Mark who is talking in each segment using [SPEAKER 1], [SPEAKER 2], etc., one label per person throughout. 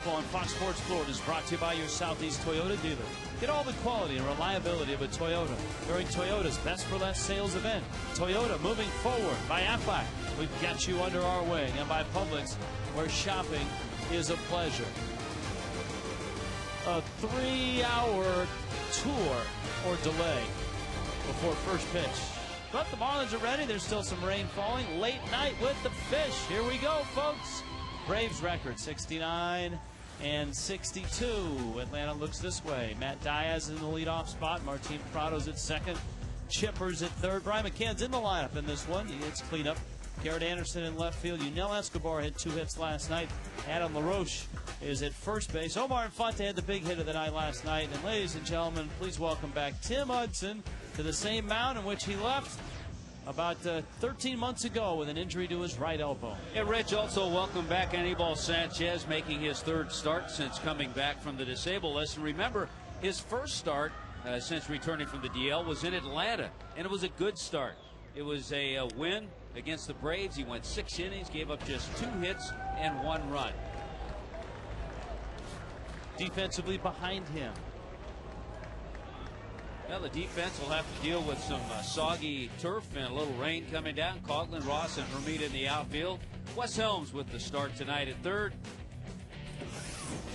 [SPEAKER 1] On Fox Sports Florida is brought to you by your Southeast Toyota dealer. Get all the quality and reliability of a Toyota during Toyota's Best for Less sales event. Toyota moving forward. By Aflac, we've got you under our wing. And by Publix, where shopping is a pleasure. A 3-hour tour or delay before first pitch. But the Marlins are ready. There's still some rain falling. Late night with the fish. Here we go, folks. Braves record 69 and 62. Atlanta looks this way. Matt Diaz in the leadoff spot. Martin Prado's at second. Chippers at third. Brian McCann's in the lineup in this one. He hits cleanup. Garrett Anderson in left field. Yunel Escobar had 2 hits last night. Adam LaRoche is at first base. Omar Infante had the big hit of the night last night. And ladies and gentlemen, please welcome back Tim Hudson to the same mound in which he left about 13 months ago with an injury to his right elbow.
[SPEAKER 2] Yeah, Rich, also welcome back Anibal Sanchez, making his 3rd start since coming back from the disabled list. And remember, his first start since returning from the DL was in Atlanta, and it was a good start. It was a win against the Braves. He went 6 innings, gave up just 2 hits and 1 run.
[SPEAKER 1] Defensively behind him.
[SPEAKER 2] Well, the defense will have to deal with some soggy turf and a little rain coming down. Coughlin, Ross, and Hermida in the outfield. Wes Helms with the start tonight at 3rd.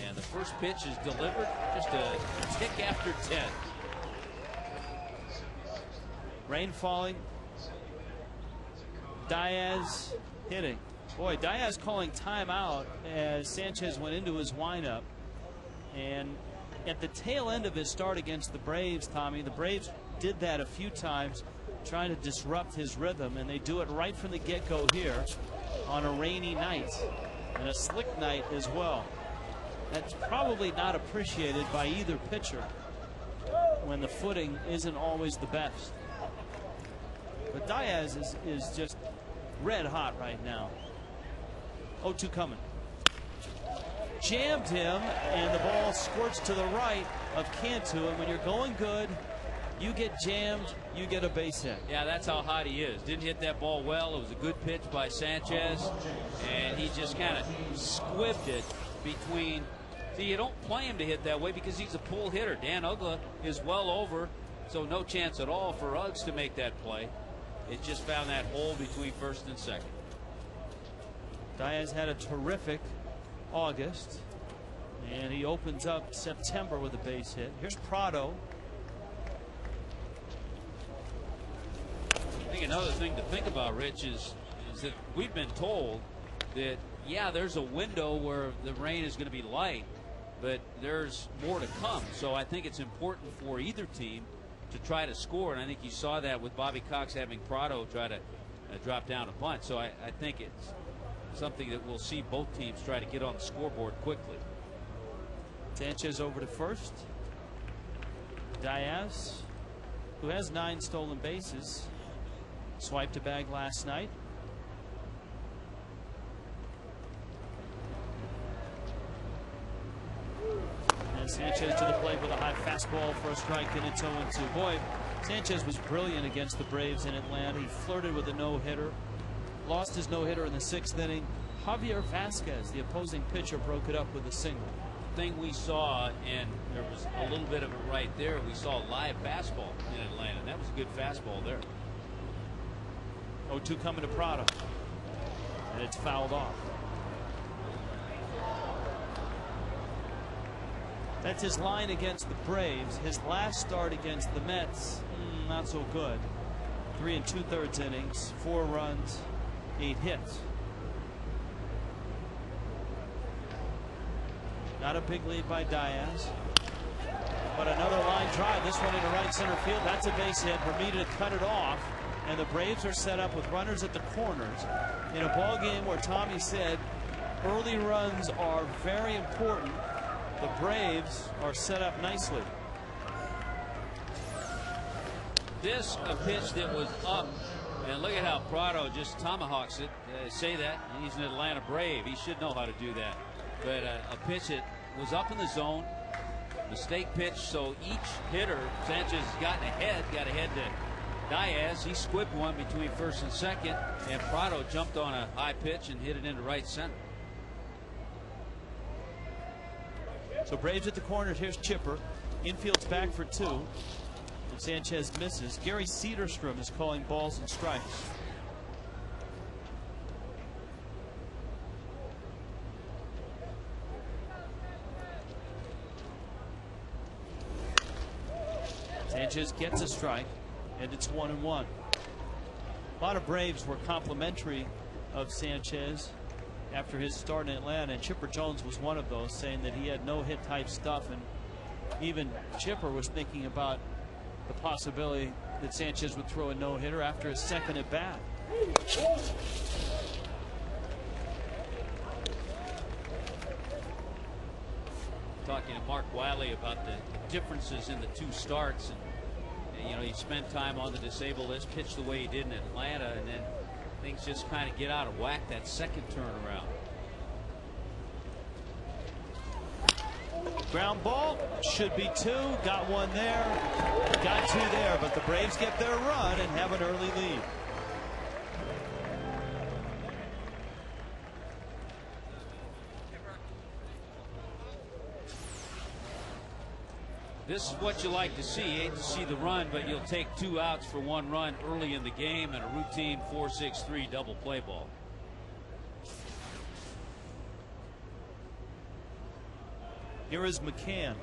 [SPEAKER 2] And the first pitch is delivered just a tick after 10.
[SPEAKER 1] Rain falling. Diaz hitting. Boy, Diaz calling timeout as Sanchez went into his windup. And at the tail end of his start against the Braves, Tommy, the Braves did that a few times, trying to disrupt his rhythm, and they do it right from the get-go here on a rainy night and a slick night as well. That's probably not appreciated by either pitcher when the footing isn't always the best. But Diaz is just red hot right now. 0-2 coming. Jammed him, and the ball squirts to the right of Cantu. And when you're going good, you get jammed, you get a base hit.
[SPEAKER 2] Yeah, that's how hot he is. Didn't hit that ball well. It was a good pitch by Sanchez, and he just kind of squibbed it between. See, you don't play him to hit that way because he's a pull hitter. Dan Uggla is well over, so no chance at all for Uggs to make that play. It just found that hole between first and second.
[SPEAKER 1] Diaz had a terrific August, and he opens up September with a base hit. Here's Prado.
[SPEAKER 2] I think another thing to think about, Rich, is that we've been told that, yeah, there's a window where the rain is going to be light, but there's more to come. So I think it's important for either team to try to score, and I think you saw that with Bobby Cox having Prado try to drop down a bunt. So I think it's something that we'll see both teams try to get on the scoreboard quickly.
[SPEAKER 1] Sanchez over to first. Diaz, who has 9 stolen bases, swiped a bag last night. And Sanchez to the plate with a high fastball for a strike, and it's 0-2. Boy, Sanchez was brilliant against the Braves in Atlanta. He flirted with a no-hitter. Lost his no-hitter in the 6th inning. Javier Vasquez, the opposing pitcher, broke it up with a single.
[SPEAKER 2] The thing we saw, and there was a little bit of it right there, we saw a live fastball in Atlanta, and that was a good fastball there.
[SPEAKER 1] 0-2 coming to Prado, and it's fouled off. That's his line against the Braves. His last start against the Mets, not so good. 3 2/3 innings, 4 runs, 8 hits. Not a big lead by Diaz, but another line drive. This one into right center field. That's a base hit. Hermida to cut it off, and the Braves are set up with runners at the corners in a ball game where Tommy said early runs are very important. The Braves are set up nicely.
[SPEAKER 2] This a pitch that was up, and look at how Prado just tomahawks it. Say that, and he's an Atlanta Brave. He should know how to do that. But a pitch that was up in the zone, mistake pitch, so each hitter, Sanchez has gotten ahead, got ahead to Diaz. He squibbed one between first and second, and Prado jumped on a high pitch and hit it into right center.
[SPEAKER 1] So Braves at the corner. Here's Chipper. Infield's back for 2. And Sanchez misses. Gary Cederstrom is calling balls and strikes. Sanchez gets a strike, and it's 1-1. A lot of Braves were complimentary of Sanchez after his start in Atlanta, and Chipper Jones was one of those, saying that he had no-hit type stuff, and even Chipper was thinking about the possibility that Sanchez would throw a no-hitter after his second at bat.
[SPEAKER 2] Talking to Mark Wiley about the differences in the 2 starts, and you know, he spent time on the disabled list, pitched the way he did in Atlanta, and then things just kind of get out of whack that second turnaround.
[SPEAKER 1] Ground ball, should be 2. Got 1 there, got 2 there, but the Braves get their run and have an early lead.
[SPEAKER 2] This is what you like to see. You hate to see the run, but you'll take 2 outs for 1 run early in the game and a routine 4-6-3 double play ball.
[SPEAKER 1] Here is McCann.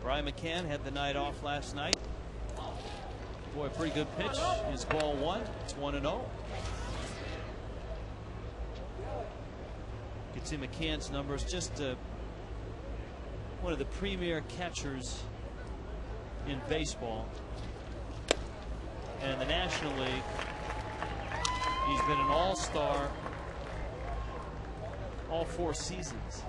[SPEAKER 1] Brian McCann had the night off last night. Boy, pretty good pitch. Is ball 1. It's 1-0. You can see McCann's numbers. Just one of the premier catchers in baseball. And in the National League, he's been an all-star all 4 seasons.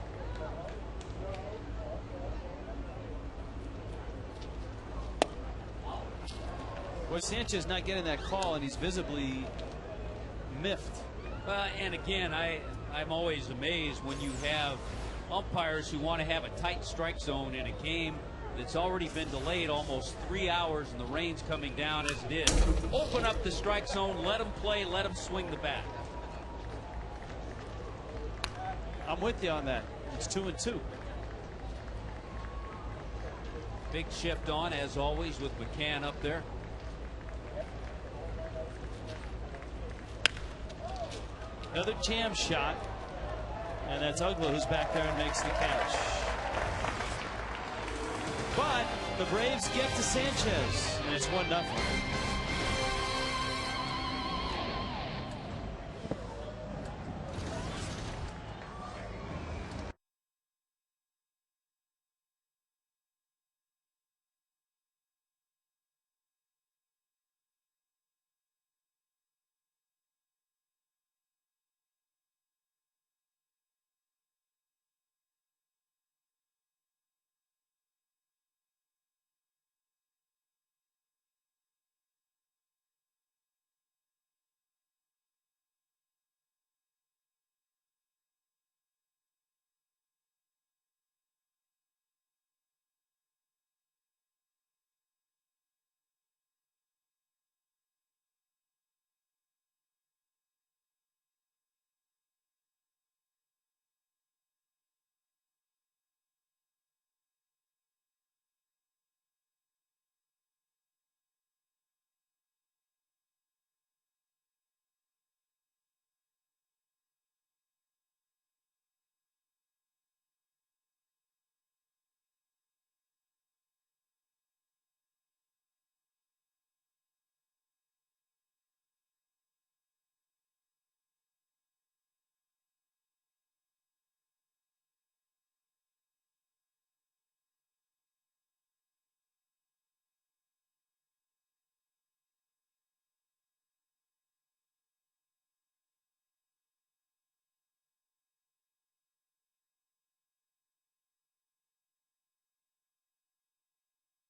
[SPEAKER 1] Boy, Sanchez not getting that call, and he's visibly miffed.
[SPEAKER 2] And again, I'm always amazed when you have umpires who want to have a tight strike zone in a game that's already been delayed almost 3 hours and the rain's coming down as it is. Open up the strike zone, let them play, let them swing the bat.
[SPEAKER 1] I'm with you on that. It's 2-2.
[SPEAKER 2] Big shift on, as always, with McCann up there.
[SPEAKER 1] Another jam shot, and that's Ugla who's back there and makes the catch. But the Braves get to Sanchez, and it's 1-0.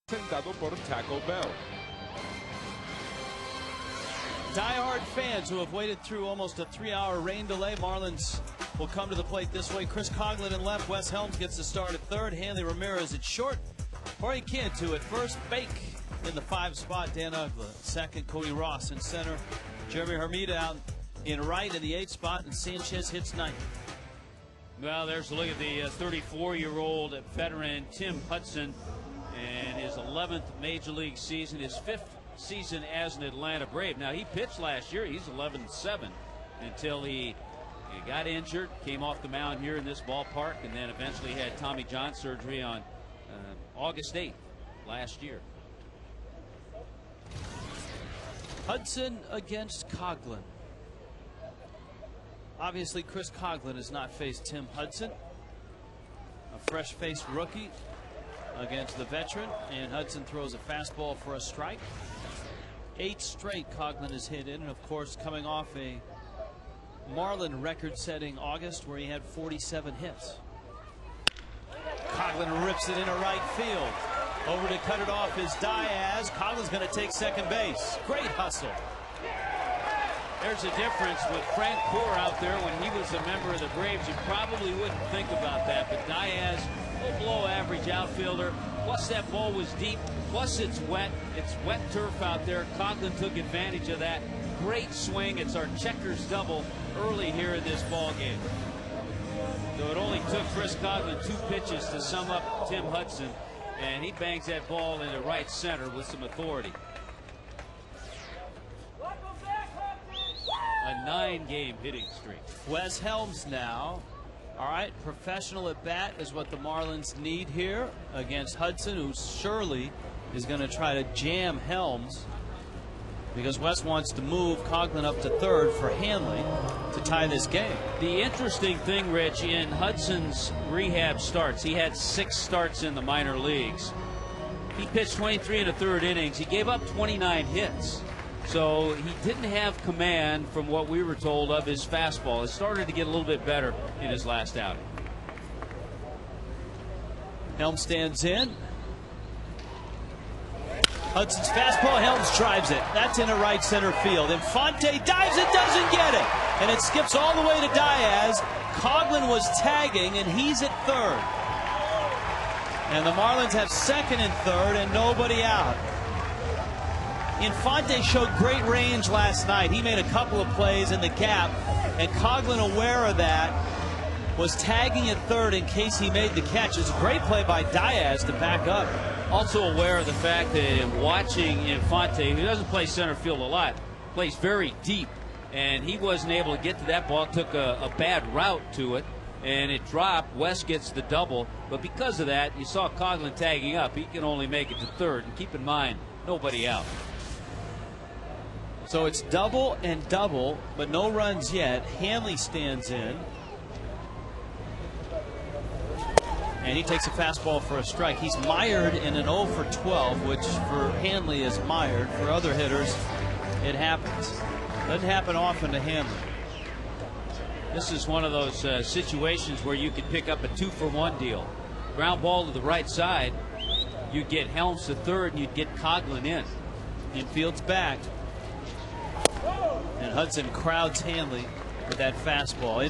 [SPEAKER 3] Presentado por Taco Bell.
[SPEAKER 1] Die-hard fans who have waited through almost a 3-hour rain delay. Marlins will come to the plate this way. Chris Coughlin in left. Wes Helms gets the start at third. Hanley Ramirez at short. Jorge Cantu at first. Bake in the 5 spot. Dan Ugla second. Cody Ross in center. Jeremy Hermida out in right in the 8 spot. And Sanchez hits 9th.
[SPEAKER 2] Well, there's a look at the 34-year-old veteran Tim Hudson and his 11th Major League season, his 5th season as an Atlanta Brave. Now, he pitched last year. He's 11-7 until he got injured, came off the mound here in this ballpark, and then eventually had Tommy John surgery on August 8th last year.
[SPEAKER 1] Hudson against Coghlan. Obviously, Chris Coghlan has not faced Tim Hudson. A fresh-faced rookie against the veteran, and Hudson throws a fastball for a strike. 8 straight Coghlan has hit in, and of course coming off a Marlin record-setting August where he had 47 hits. Coghlan rips it into right field. Over to cut it off is Diaz. Coghlan's going to take second base. Great hustle.
[SPEAKER 2] There's a difference with Frank Poor out there. When he was a member of the Braves, you probably wouldn't think about that. But Diaz, a below-average outfielder. Plus, that ball was deep. Plus, it's wet. It's wet turf out there. Coghlan took advantage of that. Great swing. It's our checkers double early here in this ball game. So it only took Chris Coghlan 2 pitches to sum up Tim Hudson, and he bangs that ball into right center with some authority. A 9-game hitting streak.
[SPEAKER 1] Wes Helms now. All right, professional at bat is what the Marlins need here against Hudson, who surely is going to try to jam Helms because Wes wants to move Coghlan up to third for Hanley to tie this game.
[SPEAKER 2] The interesting thing, Rich, in Hudson's rehab starts, he had 6 starts in the minor leagues. He pitched 23 1/3 innings. He gave up 29 hits. So he didn't have command from what we were told of his fastball. It started to get a little bit better in his last outing.
[SPEAKER 1] Helms stands in. Hudson's fastball, Helms drives it. That's into right center field. Infante dives it, doesn't get it. And it skips all the way to Diaz. Coghlan was tagging, and he's at third. And the Marlins have second and third, and nobody out. Infante showed great range last night. He made a couple of plays in the gap, and Coghlan, aware of that, was tagging at third in case he made the catch. It's a great play by Diaz to back up.
[SPEAKER 2] Also aware of the fact that in watching Infante, who doesn't play center field a lot, plays very deep, and he wasn't able to get to that ball. Took a bad route to it, and it dropped. West gets the double, but because of that, you saw Coghlan tagging up. He can only make it to third, and keep in mind, nobody out.
[SPEAKER 1] So it's double and double, but no runs yet. Hanley stands in. And he takes a fastball for a strike. He's mired in an 0 for 12, which for Hanley is mired. For other hitters, it happens. Doesn't happen often to Hanley.
[SPEAKER 2] This is one of those situations where you could pick up a 2-for-1 deal. Ground ball to the right side, you'd get Helms to third, and you'd get Coghlan in.
[SPEAKER 1] Infield's back. And Hudson crowds Hanley with that fastball.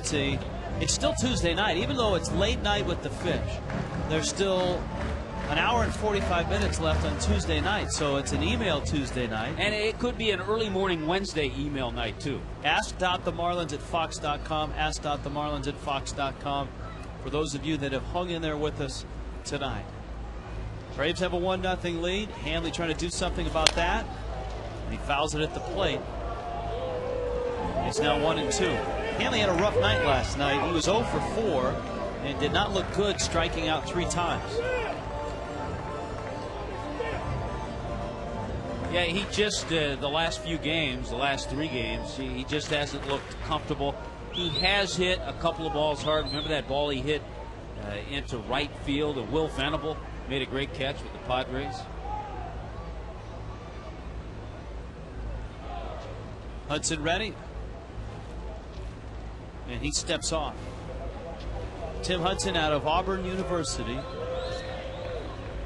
[SPEAKER 1] It's still Tuesday night, even though it's late night with the Fish. There's still an hour and 45 minutes left on Tuesday night, so it's an email Tuesday night.
[SPEAKER 2] And it could be an early morning Wednesday email night, too.
[SPEAKER 1] Ask.themarlins@fox.com. Ask.themarlins@fox.com. For those of you that have hung in there with us tonight. Braves have a 1-0 lead. Hanley trying to do something about that. And he fouls it at the plate. It's now 1-2. Hanley had a rough night last night. He was 0 for 4 and did not look good, striking out 3 times.
[SPEAKER 2] Yeah, he just, the last few games, the last 3 games, he just hasn't looked comfortable. He has hit a couple of balls hard. Remember that ball he hit into right field, and Will Venable made a great catch with the Padres.
[SPEAKER 1] Hudson ready. And he steps off. Tim Hudson out of Auburn University.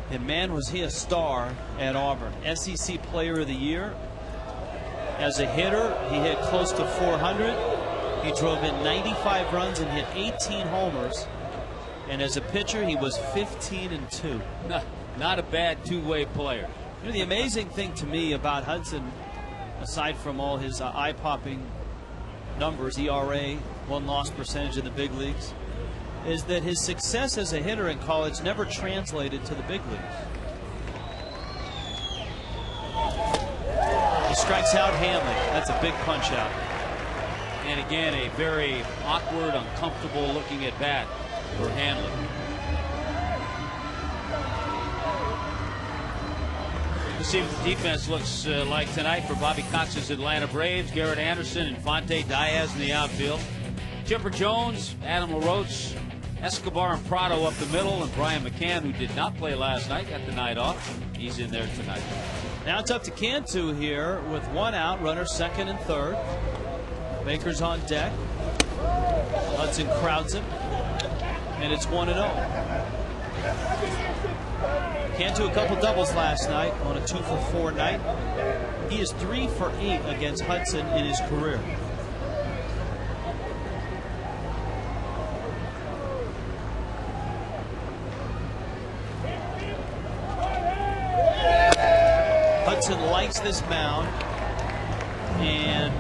[SPEAKER 1] And man, was he a star at Auburn. SEC Player of the Year. As a hitter, he hit close to 400. He drove in 95 runs and hit 18 homers. And as a pitcher, he was 15-2.
[SPEAKER 2] Not a bad two-way player.
[SPEAKER 1] You know, the amazing thing to me about Hudson, aside from all his eye-popping numbers, ERA, 1-loss percentage in the big leagues, is that his success as a hitter in college never translated to the big leagues. He strikes out Hanley. That's a big punch out.
[SPEAKER 2] And again, a very awkward, uncomfortable looking at bat for Hanley. Let's see what the defense looks like tonight for Bobby Cox's Atlanta Braves. Garrett Anderson, Infante, Diaz in the outfield. Chipper Jones, Adam LaRoche, Escobar and Prado up the middle, and Brian McCann, who did not play last night, got the night off. He's in there tonight.
[SPEAKER 1] Now it's up to Cantu here with one out, runner second and third. Baker's on deck. Hudson crowds him, and it's 1-0. Cantu a couple doubles last night on a 2-for-4 night. He is 3 for 8 against Hudson in his career. Hudson likes this mound and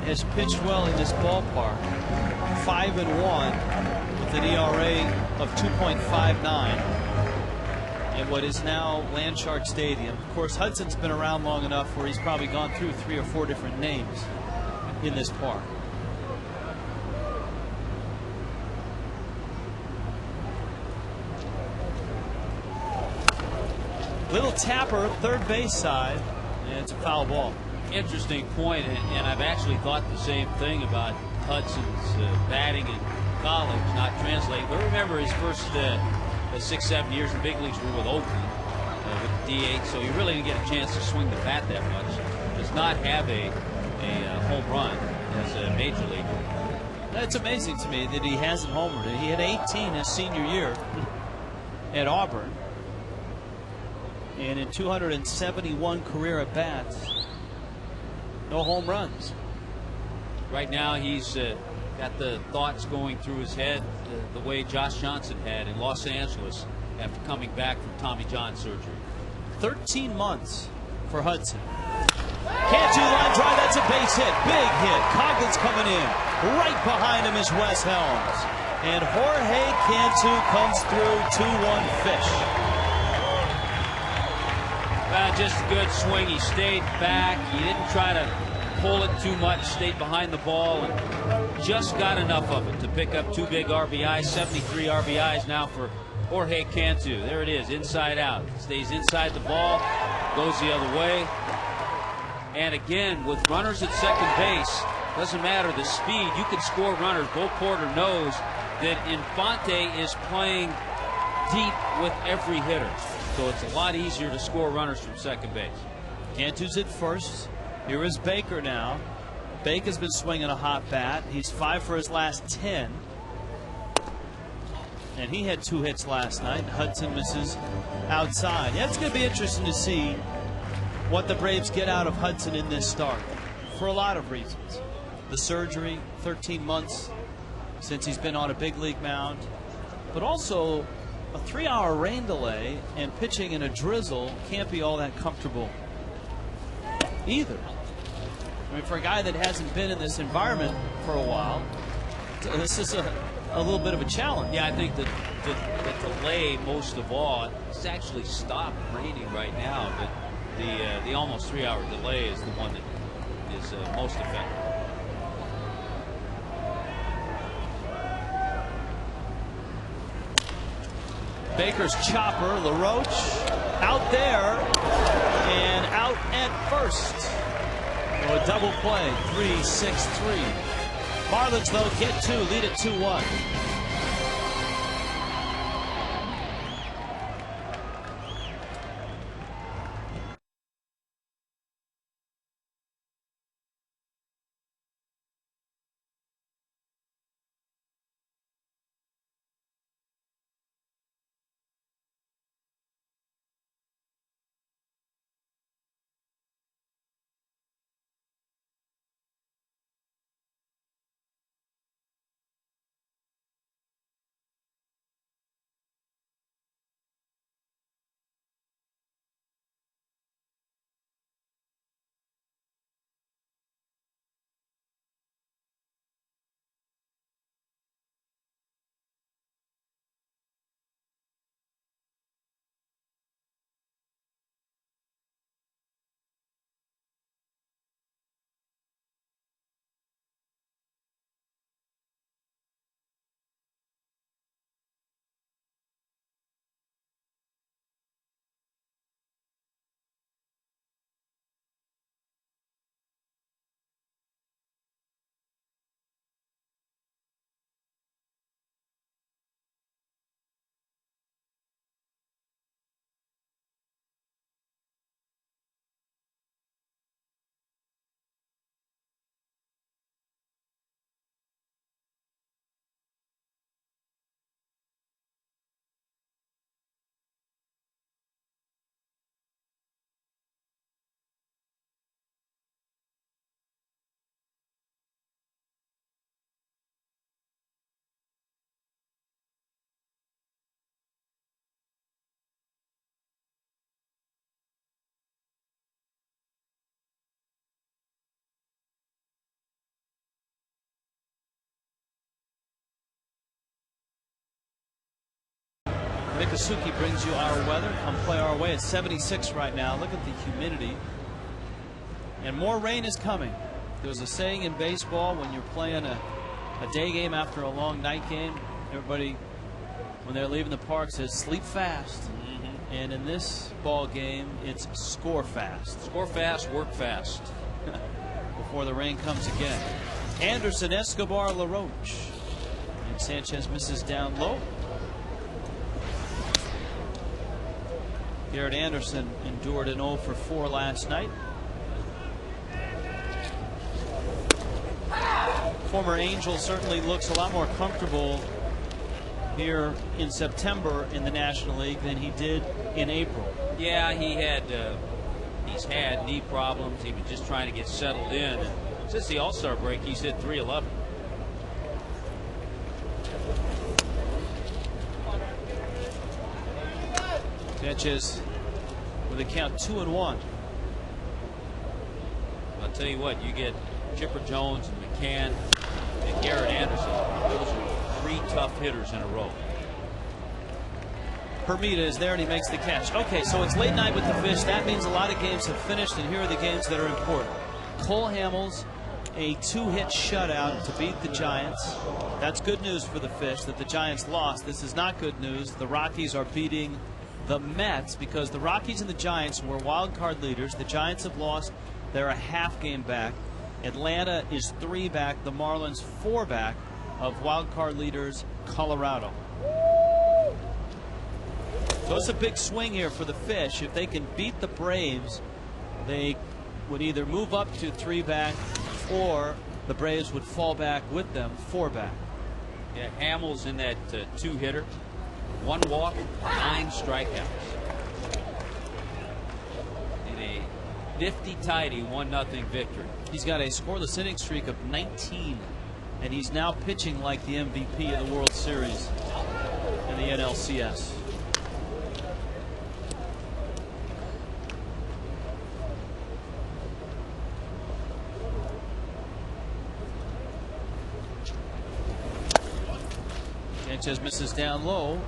[SPEAKER 1] has pitched well in this ballpark. 5-1 with an ERA of 2.59 in what is now Landshark Stadium. Of course, Hudson's been around long enough where he's probably gone through 3 or 4 different names in this park. Little tapper, third base side, and it's a foul ball.
[SPEAKER 2] Interesting point, and I've actually thought the same thing about Hudson's batting in college, not translating. But remember, his first 6-7 years in big leagues were with Oakland, with DH, so he really didn't get a chance to swing the bat that much. Does not have a home run as a major leaguer.
[SPEAKER 1] That's amazing to me that he hasn't homered. He had 18 his senior year at Auburn, and in 271 career at bats, no home runs.
[SPEAKER 2] Right now, he's got the thoughts going through his head the way Josh Johnson had in Los Angeles after coming back from Tommy John surgery.
[SPEAKER 1] 13 months for Hudson. Cantu line drive, that's a base hit. Big hit. Coughlin's coming in. Right behind him is Wes Helms. And Jorge Cantu comes through 2-1 fish.
[SPEAKER 2] Just a good swing. He stayed back. He didn't try to pull it too much. Stayed behind the ball and just got enough of it to pick up 2 big RBIs. 73 RBIs now for Jorge Cantu. There it is, inside out. Stays inside the ball, goes the other way. And again, with runners at second base, doesn't matter the speed. You can score runners. Bo Porter knows that Infante is playing deep with every hitter. So it's a lot easier to score runners from second base.
[SPEAKER 1] Cantu's at first. Here is Baker now. Baker's been swinging a hot bat. He's 5 for his last 10. And he had 2 hits last night. Hudson misses outside. Yeah, it's going to be interesting to see what the Braves get out of Hudson in this start for a lot of reasons. The surgery, 13 months since he's been on a big league mound, but also a 3-hour rain delay, and pitching in a drizzle can't be all that comfortable either. I mean, for a guy that hasn't been in this environment for a while, this is a little bit of a challenge.
[SPEAKER 2] Yeah, I think that the delay most of all, it's actually stopped raining right now, but the almost 3-hour delay is the one that is most effective.
[SPEAKER 1] Baker's chopper, LaRoche, out there and out at first. So a double play, 3-6-3. Marlins, though, get 2, lead it 2-1. Suki brings you our weather. Come play our way. It's 76 right now. Look at the humidity. And more rain is coming. There's a saying in baseball when you're playing a day game after a long night game, everybody, when they're leaving the park, says sleep fast. And in this ball game, it's score fast.
[SPEAKER 2] Score fast, work fast.
[SPEAKER 1] Before the rain comes again. Anderson, Escobar, LaRoche. And Sanchez misses down low. Garrett Anderson endured an 0 for 4 last night. Former Angel certainly looks a lot more comfortable here in September in the National League than he did in April.
[SPEAKER 2] Yeah, he's had knee problems. He was just trying to get settled in. And since the All-Star break, he's hit .311.
[SPEAKER 1] Sanchez with a count 2-1.
[SPEAKER 2] I'll tell you what, you get Chipper Jones and McCann and Garrett Anderson. Those are 3 tough hitters in a row.
[SPEAKER 1] Hermida is there and he makes the catch. Okay, so it's late night with the Fish. That means a lot of games have finished, and here are the games that are important. Cole Hamels, a 2-hit shutout to beat the Giants. That's good news for the Fish that the Giants lost. This is not good news. The Rockies are beating the Mets because the Rockies and the Giants were wild card leaders. The Giants have lost. They're a half game back. Atlanta is 3 back. The Marlins 4 back of wild card leaders Colorado. So it's a big swing here for the Fish. If they can beat the Braves, they would either move up to 3 back or the Braves would fall back with them 4 back.
[SPEAKER 2] Yeah, Hamels in that 2-hitter. 1 walk, 9 strikeouts. In a nifty tidy 1-0 victory.
[SPEAKER 1] He's got a scoreless inning streak of 19, and he's now pitching like the MVP of the World Series in the NLCS. Sanchez misses down low.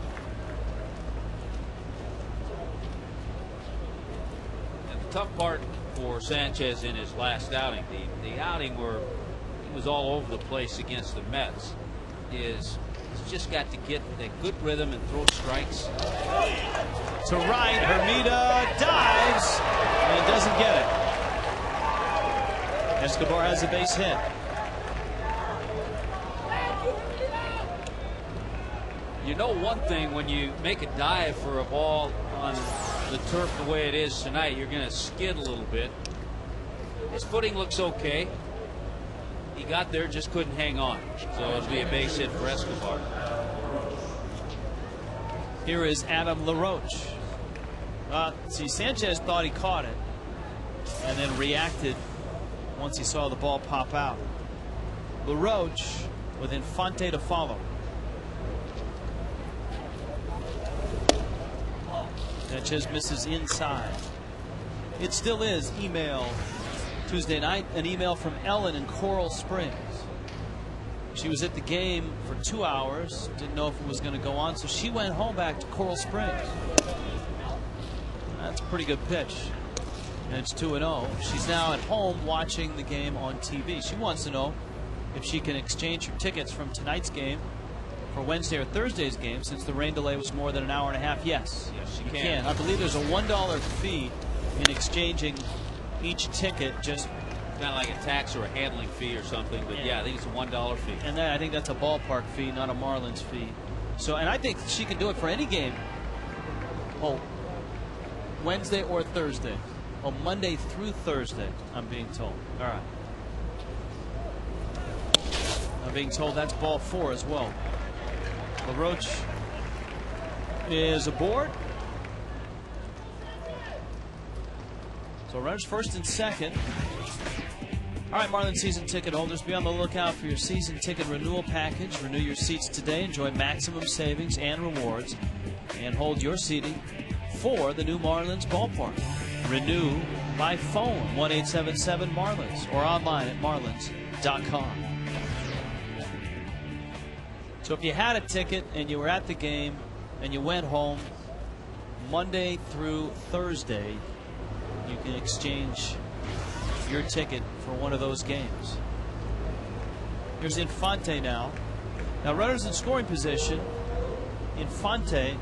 [SPEAKER 2] And the tough part for Sanchez in his last outing, the outing where he was all over the place against the Mets, is he's just got to get that good rhythm and throw strikes.
[SPEAKER 1] To right, Hermida dives and doesn't get it. Escobar has a base hit.
[SPEAKER 2] You know one thing, when you make a dive for a ball on the turf the way it is tonight, you're going to skid a little bit. His footing looks okay. He got there, just couldn't hang on. So it'll be a base hit for Escobar.
[SPEAKER 1] Here is Adam LaRoche. See, Sanchez thought he caught it and then reacted once he saw the ball pop out. LaRoche with Infante to follow. Sanchez misses inside. It still is email Tuesday night. An email from Ellen in Coral Springs. She was at the game for 2 hours. Didn't know if it was going to go on, so she went home back to Coral Springs. That's a pretty good pitch. And it's 2-0. She's now at home watching the game on TV. She wants to know if she can exchange her tickets from tonight's game for Wednesday or Thursday's game, since the rain delay was more than an hour and a half. Yes,
[SPEAKER 2] you
[SPEAKER 1] can. I believe there's a $1 fee in exchanging each ticket. Just
[SPEAKER 2] kind of like a tax or a handling fee or something. But yeah, I think it's a $1 fee.
[SPEAKER 1] And I think that's a ballpark fee, not a Marlins fee. So, and I think she can do it for any game. Oh, Wednesday or Thursday. Oh, Monday through Thursday, I'm being told. All right. I'm being told that's ball 4 as well. LaRoche is aboard. So runners first and second. All right, Marlins season ticket holders, be on the lookout for your season ticket renewal package. Renew your seats today. Enjoy maximum savings and rewards. And hold your seating for the new Marlins ballpark. Renew by phone, 1-877-MARLINS, or online at marlins.com. So if you had a ticket and you were at the game and you went home Monday through Thursday, you can exchange your ticket for one of those games. Here's Infante now. Now runners in scoring position. Infante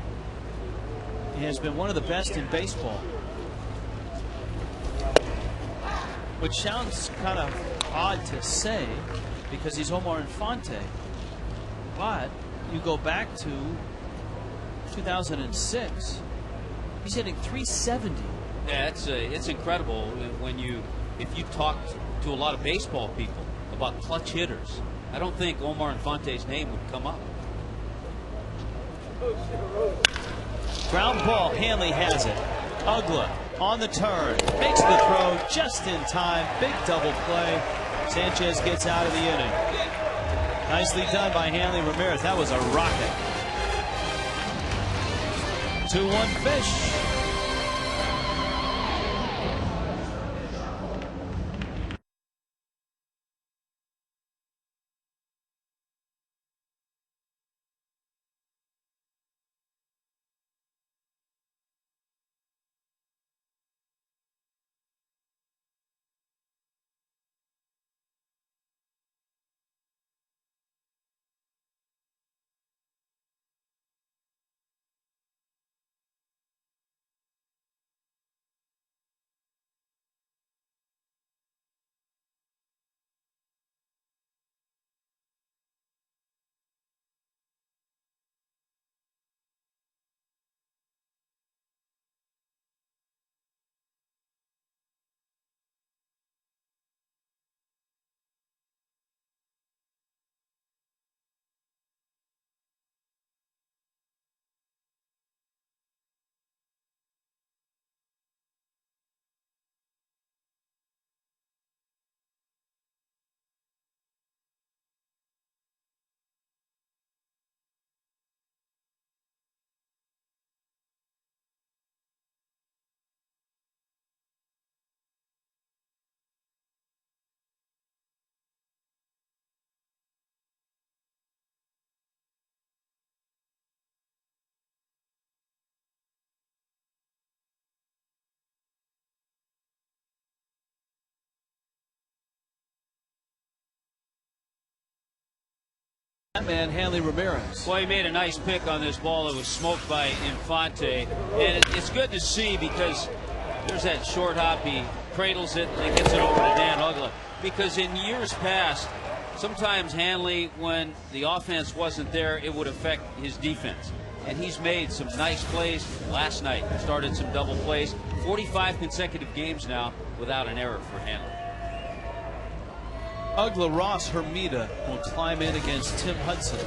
[SPEAKER 1] has been one of the best in baseball, which sounds kind of odd to say because he's Omar Infante, but you go back to 2006, he's hitting 370.
[SPEAKER 2] Yeah, it's incredible if you talk to a lot of baseball people about clutch hitters. I don't think Omar Infante's name would come up.
[SPEAKER 1] Ground ball, Hanley has it. Ugla on the turn, makes the throw just in time. Big double play. Sanchez gets out of the inning. Nicely done by Hanley Ramirez. That was a rocket. 2-1 Fish. That man, Hanley Ramirez.
[SPEAKER 2] Well, he made a nice pick on this ball that was smoked by Infante. And it's good to see because there's that short hop. He cradles it and gets it over to Dan Ugla. Because in years past, sometimes Hanley, when the offense wasn't there, it would affect his defense. And he's made some nice plays last night. Started some double plays. 45 consecutive games now without an error for Hanley.
[SPEAKER 1] Ugla Ross Hermida will climb in against Tim Hudson.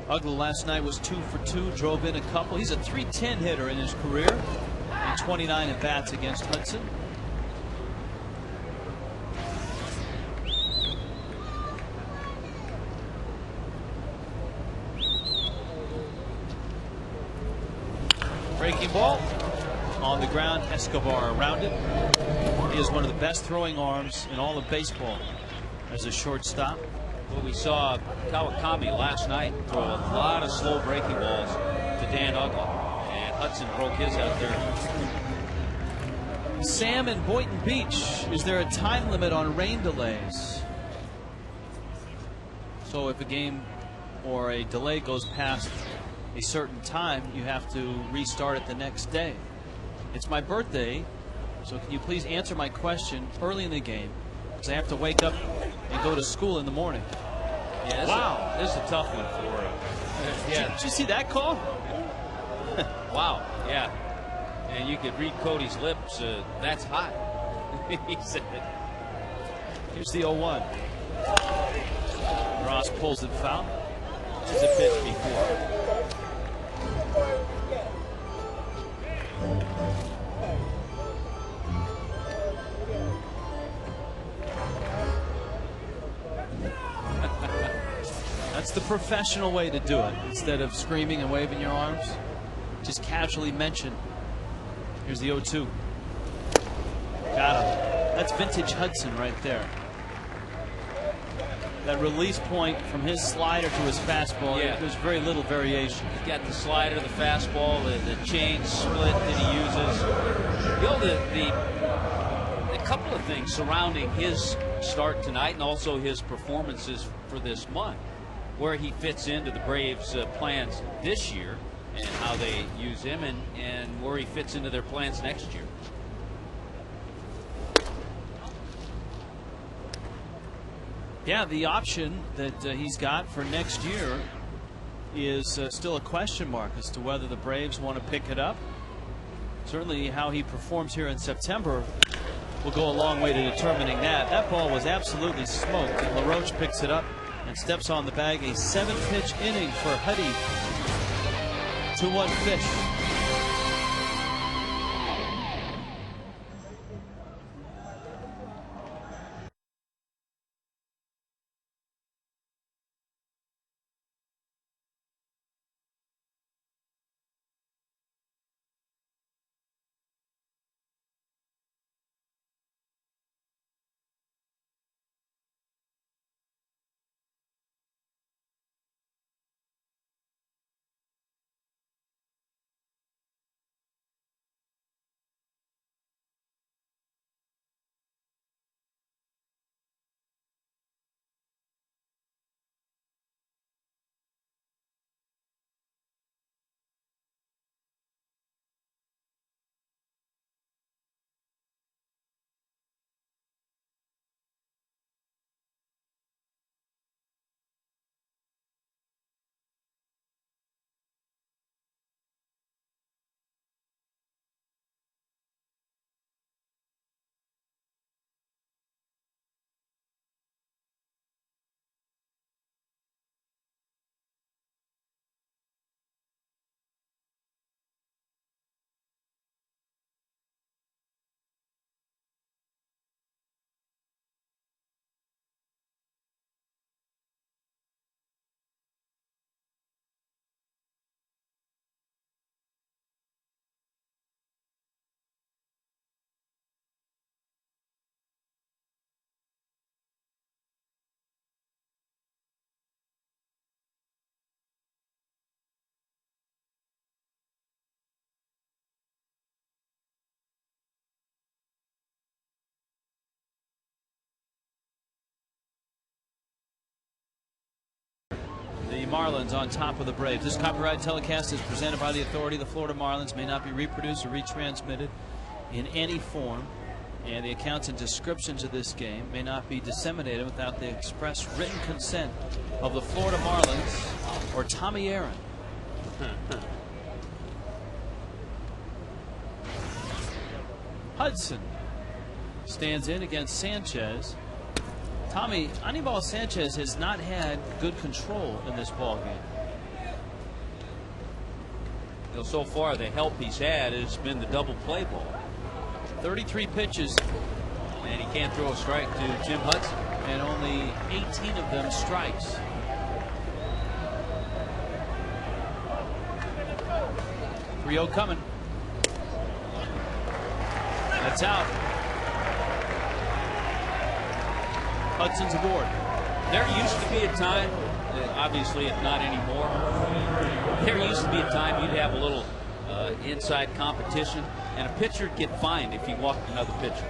[SPEAKER 1] Ugla last night was 2 for 2, drove in a couple. He's a .310 hitter in his career, and 29 at bats against Hudson. Breaking ball. On the ground, Escobar around it. He has one of the best throwing arms in all of baseball as a shortstop.
[SPEAKER 2] Well, we saw Kawakami last night throw a lot of slow breaking balls to Dan Ugla, and Hudson broke his out there.
[SPEAKER 1] Sam in Boynton Beach, is there a time limit on rain delays? So if a game or a delay goes past a certain time, you have to restart it the next day. It's my birthday, so can you please answer my question early in the game? Because I have to wake up and go to school in the morning.
[SPEAKER 2] Yeah,
[SPEAKER 1] wow.
[SPEAKER 2] This is a tough one for him. Yeah.
[SPEAKER 1] Did you see that call?
[SPEAKER 2] Wow, yeah. And you could read Cody's lips. That's hot. He said it.
[SPEAKER 1] Here's the 0-1. Ross pulls it foul. This is a pitch before. That's the professional way to do it. Instead of screaming and waving your arms, just casually mention. Here's the 0-2. Got him. That's vintage Hudson right there. that release point from his slider to his fastball.
[SPEAKER 2] Yeah.
[SPEAKER 1] There's very little variation.
[SPEAKER 2] He's got the slider, the fastball, the change split that he uses. You know, the couple of things surrounding his start tonight and also his performances for this month, where he fits into the Braves' plans this year and how they use him, and where he fits into their plans next year.
[SPEAKER 1] Yeah, the option that he's got for next year is still a question mark as to whether the Braves want to pick it up. Certainly how he performs here in September will go a long way to determining that. That ball was absolutely smoked, and LaRoche picks it up and steps on the bag. A 7-pitch inning for Huddy. 2-1 pitch. The Marlins on top of the Braves. This copyright telecast is presented by the authority of the Florida Marlins, may not be reproduced or retransmitted in any form, and the accounts and descriptions of this game may not be disseminated without the express written consent of the Florida Marlins or Tommy Aaron. Hudson stands in against Sanchez. Tommy, Anibal Sanchez has not had good control in this ball game.
[SPEAKER 2] You know, so far the help he's had has been the double play ball.
[SPEAKER 1] 33 pitches.
[SPEAKER 2] And he can't throw a strike to Jim Hudson.
[SPEAKER 1] And only 18 of them strikes. Rio coming. That's out. Hudson's aboard.
[SPEAKER 2] There used to be a time, obviously it's not anymore, there used to be a time you'd have a little inside competition, and a pitcher would get fined if he walked another pitcher.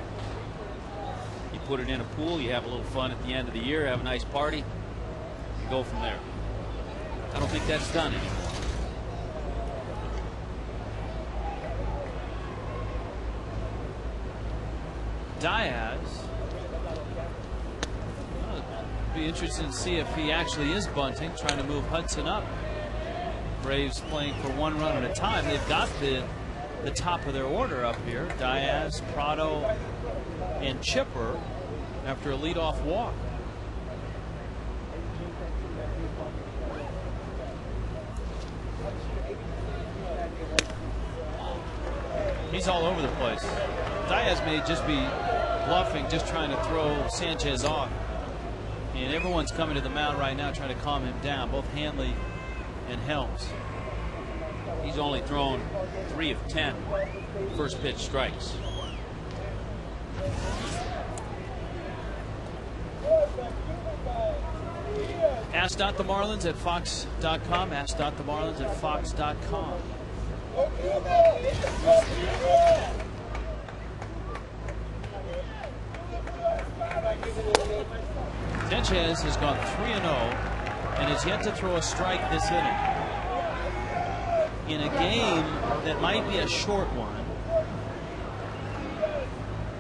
[SPEAKER 2] You put it in a pool, you have a little fun at the end of the year, have a nice party, and go from there. I don't think that's done anymore.
[SPEAKER 1] Diaz. Be interested to see if he actually is bunting, trying to move Hudson up. Braves playing for one run at a time. They've got the top of their order up here. Diaz, Prado, and Chipper after a leadoff walk. He's all over the place. Diaz may just be bluffing, just trying to throw Sanchez off. And everyone's coming to the mound right now trying to calm him down, both Hanley and Helms.
[SPEAKER 2] He's only thrown 3 of 10 first pitch strikes.
[SPEAKER 1] Ask.themarlins at fox.com. Ask.themarlins at fox.com. Sanchez has gone 3-0 and has yet to throw a strike this inning. In a game that might be a short one,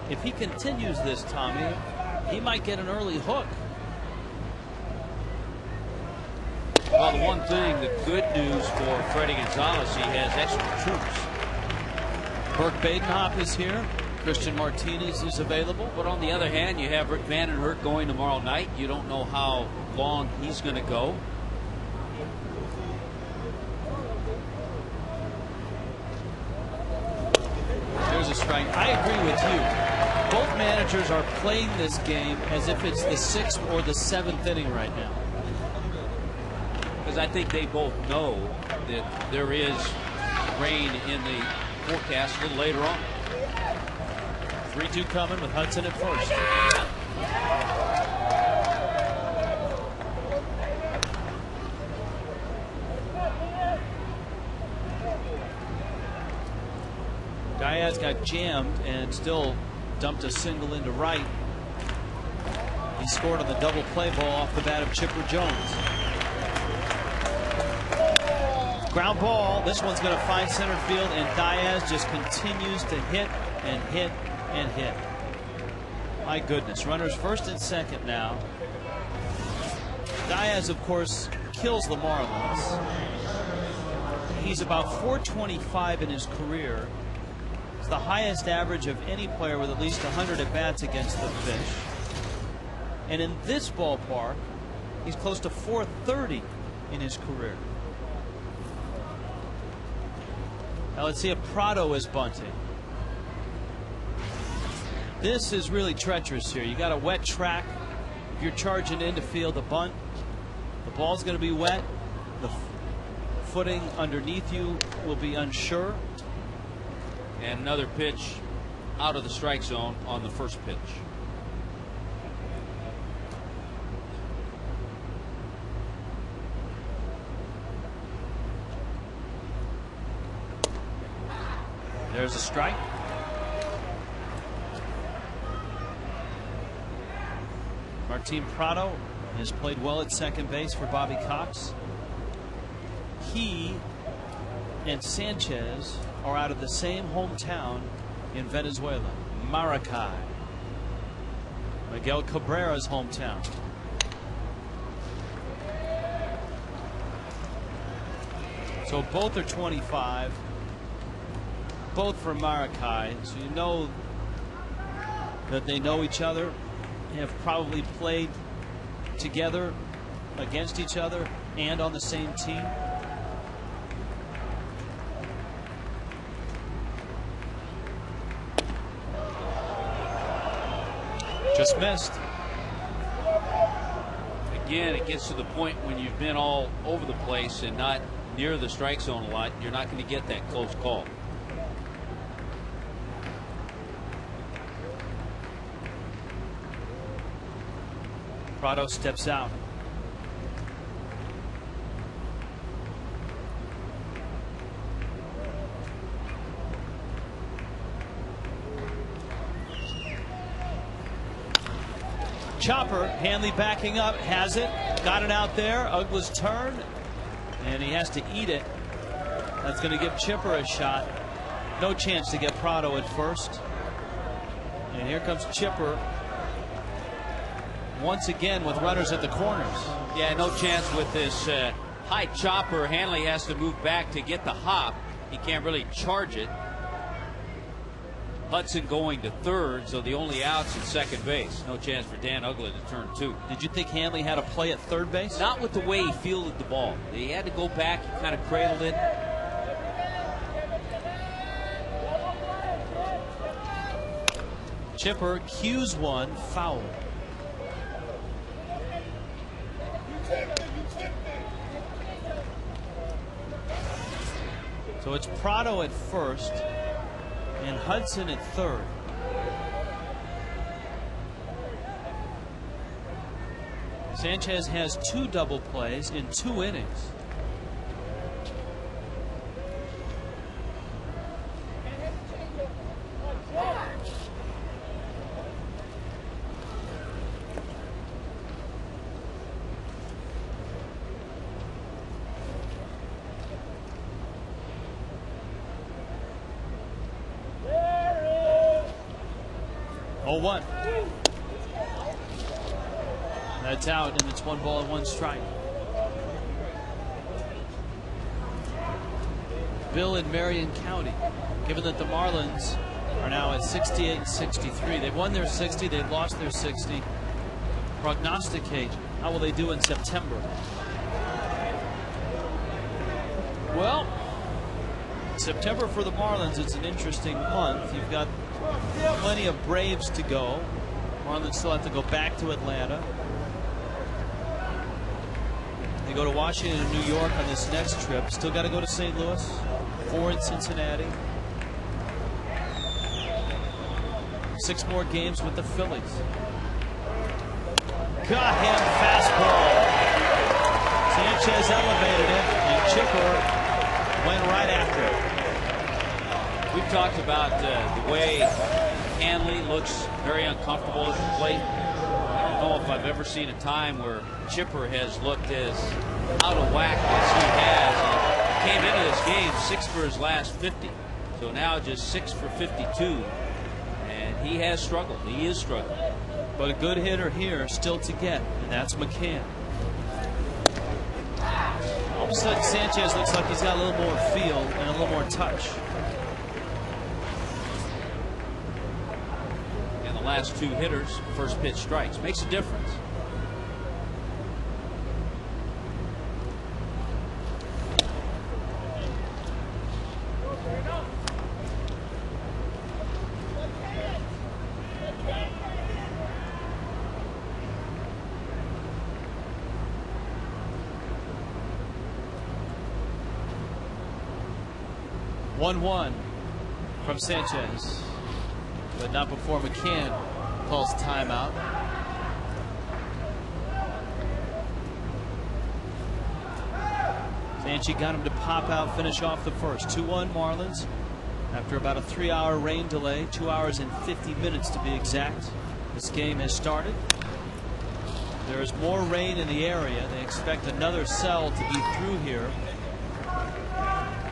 [SPEAKER 1] if he continues this, Tommy, he might get an early hook.
[SPEAKER 2] Well, the one thing, the good news for Freddie Gonzalez, he has extra troops.
[SPEAKER 1] Burke Badenhop is here. Christian Martinez is available.
[SPEAKER 2] But on the other hand, you have Rick Vandenhert going tomorrow night. You don't know how long he's going to go.
[SPEAKER 1] There's a strike. I agree with you. Both managers are playing this game as if it's the 6th or the 7th inning right now.
[SPEAKER 2] Because I think they both know that there is rain in the forecast a little later on.
[SPEAKER 1] 3-2 coming with Hudson at first. Diaz got jammed and still dumped a single into right. He scored on the double play ball off the bat of Chipper Jones. Ground ball. This one's going to find center field, and Diaz just continues to hit and hit and hit. My goodness. Runners first and second now. Diaz, of course, kills the Marlins. He's about .425 in his career. It's the highest average of any player with at least 100 at-bats against the Fish. And in this ballpark, he's close to .430 in his career. Now let's see if Prado is bunting. This is really treacherous here. You got a wet track. If you're charging in to field a bunt, the ball's going to be wet. The footing underneath you will be unsure.
[SPEAKER 2] And another pitch out of the strike zone on the first pitch.
[SPEAKER 1] There's a strike. Martin Prado has played well at second base for Bobby Cox. He and Sanchez are out of the same hometown in Venezuela, Maracay, Miguel Cabrera's hometown. So both are 25, both from Maracay, so you know that they know each other, have probably played together against each other and on the same team. Just missed.
[SPEAKER 2] Again, it gets to the point when you've been all over the place and not near the strike zone a lot, you're not going to get that close call.
[SPEAKER 1] Prado steps out. Chopper, Hanley backing up, has it, got it out there. Uggla's turn, and he has to eat it. That's going to give Chipper a shot. No chance to get Prado at first. And here comes Chipper once again with runners at the corners.
[SPEAKER 2] Yeah, no chance with this high chopper. Hanley has to move back to get the hop. He can't really charge it. Hudson going to third, so the only out's at second base. No chance for Dan Uggla to turn two.
[SPEAKER 1] Did you think Hanley had a play at third base?
[SPEAKER 2] Not with the way he fielded the ball. He had to go back. He kind of cradled it.
[SPEAKER 1] Chipper cues one foul. So it's Prado at first and Hudson at third. Sanchez has 2 double plays in 2 innings. Oh, 1. That's out, and it's 1 ball and 1 strike. Bill in Marion County, given that the Marlins are now at 68 and 63. They've won their 60, they've lost their 60. Prognosticate, how will they do in September? Well, September for the Marlins, it's an interesting month. You've got plenty of Braves to go. Marlins still have to go back to Atlanta. They go to Washington and New York on this next trip. Still got to go to St. Louis. 4 in Cincinnati. 6 more games with the Phillies. Got him fastball. Sanchez elevated it, and Chipper went right after it.
[SPEAKER 2] We've talked about the way Hanley looks very uncomfortable at the plate. I don't know if I've ever seen a time where Chipper has looked as out of whack as he has. He came into this game 6 for his last 50. So now just 6 for 52. And he has struggled. He is struggling.
[SPEAKER 1] But a good hitter here still to get, and that's McCann. All of a sudden, Sanchez looks like he's got a little more feel and a little more touch.
[SPEAKER 2] And the last 2 hitters, first pitch strikes. Makes a difference.
[SPEAKER 1] One from Sanchez, but not before McCann calls timeout. Sanchez got him to pop out, finish off the first. 2-1 Marlins after about a 3-hour rain delay, 2 hours and 50 minutes to be exact. This game has started. There is more rain in the area. They expect another cell to be through here.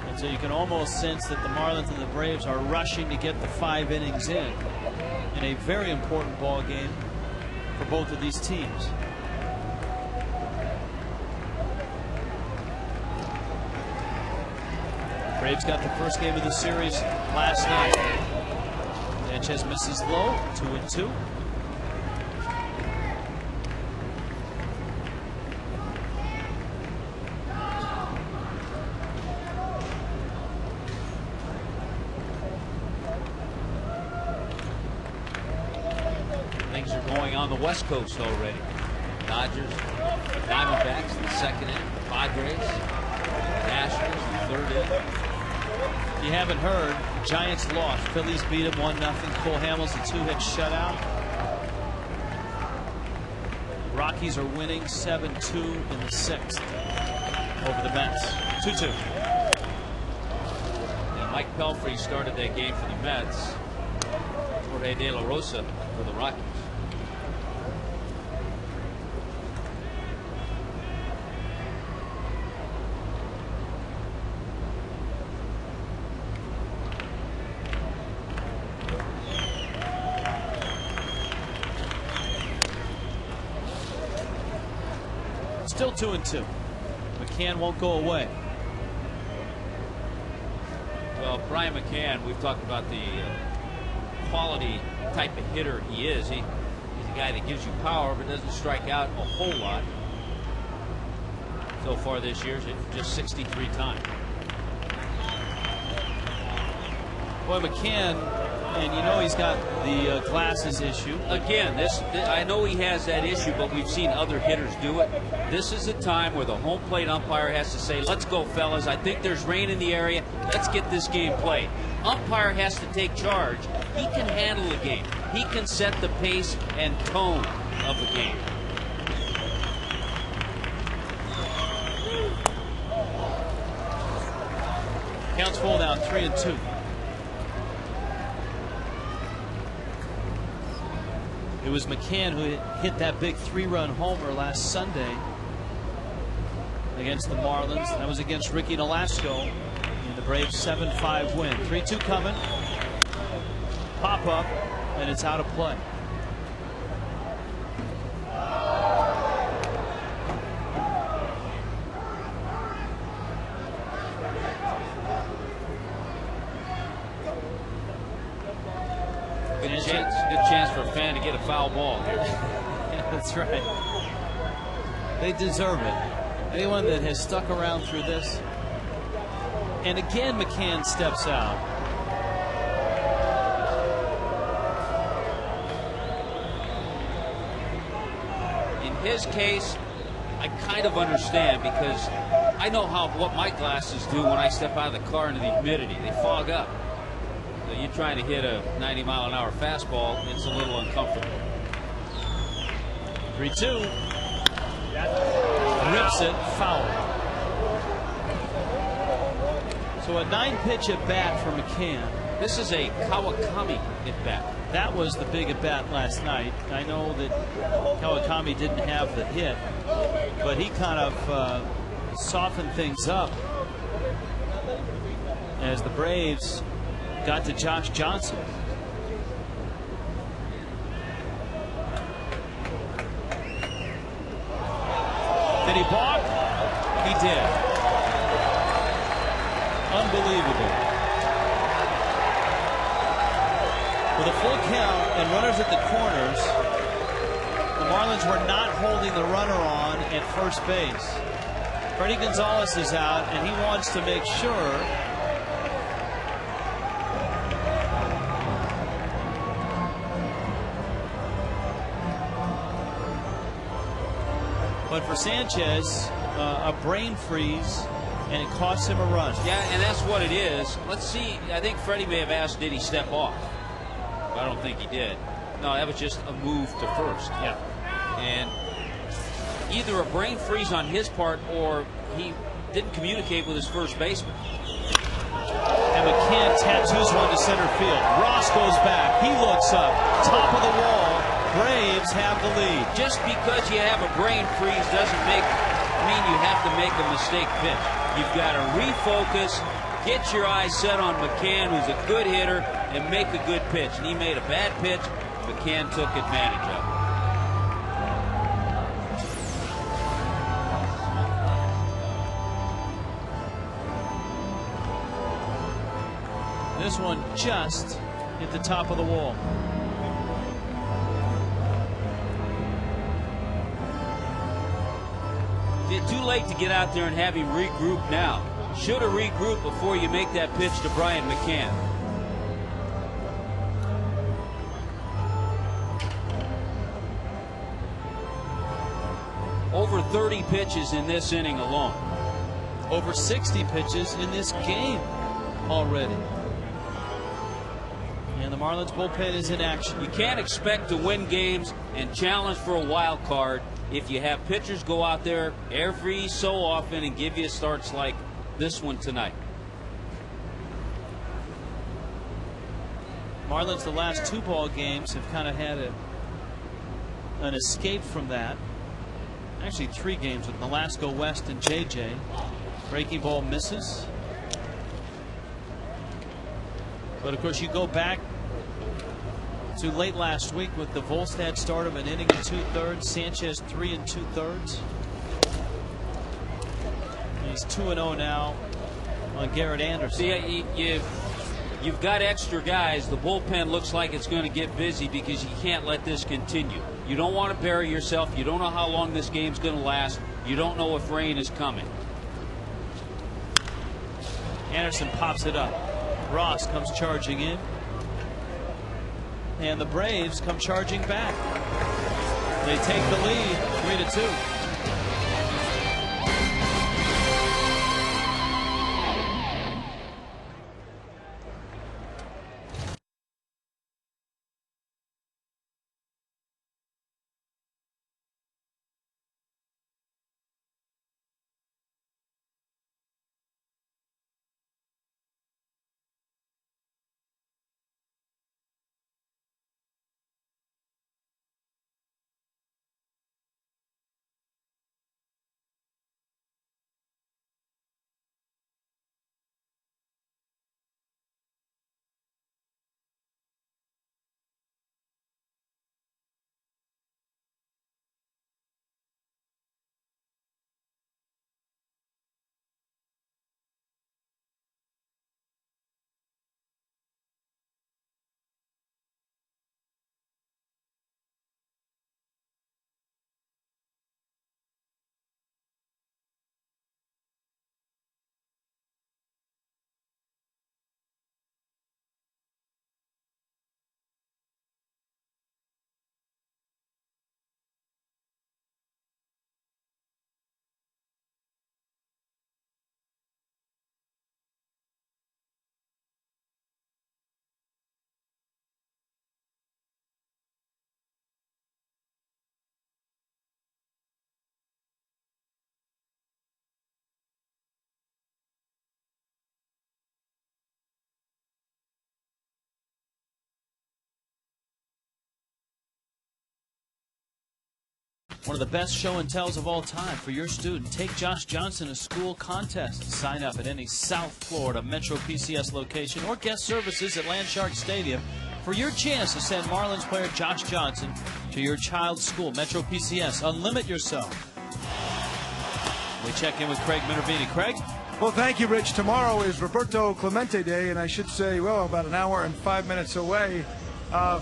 [SPEAKER 1] And so you can almost sense that the Marlins and the Braves are rushing to get the 5 innings in a very important ball game for both of these teams. Braves got the first game of the series last night. Sanchez misses low, 2-2.
[SPEAKER 2] Things are going on the West Coast already. Dodgers, Diamondbacks in the 2nd inning, Padres, Nationals in the 3rd inning.
[SPEAKER 1] You haven't heard, Giants lost. Phillies beat them 1-0. Cole Hamels, a 2-hit shutout. Rockies are winning 7-2 in the 6th over the Mets. 2-2.
[SPEAKER 2] Yeah, Mike Pelfrey started that game for the Mets. Jorge De La Rosa for the Rockies.
[SPEAKER 1] Still 2-2. McCann won't go away.
[SPEAKER 2] Well, Brian McCann, we've talked about the quality type of hitter he is. He's a guy that gives you power but doesn't strike out a whole lot. So far this year, just 63 times.
[SPEAKER 1] Boy, McCann, and you know he's got the glasses issue.
[SPEAKER 2] Again, I know he has that issue, but we've seen other hitters do it. This is a time where the home plate umpire has to say, let's go, fellas. I think there's rain in the area. Let's get this game played. Umpire has to take charge. He can handle the game. He can set the pace and tone of the game.
[SPEAKER 1] Counts full now, 3-2. It was McCann who hit that big 3-run homer last Sunday against the Marlins. That was against Ricky Nolasco in the Braves 7-5 win. 3-2 coming. Pop up, and it's out of play.
[SPEAKER 2] Good chance for a fan to get a foul ball here.
[SPEAKER 1] Yeah, that's right. They deserve it. Anyone that has stuck around through this. And again, McCann steps out.
[SPEAKER 2] In his case, I kind of understand, because I know what my glasses do when I step out of the car into the humidity. They fog up. So you're trying to hit a 90-mile-an-hour fastball, it's a little uncomfortable.
[SPEAKER 1] 3-2. Rips it, foul. So a 9-pitch at bat for McCann.
[SPEAKER 2] This is a Kawakami at bat.
[SPEAKER 1] That was the big at bat last night. I know that Kawakami didn't have the hit, but he kind of softened things up as the Braves got to Josh Johnson. Did he balk? He did. Unbelievable. With a full count and runners at the corners, the Marlins were not holding the runner on at first base. Freddie Gonzalez is out, and he wants to make sure but for Sanchez, a brain freeze, and it costs him a run.
[SPEAKER 2] Yeah, and that's what it is. Let's see. I think Freddie may have asked, did he step off? I don't think he did. No, that was just a move to first.
[SPEAKER 1] Yeah.
[SPEAKER 2] And either a brain freeze on his part, or he didn't communicate with his first baseman.
[SPEAKER 1] And McCann tattoos one to center field. Ross goes back. He looks up. Top of the wall. Braves have the lead.
[SPEAKER 2] Just because you have a brain freeze doesn't mean you have to make a mistake pitch. You've got to refocus, get your eyes set on McCann, who's a good hitter, and make a good pitch. And he made a bad pitch. McCann took advantage of
[SPEAKER 1] it. This one just hit the top of the wall.
[SPEAKER 2] It's too late to get out there and have him regroup now. Should have regrouped before you make that pitch to Brian McCann. Over 30 pitches in this inning alone.
[SPEAKER 1] Over 60 pitches in this game already. And the Marlins bullpen is in action.
[SPEAKER 2] You can't expect to win games and challenge for a wild card if you have pitchers go out there every so often and give you starts like this one tonight.
[SPEAKER 1] Marlins, the last 2 ball games, have kind of had an escape from that. Actually 3 games with Nolasco, West, and JJ. Breaking ball misses. But of course, you go back to late last week with the Volstad start of an inning and 2/3. Sanchez 3 2/3. He's 2-0 now on Garrett Anderson.
[SPEAKER 2] See, you've got extra guys. The bullpen looks like it's going to get busy because you can't let this continue. You don't want to bury yourself. You don't know how long this game's going to last. You don't know if rain is coming.
[SPEAKER 1] Anderson pops it up. Ross comes charging in. And the Braves come charging back. They take the lead 3-2. One of the best show and tells of all time for your student. Take Josh Johnson to school contest. Sign up at any South Florida Metro PCS location or guest services at Landshark Stadium for your chance to send Marlins player Josh Johnson to your child's school. Metro PCS, unlimit yourself. We check in with Craig Minervini. Craig?
[SPEAKER 4] Well, thank you, Rich. Tomorrow is Roberto Clemente Day, and I should say, well, about an hour and 5 minutes away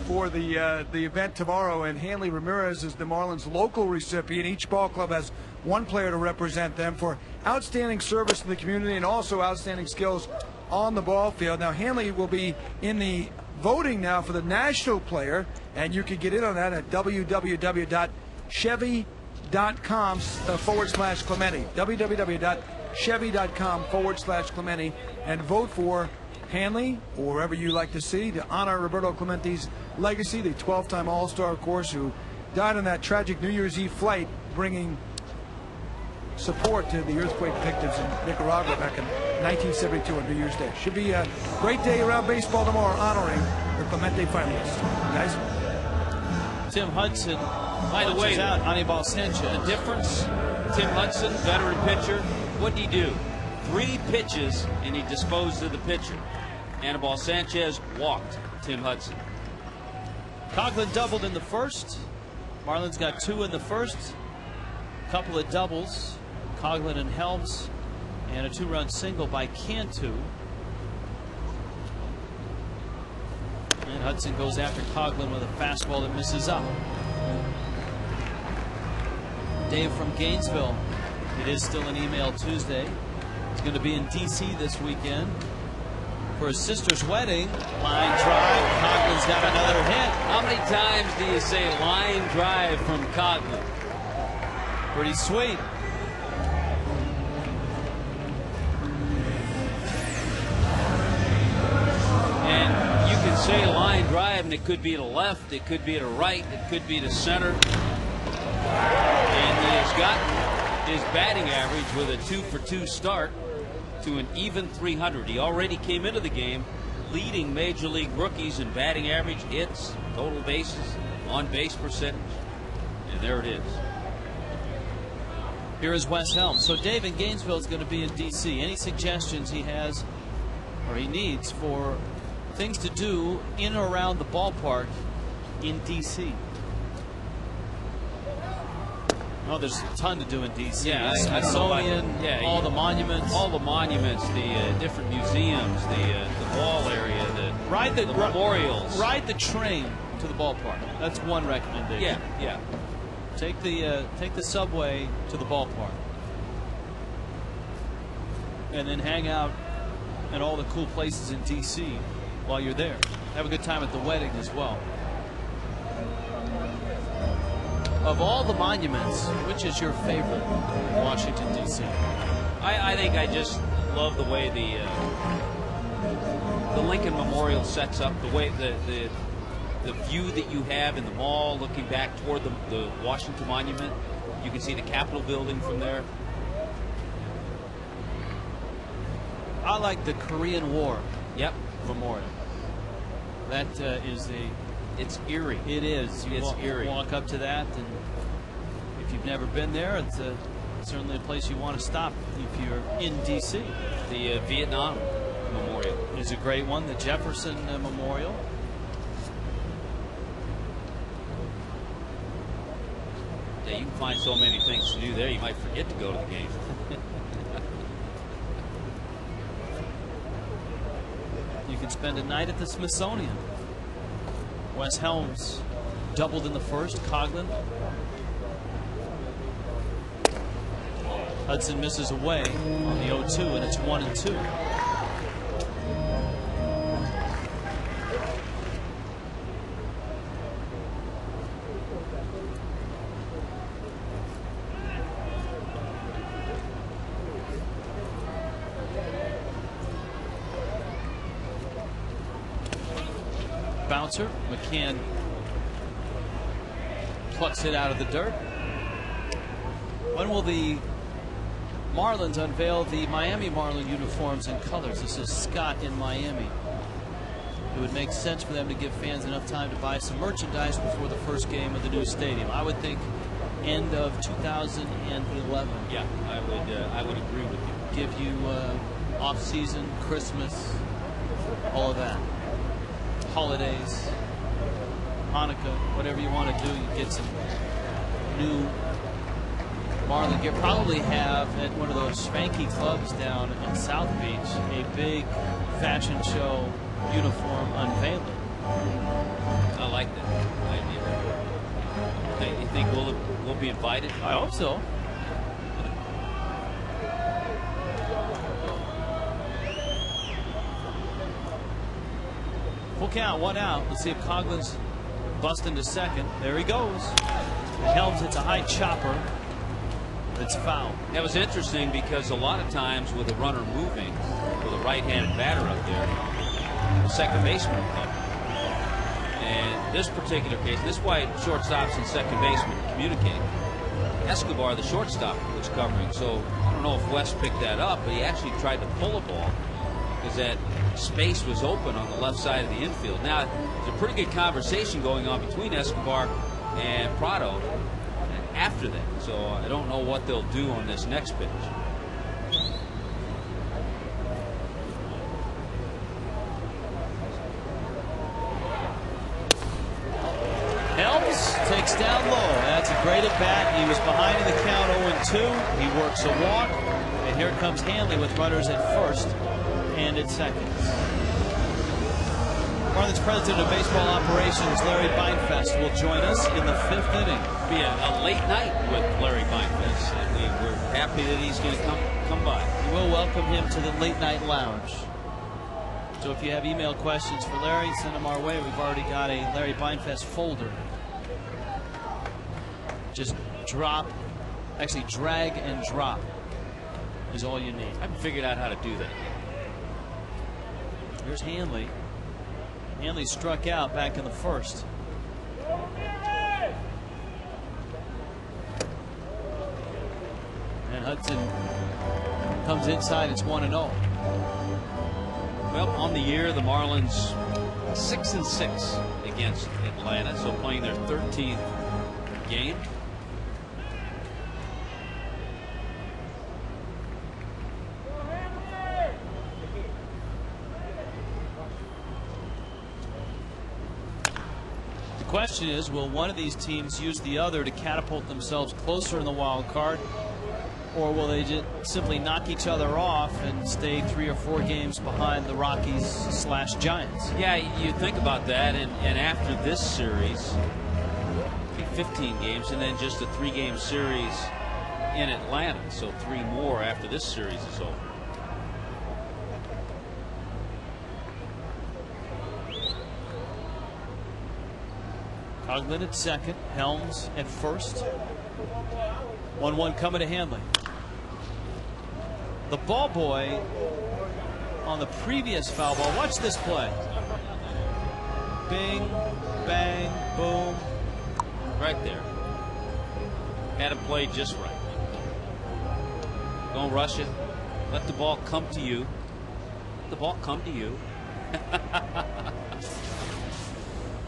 [SPEAKER 4] for the event tomorrow. And Hanley Ramirez is the Marlins' local recipient. Each ball club has one player to represent them for outstanding service to the community and also outstanding skills on the ball field. Now, Hanley will be in the voting now for the national player, and you can get in on that at www.chevy.com/Clemente. www.chevy.com/Clemente, and vote for Hanley or wherever you like to see to honor Roberto Clemente's legacy, the 12-time All-Star, of course, who died on that tragic New Year's Eve flight, bringing support to the earthquake victims in Nicaragua back in 1972 on New Year's Day. Should be a great day around baseball tomorrow, honoring the Clemente finalists. Guys?
[SPEAKER 1] Tim Hudson,
[SPEAKER 2] by the way,
[SPEAKER 1] out Anibal Sanchez.
[SPEAKER 2] The difference, Tim Hudson, veteran pitcher, what did he do? 3 pitches, and he disposed of the pitcher. Anibal Sanchez walked Tim Hudson.
[SPEAKER 1] Coughlin doubled in the first. Marlins got 2 in the first. Couple of doubles. Coughlin and Helms, and a 2-run single by Cantu. And Hudson goes after Coughlin with a fastball that misses up. Dave from Gainesville. It is still an email Tuesday. He's going to be in D.C. this weekend for his sister's wedding. Line drive. Coughlin's got another hit.
[SPEAKER 2] How many times do you say line drive from Coughlin?
[SPEAKER 1] Pretty sweet.
[SPEAKER 2] And you can say line drive, and it could be to left, it could be to right, it could be to center. And he has gotten his batting average with a 2-for-2 start to an even 300. He already came into the game leading Major League rookies in batting average, hits, total bases, on base percentage. And there it is.
[SPEAKER 1] Here is Wes Helms. So Dave in Gainesville is going to be in D.C. Any suggestions he has or he needs for things to do in or around the ballpark in D.C.? Oh, there's a ton to do in D.C.
[SPEAKER 2] Yeah,
[SPEAKER 1] Smithsonian, all the monuments.
[SPEAKER 2] All the monuments, the different museums, the ball area, the memorials.
[SPEAKER 1] Ride the train to the ballpark. That's one recommendation.
[SPEAKER 2] Yeah.
[SPEAKER 1] Take the subway to the ballpark, and then hang out at all the cool places in D.C. while you're there. Have a good time at the wedding as well. Of all the monuments, which is your favorite in Washington, D.C.?
[SPEAKER 2] I think I just love the way the Lincoln Memorial sets up, the way the view that you have in the mall looking back toward the Washington Monument. You can see the Capitol building from there.
[SPEAKER 1] I like the Korean War Memorial. That
[SPEAKER 2] it's eerie.
[SPEAKER 1] It is.
[SPEAKER 2] It's eerie.
[SPEAKER 1] Walk up to that, and if you've never been there, it's certainly a place you want to stop if you're in D.C.
[SPEAKER 2] The Vietnam Memorial
[SPEAKER 1] is a great one. The Jefferson Memorial.
[SPEAKER 2] Yeah, you can find so many things to do there, you might forget to go to the game.
[SPEAKER 1] You can spend a night at the Smithsonian. Wes Helms doubled in the first. Coughlin. Hudson misses away on the 0-2, and it's 1-2. Bouncer. McCann plucks it out of the dirt. When will the Marlins unveil the Miami Marlin uniforms and colors? This is Scott in Miami. It would make sense for them to give fans enough time to buy some merchandise before the first game of the new stadium. I would think end of 2011.
[SPEAKER 2] Yeah, I would agree with you.
[SPEAKER 1] Give you off-season, Christmas, all of that. Holidays, Hanukkah, whatever you want to do, you get some new Marlin gear. Probably have at one of those swanky clubs down in South Beach a big fashion show uniform unveiling.
[SPEAKER 2] I like that idea. You think we'll be invited?
[SPEAKER 1] I hope so. Full count, 1 out. Let's see if Coughlin's busting to second. There he goes. Helms hits a high chopper. It's foul.
[SPEAKER 2] That was interesting because a lot of times with a runner moving, with a right-handed batter up there, the second baseman will cover. And this particular case, this is why shortstops and second basemen communicate. Escobar, the shortstop, was covering. So I don't know if West picked that up, but he actually tried to pull a ball because that space was open on the left side of the infield. Now, there's a pretty good conversation going on between Escobar and Prado after that. So I don't know what they'll do on this next pitch.
[SPEAKER 1] Helms takes down low. That's a great at bat. He was behind in the count 0-2. He works a walk. And here comes Hanley with runners at first and at second. Marlins president of baseball operations, Larry Beinfest, will join us in the 5th inning.
[SPEAKER 2] Be a late night with Larry Beinfest. And we're happy that he's going to come by.
[SPEAKER 1] We'll welcome him to the late night lounge. So if you have email questions for Larry, send them our way. We've already got a Larry Beinfest folder. Just drag and drop is all you need.
[SPEAKER 2] I haven't figured out how to do that.
[SPEAKER 1] Here's Hanley. Hanley struck out back in the first. And Hudson comes inside. It's 1-0.
[SPEAKER 2] Well, on the year, the Marlins 6-6 against Atlanta, so playing their 13th game.
[SPEAKER 1] The question is, will one of these teams use the other to catapult themselves closer in the wild card, or will they just simply knock each other off and stay 3 or 4 games behind the Rockies/Giants?
[SPEAKER 2] Yeah, you think about that, and after this series, 15 games, and then just a 3-game series in Atlanta, so 3 more after this series is over.
[SPEAKER 1] Coughlin at second, Helms at first. 1-1 coming to Hanley. The ball boy on the previous foul ball. Watch this play. Bing, bang, boom.
[SPEAKER 2] Right there. Had it played just right. Don't rush it. Let the ball come to you. Let the ball come to you.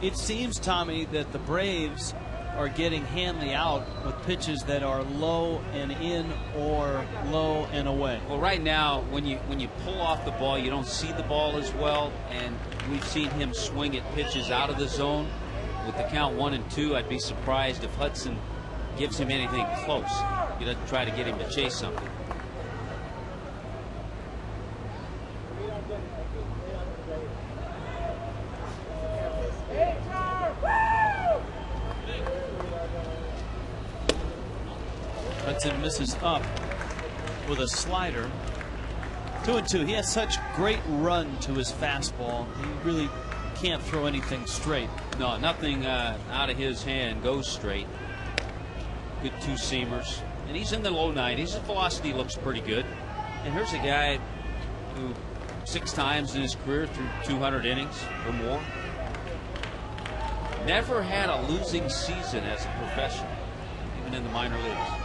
[SPEAKER 1] It seems, Tommy, that the Braves are getting Hanley out with pitches that are low and in or low and away.
[SPEAKER 2] Well, right now, when you pull off the ball, you don't see the ball as well, and we've seen him swing at pitches out of the zone. With the count 1-2, I'd be surprised if Hudson gives him anything close. He doesn't try to get him to chase something.
[SPEAKER 1] Hudson misses up with a slider. 2-2. He has such great run to his fastball. He really can't throw anything straight.
[SPEAKER 2] No, nothing out of his hand goes straight. Good 2-seamers. And he's in the low 90s. His velocity looks pretty good. And here's a guy who 6 times in his career threw 200 innings or more. Never had a losing season as a professional, even in the minor leagues.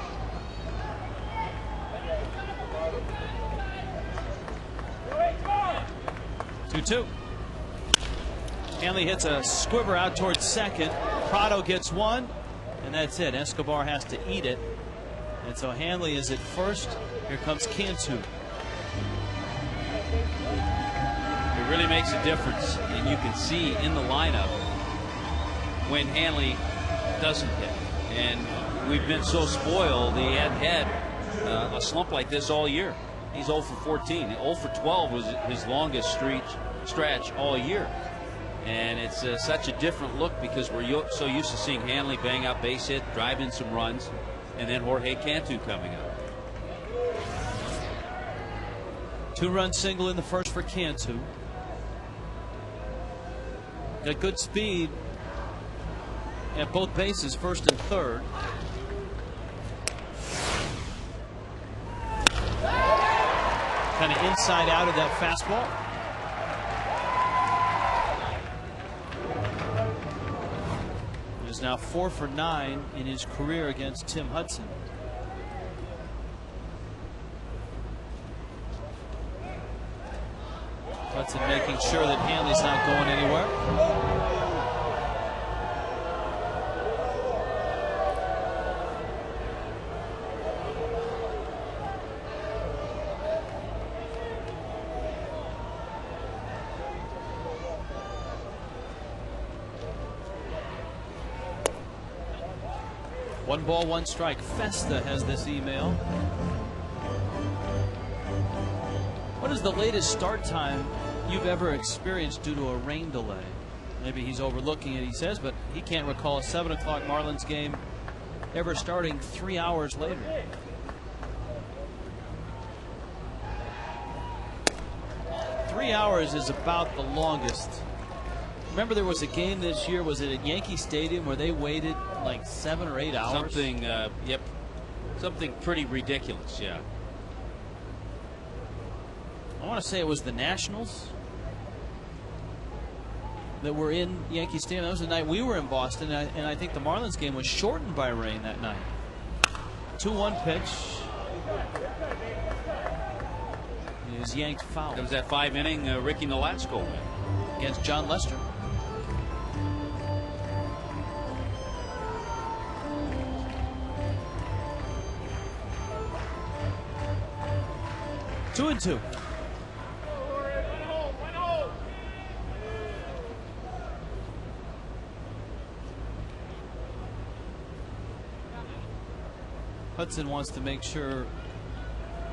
[SPEAKER 1] Two. Hanley hits a squibber out towards second. Prado gets one, and that's it. Escobar has to eat it. And so Hanley is at first. Here comes Cantu.
[SPEAKER 2] It really makes a difference, and you can see in the lineup when Hanley doesn't hit. And we've been so spoiled. He had a slump like this all year. He's 0 for 14. 0 for 12 was his longest stretch all year. And it's such a different look because we're so used to seeing Hanley bang out base hit, drive in some runs, and then Jorge Cantu coming up.
[SPEAKER 1] 2-run single in the first for Cantu. Got good speed at both bases, first and third. Kind of inside out of that fastball. He's now 4 for 9 in his career against Tim Hudson. Hudson making sure that Hanley's not going anywhere. One ball, one strike. Festa has this email. What is the latest start time you've ever experienced due to a rain delay? Maybe he's overlooking it, he says, but he can't recall a 7 o'clock Marlins game ever starting 3 hours later. Three hours is about the longest. Remember there was a game this year, was it at Yankee Stadium, where they waited like 7 or 8 hours?
[SPEAKER 2] Something, yep. Something pretty ridiculous, yeah.
[SPEAKER 1] I want to say it was the Nationals that were in Yankee Stadium. That was the night we were in Boston, and I think the Marlins game was shortened by rain that night. 2-1 pitch. It was yanked foul.
[SPEAKER 2] It was that 5-inning Ricky Nolasco win
[SPEAKER 1] against John Lester. Two and two. Hudson wants to make sure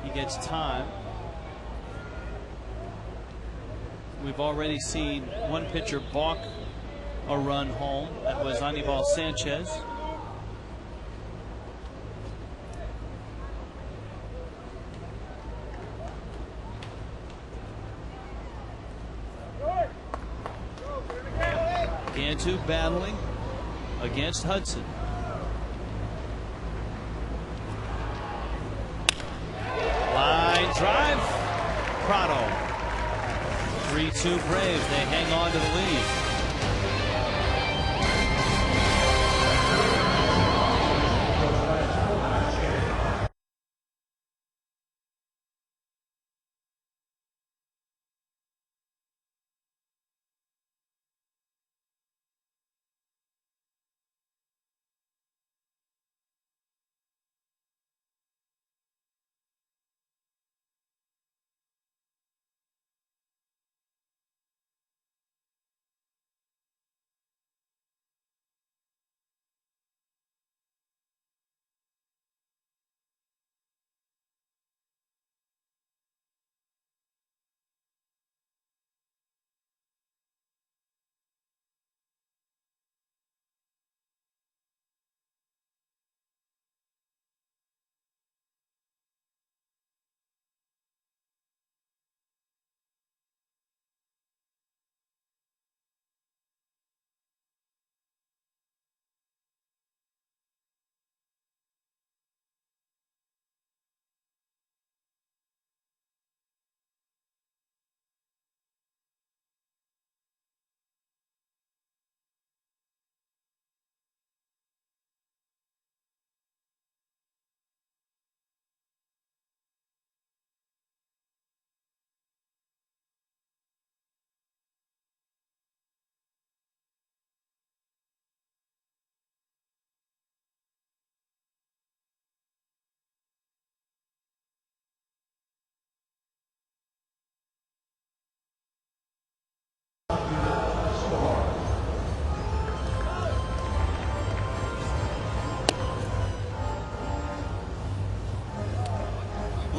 [SPEAKER 1] he gets time. We've already seen one pitcher balk a run home. That was Anibal Sanchez. Cantu battling against Hudson. Line drive. Prado. 3-2 Braves. They hang on to the lead.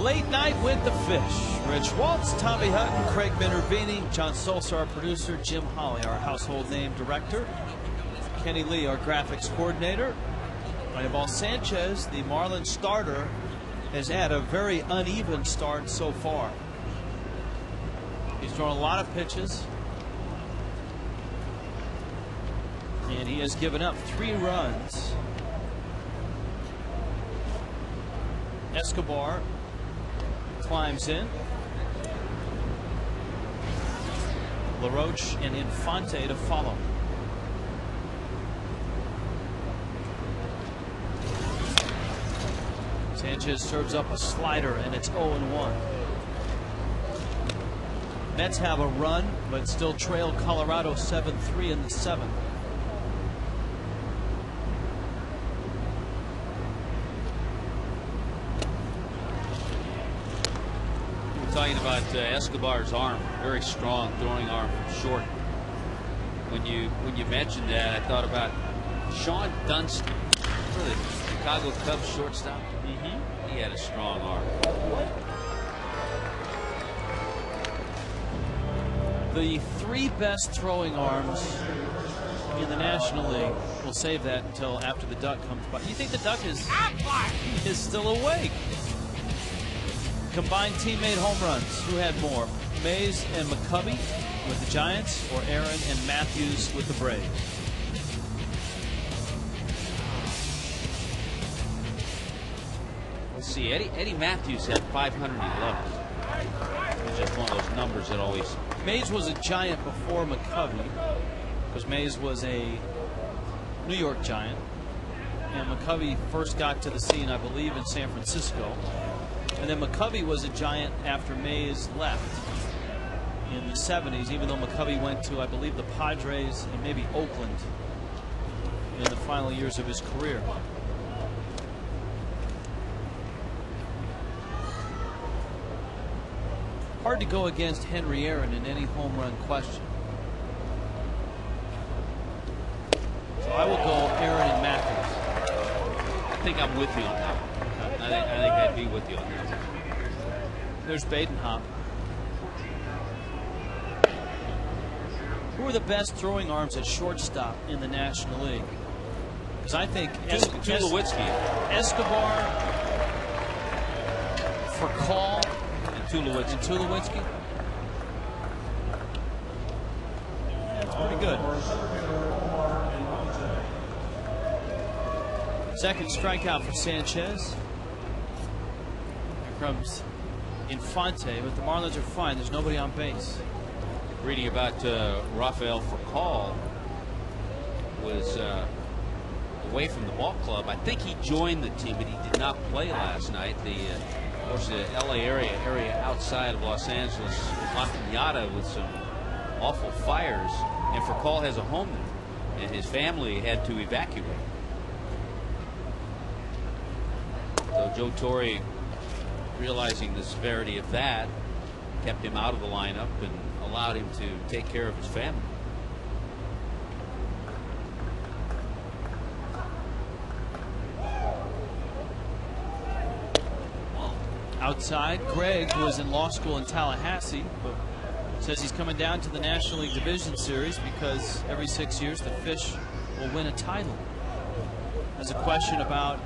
[SPEAKER 1] Late Night with the Fish. Rich Waltz, Tommy Hutton, Craig Minervini, John Solser, our producer, Jim Holly, our household name director, Kenny Lee, our graphics coordinator. Maybal Sanchez, the Marlins starter, has had a very uneven start so far. He's thrown a lot of pitches, and he has given up 3 runs. Escobar climbs in. LaRoche and Infante to follow. Sanchez serves up a slider, and it's 0-1. Mets have a run, but still trail Colorado 7-3 in the 7th.
[SPEAKER 2] We're talking about Escobar's arm, very strong throwing arm from short. When you mentioned that, I thought about Sean Dunston for the Chicago Cubs shortstop. He had a strong arm.
[SPEAKER 1] The 3 best throwing arms in the National League. We'll save that until after the duck comes by. You think the duck is still awake? Combined teammate home runs. Who had more? Mays and McCovey with the Giants, or Aaron and Matthews with the Braves?
[SPEAKER 2] Let's see. Eddie Matthews had 511. It's just one of those numbers that always.
[SPEAKER 1] Mays was a Giant before McCovey, because Mays was a New York Giant, and McCovey first got to the scene, I believe, in San Francisco, and then McCovey was a Giant after Mays left in the 70s, even though McCovey went to, I believe, the Padres and maybe Oakland in the final years of his career. Hard to go against Henry Aaron in any home run question. So I will go Aaron and Matthews.
[SPEAKER 2] I think I'm with you on that. I think I'd be with you on that.
[SPEAKER 1] There's Badenhop. Who are the best throwing arms at shortstop in the National League? Because I think
[SPEAKER 2] Tulowitzki.
[SPEAKER 1] Escobar, Furcal, Tulowitzki. That's pretty good. Second strikeout for Sanchez. Here comes Infante, but the Marlins are fine. There's nobody on base.
[SPEAKER 2] Reading about Rafael Furcal was away from the ball club. I think he joined the team, but he did not play last night. Of course, the LA area outside of Los Angeles, La Cañada, with some awful fires, and Furcal has a home there, and his family had to evacuate. So Joe Torre, realizing the severity of that, kept him out of the lineup and allowed him to take care of his family.
[SPEAKER 1] Outside, Greg, who was in law school in Tallahassee, but says he's coming down to the National League Division Series because every 6 years the Fish will win a title. There's a question about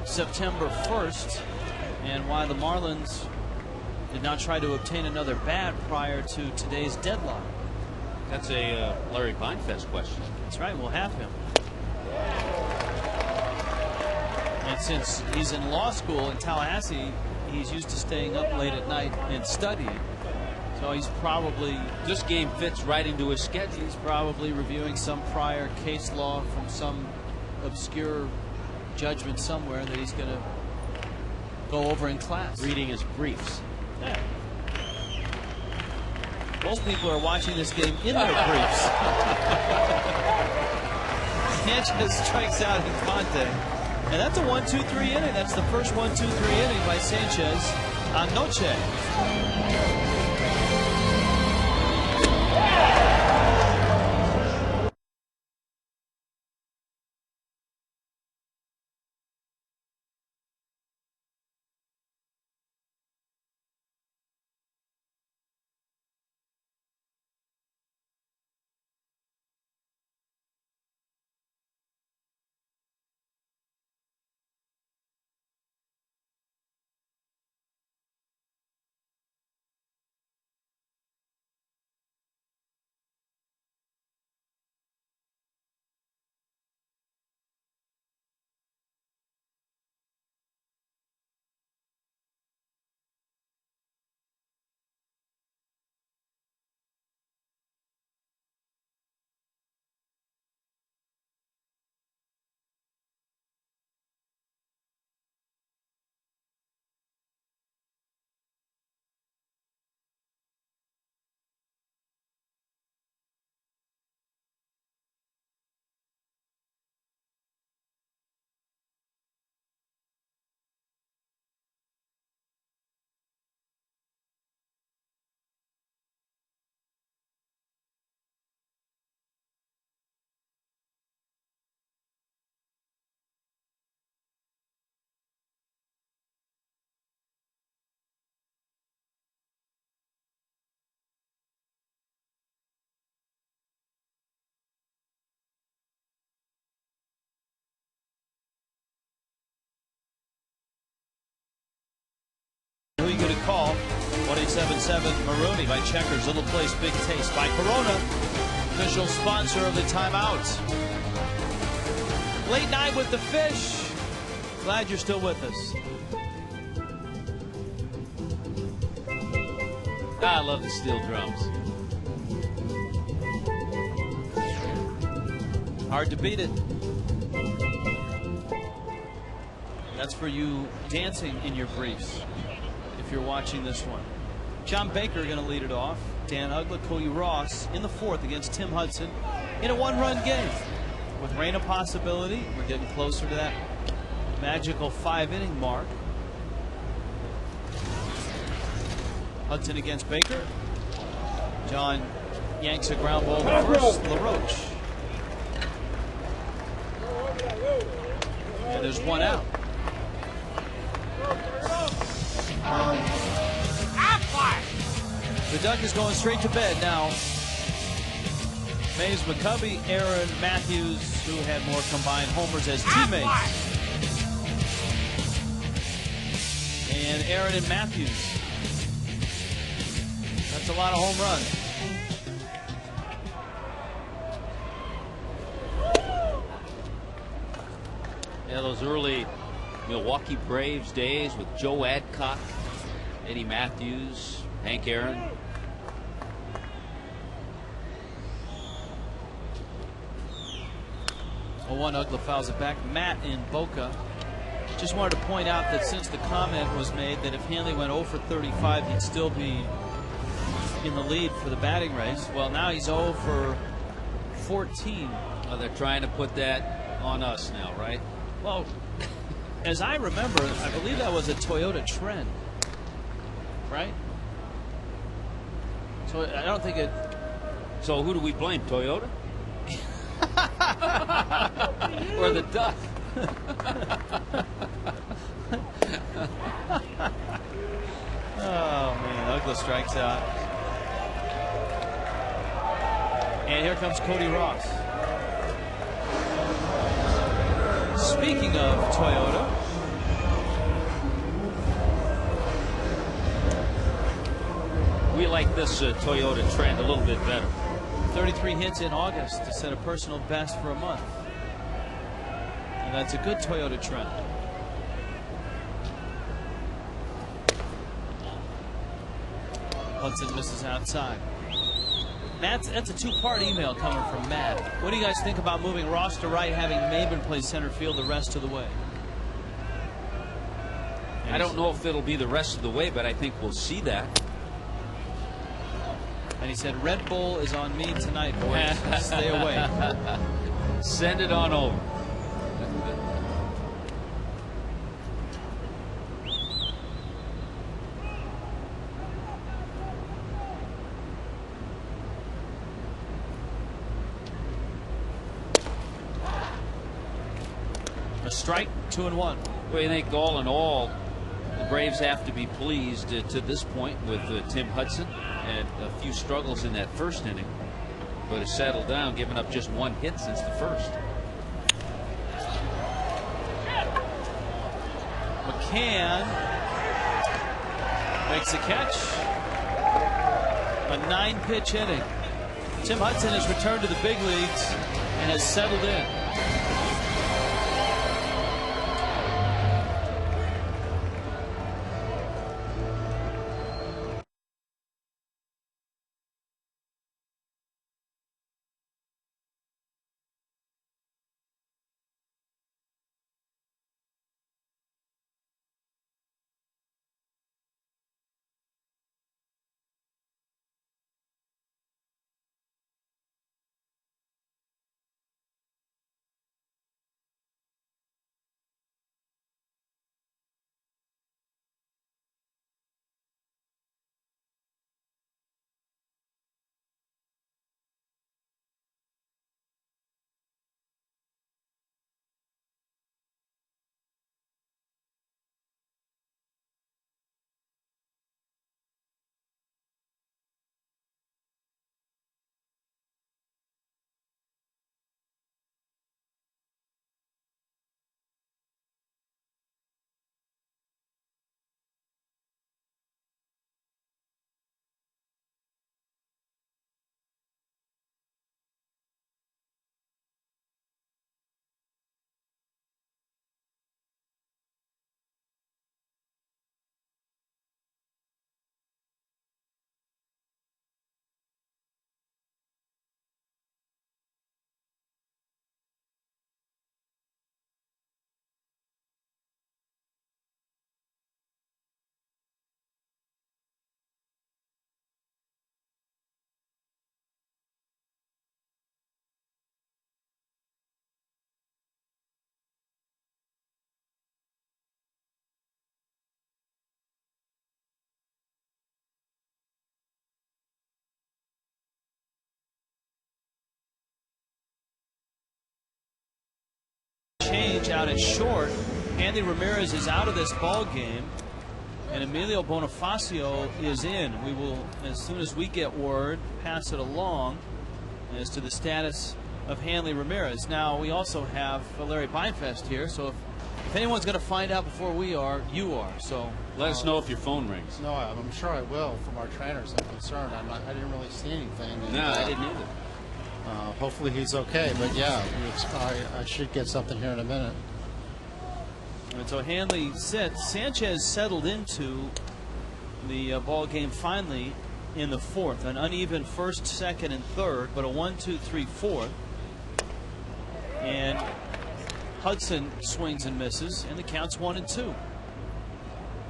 [SPEAKER 1] September 1st and why the Marlins did not try to obtain another bat prior to today's deadline.
[SPEAKER 2] That's a Larry Beinfest question.
[SPEAKER 1] That's right, we'll have him. And since he's in law school in Tallahassee, he's used to staying up late at night and studying. So he's probably...
[SPEAKER 2] This game fits right into his schedule.
[SPEAKER 1] He's probably reviewing some prior case law from some obscure judgment somewhere that he's going to go over in class.
[SPEAKER 2] Reading his briefs.
[SPEAKER 1] Yeah. Most people are watching this game in their briefs. Sanchez strikes out Infante. And that's a 1-2-3 inning. That's the first 1-2-3 inning by Sanchez anoche. 97.7 Marooney by Checkers, Little Place, Big Taste by Corona, official sponsor of the timeout. Late night with the Fish. Glad you're still with us.
[SPEAKER 2] I love the steel drums.
[SPEAKER 1] Hard to beat it. That's for you dancing in your briefs if you're watching this one. John Baker going to lead it off. Dan Uggla, Cody Ross in the fourth against Tim Hudson in a one-run game. With rain a possibility, we're getting closer to that magical 5-inning mark. Hudson against Baker. John yanks a ground ball to first. LaRoche. And there's one out. The Duck is going straight to bed now. Mays McCovey, Aaron Matthews, who had more combined homers as teammates. And Aaron and Matthews. That's a lot of home runs.
[SPEAKER 2] Yeah, those early Milwaukee Braves days with Joe Adcock, Eddie Matthews, Hank Aaron.
[SPEAKER 1] One Uggla fouls it back. Matt in Boca. Just wanted to point out that since the comment was made that if Hanley went 0 for 35, he'd still be in the lead for the batting race. Well, now he's 0 for 14.
[SPEAKER 2] Well, they're trying to put that on us now, right?
[SPEAKER 1] Well, as I remember, I believe that was a Toyota trend, right? So I don't think it.
[SPEAKER 2] So who do we blame? Toyota? Or the Duck?
[SPEAKER 1] Oh man, Uggla strikes out. And here comes Cody Ross. Speaking of Toyota,
[SPEAKER 2] we like this Toyota trend a little bit better.
[SPEAKER 1] 33 hits in August to set a personal best for a month. And that's a good Toyota trend. Hudson misses outside. Matt, that's a two-part email coming from Matt. What do you guys think about moving Ross to right, having Maben play center field the rest of the way?
[SPEAKER 2] I don't know if it'll be the rest of the way, but I think we'll see that.
[SPEAKER 1] And he said, Red Bull is on me tonight, boys. Stay away.
[SPEAKER 2] Send it on over.
[SPEAKER 1] A strike, 2-1.
[SPEAKER 2] Well, I think all in all, the Braves have to be pleased to this point with Tim Hudson. Had a few struggles in that first inning, but has settled down, giving up just one hit since the first.
[SPEAKER 1] McCann makes a catch. A 9-pitch inning. Tim Hudson has returned to the big leagues and has settled in. it short. Andy Ramirez is out of this ball game, and Emilio Bonifacio is in. We will, as soon as we get word, pass it along as to the status of Hanley Ramirez. Now, we also have Larry Beinfest here, so if anyone's going to find out before we are, you are. So
[SPEAKER 2] let us know if your phone rings.
[SPEAKER 5] No, I'm sure I will. From our trainers, I'm concerned. I didn't really see anything. And,
[SPEAKER 2] no, I didn't either.
[SPEAKER 5] Hopefully he's okay, but yeah, I should get something here in a minute.
[SPEAKER 1] And so Hanley sits. Sanchez settled into the ball game finally in the fourth. An uneven first, second, and third, but a 1-2-3 fourth. And Hudson swings and misses, and the count's 1-2.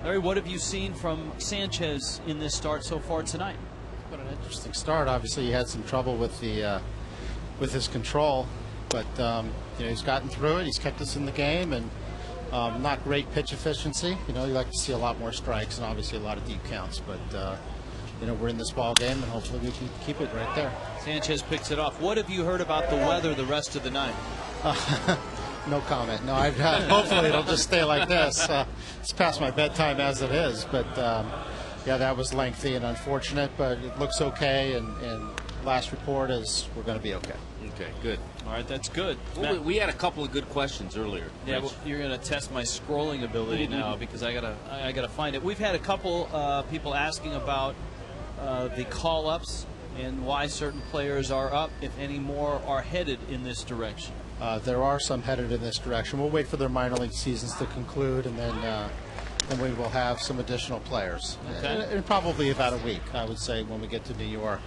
[SPEAKER 1] Larry, what have you seen from Sanchez in this start so far tonight?
[SPEAKER 5] It's been an interesting start. Obviously, he had some trouble with his control, but he's gotten through it. He's kept us in the game, and not great pitch efficiency. You like to see a lot more strikes and obviously a lot of deep counts, but we're in this ball game, and hopefully we can keep it right there.
[SPEAKER 1] Sanchez picks it off. What have you heard about the weather the rest of the night?
[SPEAKER 5] No comment. No, hopefully it'll just stay like this. It's past my bedtime as it is, but yeah, that was lengthy and unfortunate, but it looks okay, and last report is we're going to be okay.
[SPEAKER 2] Okay, good.
[SPEAKER 1] All right, that's good.
[SPEAKER 2] Well, we had a couple of good questions earlier.
[SPEAKER 1] Yeah, well, you're going to test my scrolling ability now because I gotta find it. We've had a couple people asking about the call-ups and why certain players are up, if any more are headed in this direction.
[SPEAKER 5] There are some headed in this direction. We'll wait for their minor league seasons to conclude, and then we will have some additional players.
[SPEAKER 1] Okay.
[SPEAKER 5] In probably about a week, I would say, when we get to New York.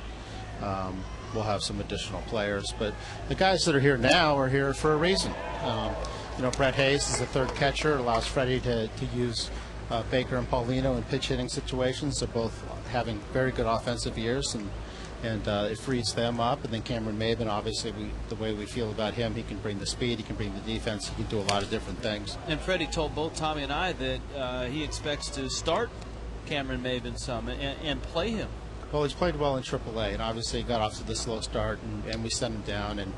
[SPEAKER 5] We'll have some additional players, but the guys that are here now are here for a reason. Brett Hayes is the third catcher. It allows Freddie to use Baker and Paulino in pitch hitting situations. They're both having very good offensive years, and it frees them up. And then Cameron Maben, obviously, the way we feel about him, he can bring the speed, he can bring the defense, he can do a lot of different things.
[SPEAKER 1] And Freddie told both Tommy and I that he expects to start Cameron Maben some and play him.
[SPEAKER 5] Well, he's played well in AAA, and obviously he got off to the slow start, and we sent him down, and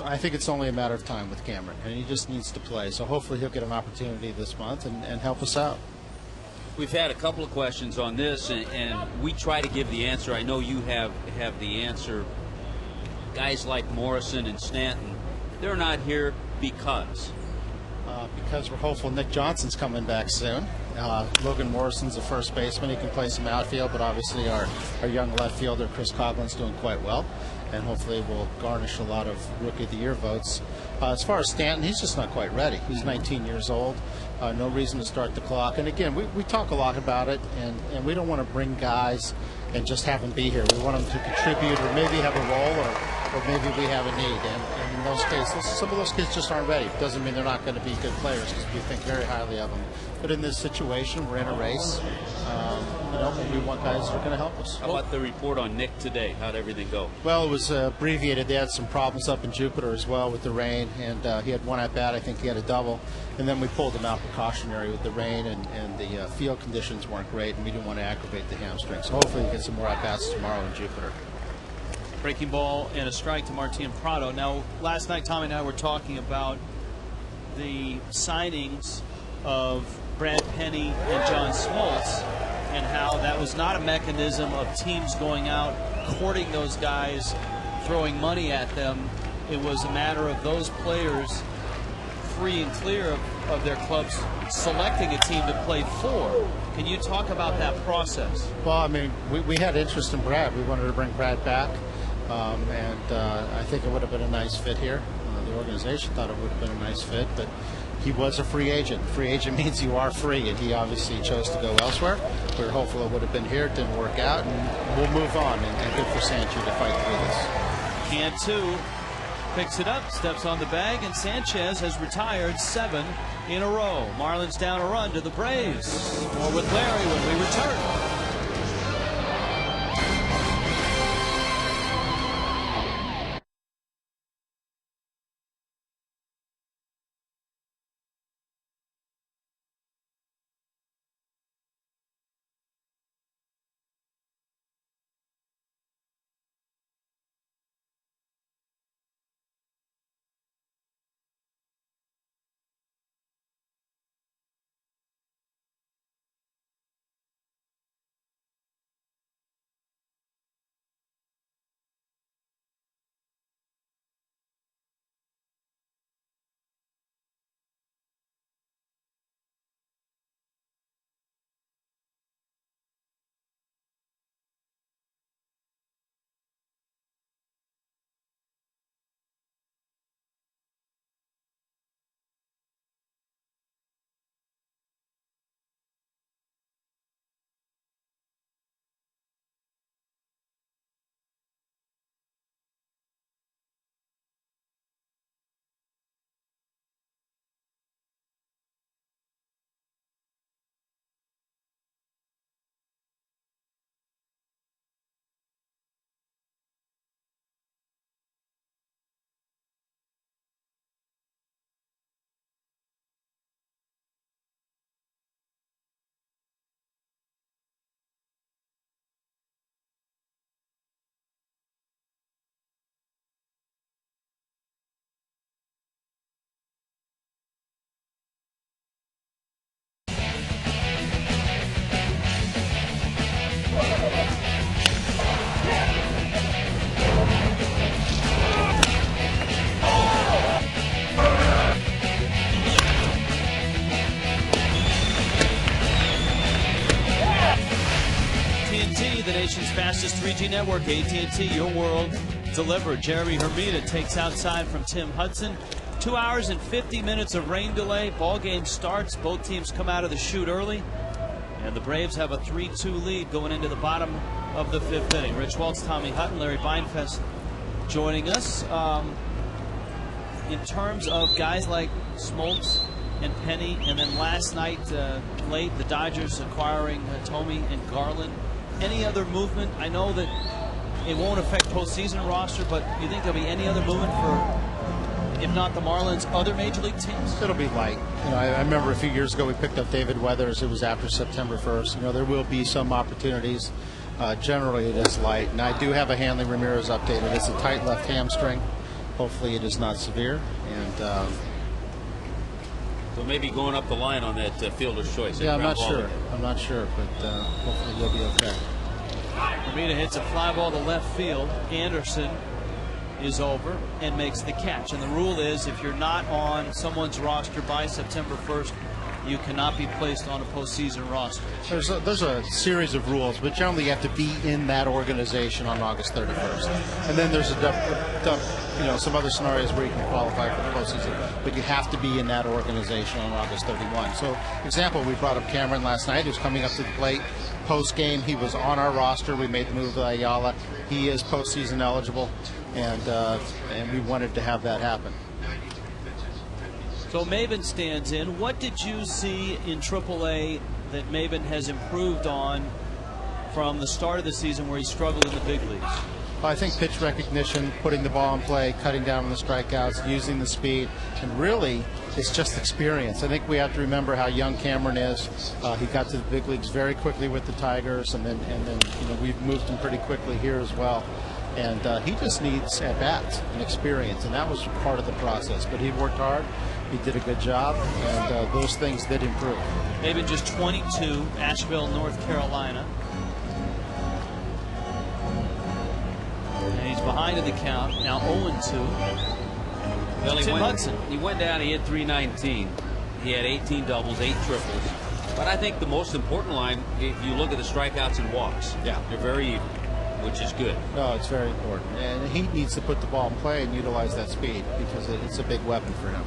[SPEAKER 5] I think it's only a matter of time with Cameron, and he just needs to play. So hopefully he'll get an opportunity this month and help us out.
[SPEAKER 2] We've had a couple of questions on this, and we try to give the answer. I know you have the answer. Guys like Morrison and Stanton, they're not here because
[SPEAKER 5] we're hopeful Nick Johnson's coming back soon. Logan Morrison's a first baseman. He can play some outfield, but obviously our young left fielder, Chris Coughlin's doing quite well, and hopefully will garnish a lot of Rookie of the Year votes. As far as Stanton, he's just not quite ready. He's 19 years old. No reason to start the clock. And again, we talk a lot about it, and we don't want to bring guys and just have them be here. We want them to contribute or maybe have a role or maybe we have a need. And in those cases, some of those kids just aren't ready. It doesn't mean they're not going to be good players because we think very highly of them. But in this situation, we're in a race. And we want guys that are going to help us.
[SPEAKER 2] How about the report on Nick today? How'd everything go?
[SPEAKER 5] Well, it was abbreviated. They had some problems up in Jupiter as well with the rain, and he had one at bat. I think he had a double, and then we pulled him out precautionary with the rain, and the field conditions weren't great, and we didn't want to aggravate the hamstring. So hopefully he gets some more at bats tomorrow in Jupiter.
[SPEAKER 1] Breaking ball and a strike to Martin Prado. Now, last night Tommy and I were talking about the signings of Brad Penny and John Smoltz, and how that was not a mechanism of teams going out, courting those guys, throwing money at them. It was a matter of those players free and clear of their clubs selecting a team to play for. Can you talk about that process?
[SPEAKER 5] Well, I mean, we had interest in Brad. We wanted to bring Brad back, and I think it would have been a nice fit here. The organization thought it would have been a nice fit, but he was a free agent. Free agent means you are free, and he obviously chose to go elsewhere. We were hopeful it would have been here. It didn't work out, and we'll move on, and good for Sanchez to fight through this.
[SPEAKER 1] Cantu picks it up, steps on the bag, and Sanchez has retired 7 in a row. Marlins down a run to the Braves. More with Larry when we return. nation's fastest 3G network, AT&T, your world delivered. Jeremy Hermida takes outside from Tim Hudson. 2 hours and 50 minutes of rain delay. Ball game starts. Both teams come out of the chute early. And the Braves have a 3-2 lead going into the bottom of the 5th inning. Rich Welts, Tommy Hutton, Larry Beinfest joining us. In terms of guys like Smoltz and Penny, and then last night late the Dodgers acquiring Tomey and Garland. Any other movement? I know that it won't affect postseason roster, but do you think there'll be any other movement for, if not the Marlins, other major league teams?
[SPEAKER 5] It'll be light. You know, I remember a few years ago we picked up David Weathers. It was after September 1st. You know, there will be some opportunities. Generally, it is light. And I do have a Hanley Ramirez updated. It's a tight left hamstring. Hopefully, it is not severe. And
[SPEAKER 2] so maybe going up the line on that fielder's choice.
[SPEAKER 5] Yeah, I'm not sure. I'm not sure, but hopefully he'll be okay.
[SPEAKER 1] Hermida hits a fly ball to left field. Anderson is over and makes the catch. And the rule is, if you're not on someone's roster by September 1st, you cannot be placed on a postseason roster.
[SPEAKER 5] There's a series of rules, but generally you have to be in that organization on August 31st. And then there's some other scenarios where you can qualify for the postseason, but you have to be in that organization on August 31. So, example, we brought up Cameron last night, who's coming up to the plate. Post game, he was on our roster. We made the move to Ayala. He is postseason eligible, and we wanted to have that happen.
[SPEAKER 1] So Maben stands in. What did you see in AAA that Maben has improved on from the start of the season where he struggled in the big leagues?
[SPEAKER 5] I think pitch recognition, putting the ball in play, cutting down on the strikeouts, using the speed, and really it's just experience. I think we have to remember how young Cameron is. He got to the big leagues very quickly with the Tigers, and then we've moved him pretty quickly here as well. And he just needs at-bats and experience, and that was part of the process. But he worked hard. He did a good job, and those things did improve.
[SPEAKER 1] Maybe just 22, Asheville, North Carolina. And he's behind in the count, now 0-2.
[SPEAKER 2] Well,
[SPEAKER 1] Tim Hudson.
[SPEAKER 2] He went down, he hit 319. He had 18 doubles, 8 triples. But I think the most important line, if you look at the strikeouts and walks, they're very even, which is good.
[SPEAKER 5] No, it's very important. And he needs to put the ball in play and utilize that speed because it's a big weapon for him.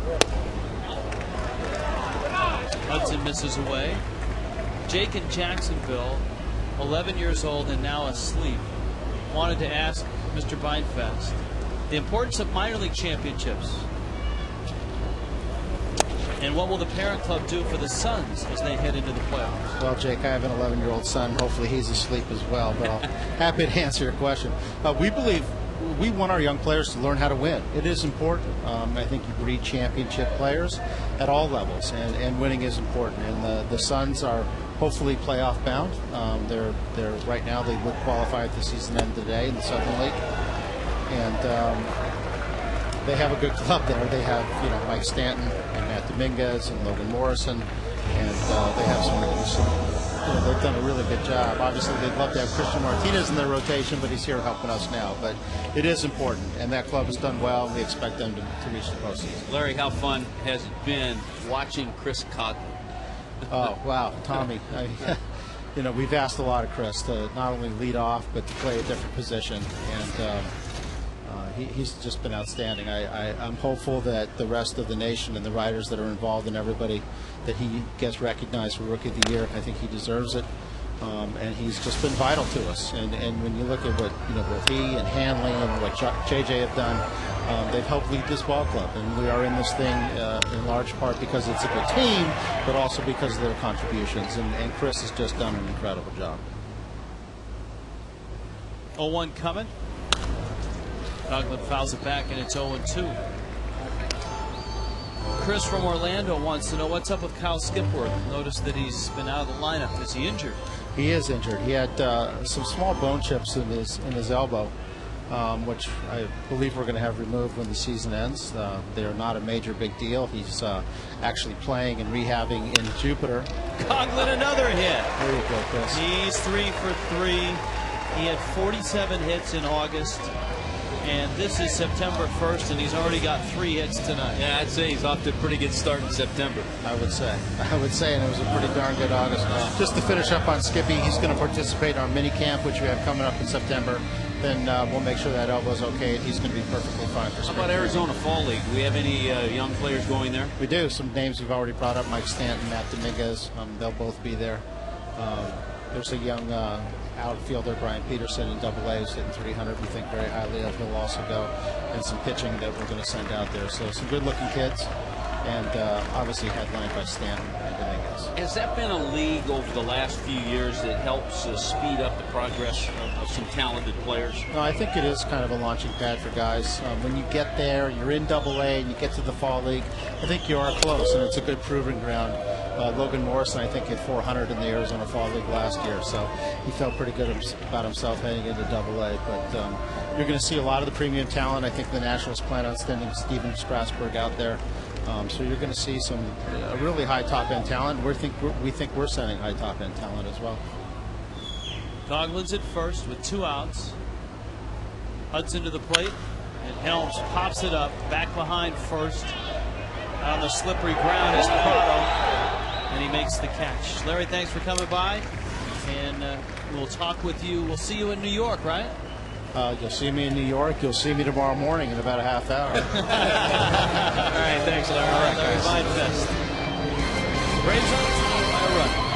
[SPEAKER 1] Hudson misses away. Jake in Jacksonville, 11 years old and now asleep, wanted to ask Mr. Beinfest the importance of minor league championships. And what will the parent club do for the Suns as they head into the playoffs?
[SPEAKER 5] Well, Jake, I have an 11-year-old son. Hopefully he's asleep as well, but I'm happy to answer your question. We believe we want our young players to learn how to win. It is important. I think you breed championship players at all levels, and winning is important. And the Suns are hopefully playoff bound. They're right now they would qualify at the season end today in the Southern League, and they have a good club there. They have Mike Stanton and Matt Dominguez and Logan Morrison, and they have some they've done a really good job. Obviously, they'd love to have Christian Martinez in their rotation, but he's here helping us now. But it is important, and that club has done well, and we expect them to reach the postseason.
[SPEAKER 2] Larry, how fun has it been watching Chris Coglin?
[SPEAKER 5] Oh, wow, Tommy. We've asked a lot of Chris to not only lead off, but to play a different position, and he's just been outstanding. I'm hopeful that the rest of the nation and the writers that are involved and everybody, that he gets recognized for Rookie of the Year. I think he deserves it, and he's just been vital to us. And when you look at what both he and Hanley and what JJ have done, they've helped lead this ball club, and we are in this thing in large part because it's a good team, but also because of their contributions. And Chris has just done an incredible job.
[SPEAKER 1] 0-1 coming. Coughlin fouls it back, and it's 0-2. Chris from Orlando wants to know what's up with Kyle Skipworth. Notice that he's been out of the lineup. Is he injured?
[SPEAKER 5] He is injured. He had some small bone chips in his elbow, which I believe we're going to have removed when the season ends. They are not a major big deal. He's actually playing and rehabbing in Jupiter.
[SPEAKER 1] Coughlin, another hit.
[SPEAKER 5] There you go, Chris.
[SPEAKER 1] He's 3 for 3. He had 47 hits in August. And this is September 1st, and he's already got 3 hits tonight.
[SPEAKER 2] Yeah, I'd say he's off to a pretty good start in September.
[SPEAKER 5] I would say, and it was a pretty darn good August. Just to finish up on Skippy, he's going to participate in our mini camp, which we have coming up in September. Then we'll make sure that elbow's okay, and he's going to be perfectly fine for spring.
[SPEAKER 2] How about Arizona Fall League? Do we have any young players going there?
[SPEAKER 5] We do. Some names we've already brought up: Mike Stanton, Matt Dominguez. They'll both be there. There's a young outfielder, Brian Peterson, in AA, who's hitting 300. We think very highly of. He'll also go, and some pitching that we're going to send out there. So some good-looking kids, and obviously headlined by Stanton and Dominguez.
[SPEAKER 2] Has that been a league over the last few years that helps speed up the progress of some talented players?
[SPEAKER 5] No, I think it is kind of a launching pad for guys. When you get there, you're in AA, and you get to the Fall League, I think you are close, and it's a good proving ground. Logan Morrison, I think, hit 400 in the Arizona Fall League last year, so he felt pretty good about himself heading into AA. But you're going to see a lot of the premium talent. I think the Nationals plan on sending Steven Strasburg out there. So you're going to see some really high top-end talent. We think we're sending high top-end talent as well.
[SPEAKER 1] Coughlin's at first with 2 outs. Hudson to the plate, and Helms pops it up back behind first. On the slippery ground is Prado, and he makes the catch. Larry, thanks for coming by, and we'll talk with you. We'll see you in New York, right?
[SPEAKER 5] You'll see me in New York. You'll see me tomorrow morning in about a half hour.
[SPEAKER 1] All right, thanks, Larry. All right, Larry Videfest. Braves on top by a run.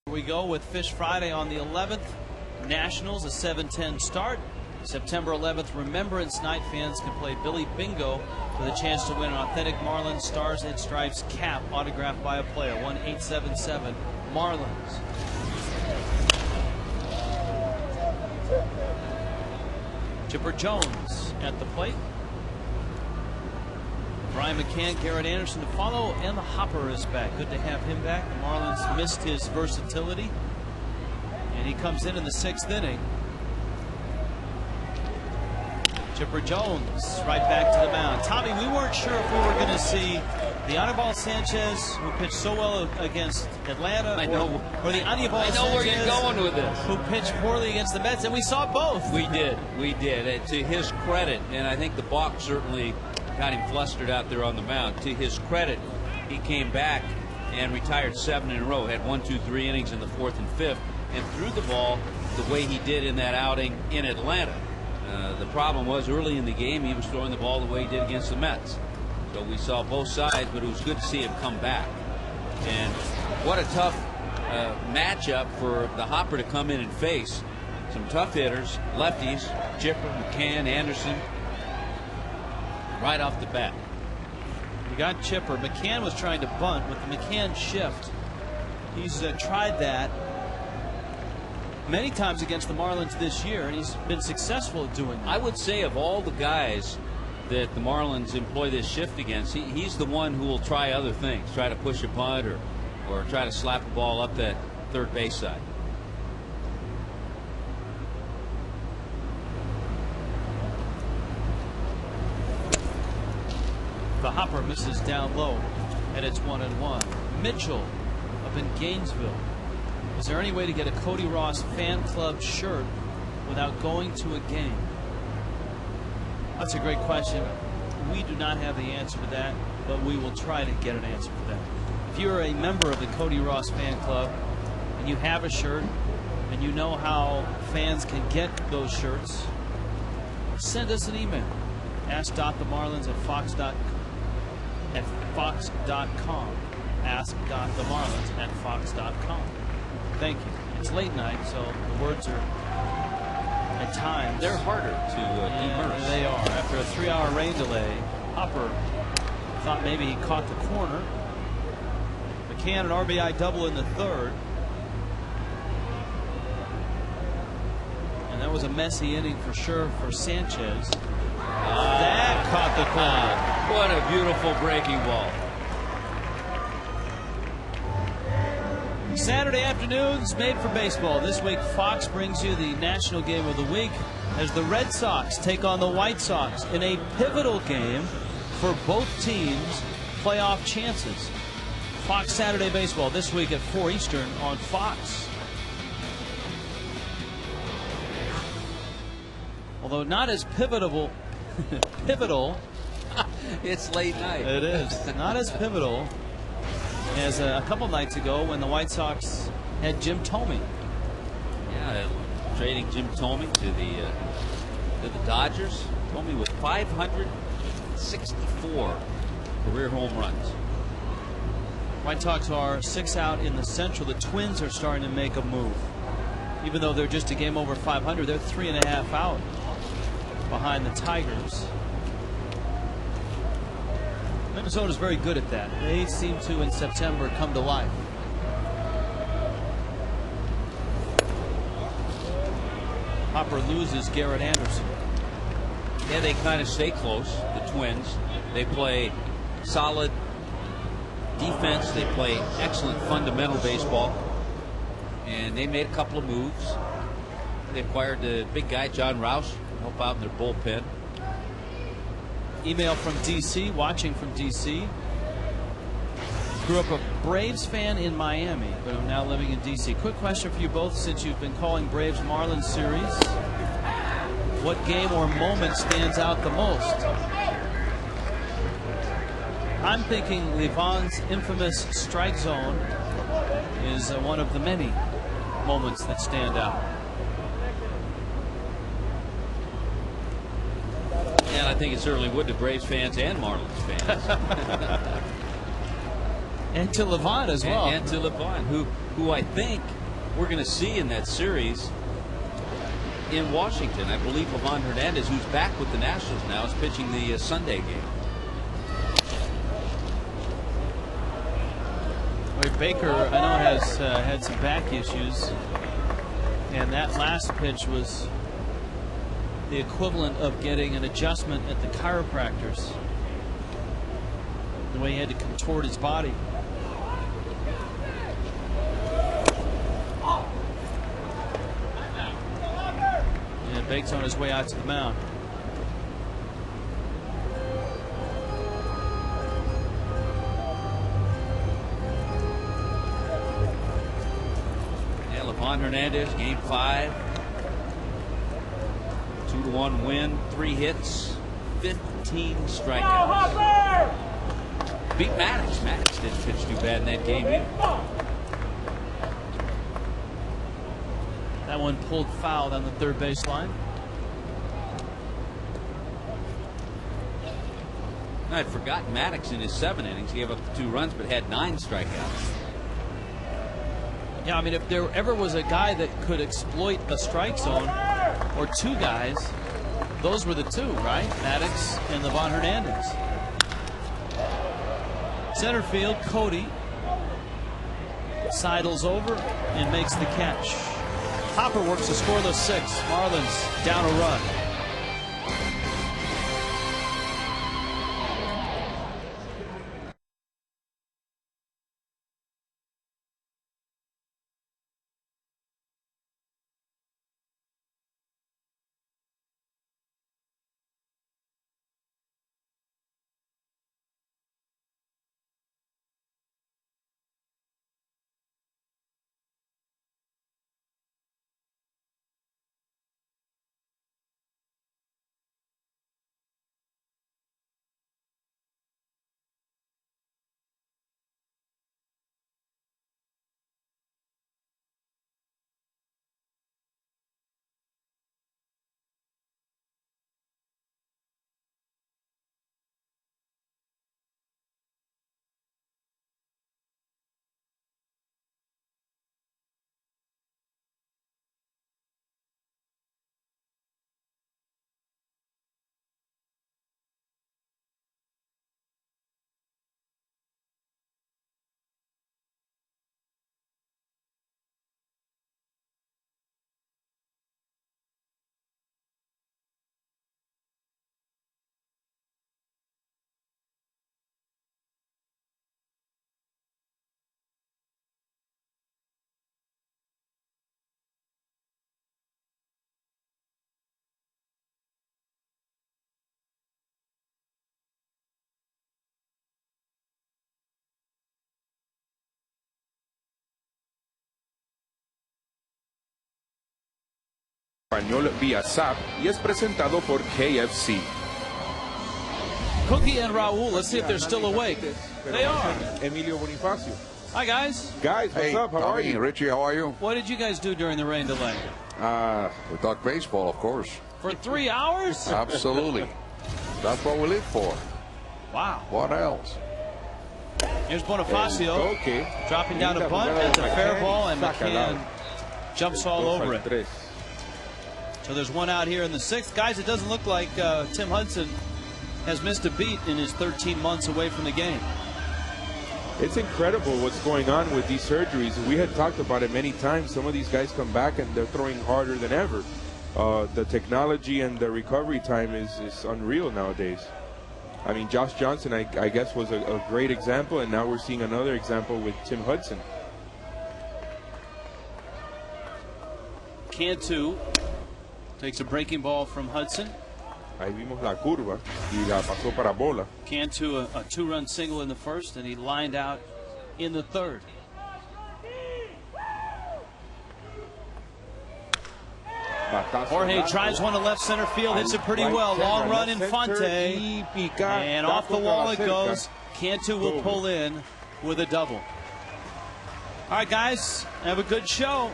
[SPEAKER 1] We go with Fish Friday on the 11th. Nationals, a 7:10 start. September 11th, Remembrance Night. Fans can play Billy Bingo with a chance to win an authentic Marlins Stars and Stripes cap autographed by a player. 1-877 Marlins. Chipper Jones at the plate. Brian McCann, Garrett Anderson to follow, and the Hopper is back. Good to have him back. The Marlins missed his versatility, and he comes in the 6th inning. Chipper Jones right back to the mound. Tommy, we weren't sure if we were going to see the Anibal Sanchez, who pitched so well against Atlanta, or the Anibal Sanchez,
[SPEAKER 2] where you're going with this,
[SPEAKER 1] who pitched poorly against the Mets, and we saw both.
[SPEAKER 2] We did. And to his credit, and I think the balk certainly got him flustered out there on the mound. To his credit, he came back and retired 7 in a row. Had 1, 2, 3 innings in the 4th and 5th, and threw the ball the way he did in that outing in Atlanta. The problem was early in the game he was throwing the ball the way he did against the Mets. So we saw both sides, but it was good to see him come back. And what a tough matchup for the Hopper to come in and face. Some tough hitters, lefties, Chipper, McCann, Anderson, right off the bat.
[SPEAKER 1] You got chipper. McCann was trying to bunt with the McCann shift. He's tried that many times against the Marlins this year, and he's been successful at doing that.
[SPEAKER 2] I would say of all the guys that the Marlins employ this shift against, he's the one who will try other things, try to push a bunt or try to slap a ball up that third base side.
[SPEAKER 1] The hopper misses down low, and it's 1-1. Mitchell up in Gainesville. Is there any way to get a Cody Ross fan club shirt without going to a game? That's a great question. We do not have the answer to that, but we will try to get an answer for that. If you're a member of the Cody Ross fan club and you have a shirt and you know how fans can get those shirts, send us an email. Ask.themarlins@fox.com. Ask.themarlins@fox.com. Thank you. It's late night, so the words are at times.
[SPEAKER 2] They're harder to immerse.
[SPEAKER 1] They are. After a 3-hour rain delay, Hopper thought maybe he caught the corner. McCann, an RBI double in the third. And that was a messy inning for sure for Sanchez. That caught the corner.
[SPEAKER 2] What a beautiful breaking ball.
[SPEAKER 1] Saturday afternoons made for baseball. This week Fox brings you the national game of the week as the Red Sox take on the White Sox in a pivotal game for both teams' playoff chances. Fox Saturday Baseball this week at 4 Eastern on Fox. Although not as pivotal.
[SPEAKER 2] It's late night.
[SPEAKER 1] It is. Not as pivotal as a couple nights ago when the White Sox had Jim Thome.
[SPEAKER 2] Yeah, trading Jim Thome to the Dodgers. Thome with 564 career home runs.
[SPEAKER 1] White Sox are 6 out in the Central. The Twins are starting to make a move. Even though they're just a game over 500, they're 3.5 out behind the Tigers. Minnesota's very good at that. They seem to, in September, come to life. Hopper loses Garrett Anderson.
[SPEAKER 2] Yeah, they kind of stay close, the Twins. They play solid defense. They play excellent fundamental baseball. And they made a couple of moves. They acquired the big guy, John Roush, to help out in their bullpen.
[SPEAKER 1] Email from D.C., watching from D.C. Grew up a Braves fan in Miami, but I'm now living in D.C. Quick question for you both, since you've been calling Braves Marlins series. What game or moment stands out the most? I'm thinking Levon's infamous strike zone is one of the many moments that stand out.
[SPEAKER 2] And I think it certainly would to Braves fans and Marlins fans.
[SPEAKER 1] And to Levon as well.
[SPEAKER 2] And to Levon, who I think we're going to see in that series in Washington. I believe Levon Hernandez, who's back with the Nationals now, is pitching the Sunday game.
[SPEAKER 1] Baker, I know, has had some back issues, and that last pitch was the equivalent of getting an adjustment at the chiropractors, the way he had to contort his body. And Bake's on his way out to the mound.
[SPEAKER 2] Levon Hernandez, game 5. 2-1 win, 3 hits, 15 strikeouts. Beat Maddox. Maddox didn't pitch too bad in that game either.
[SPEAKER 1] That one pulled foul down the third baseline.
[SPEAKER 2] I'd forgotten Maddox in his 7 innings gave up 2 runs but had 9 strikeouts.
[SPEAKER 1] Yeah, I mean, if there ever was a guy that could exploit a strike zone, or 2 guys, those were the 2, right? Maddox and Levon Hernandez. Center field, Cody sidles over and makes the catch. Hopper works a scoreless 6. Marlins down a run.
[SPEAKER 3] Español vía SAP y es presentado por KFC.
[SPEAKER 1] Cookie and Raul, let's see if they're still awake. They are.
[SPEAKER 3] Emilio Bonifacio.
[SPEAKER 1] Hi, guys.
[SPEAKER 3] Guys, what's up? How are you?
[SPEAKER 6] Richie, how are you?
[SPEAKER 1] What did you guys do during the rain delay?
[SPEAKER 6] We talk baseball, of course.
[SPEAKER 1] For 3 hours?
[SPEAKER 6] Absolutely. That's what we live for.
[SPEAKER 1] Wow.
[SPEAKER 6] What else?
[SPEAKER 1] Here's Bonifacio dropping down a bunt. That's a fair ball, and McCann jumps all over it. So there's one out here in the 6th. Guys, it doesn't look like Tim Hudson has missed a beat in his 13 months away from the game.
[SPEAKER 3] It's incredible what's going on with these surgeries. We had talked about it many times. Some of these guys come back and they're throwing harder than ever. The technology and the recovery time is unreal nowadays. I mean, Josh Johnson, I guess, was a great example, and now we're seeing another example with Tim Hudson.
[SPEAKER 1] Cantu takes a breaking ball from Hudson.
[SPEAKER 3] Ahí vimos la curva y la pasó para bola.
[SPEAKER 1] Cantu a 2-run single in the 1st, and he lined out in the 3rd. Jorge drives one to left center field, hits it pretty well. Long run Infante, and off the wall it goes. Cantu will pull in with a double. All right, guys, have a good show.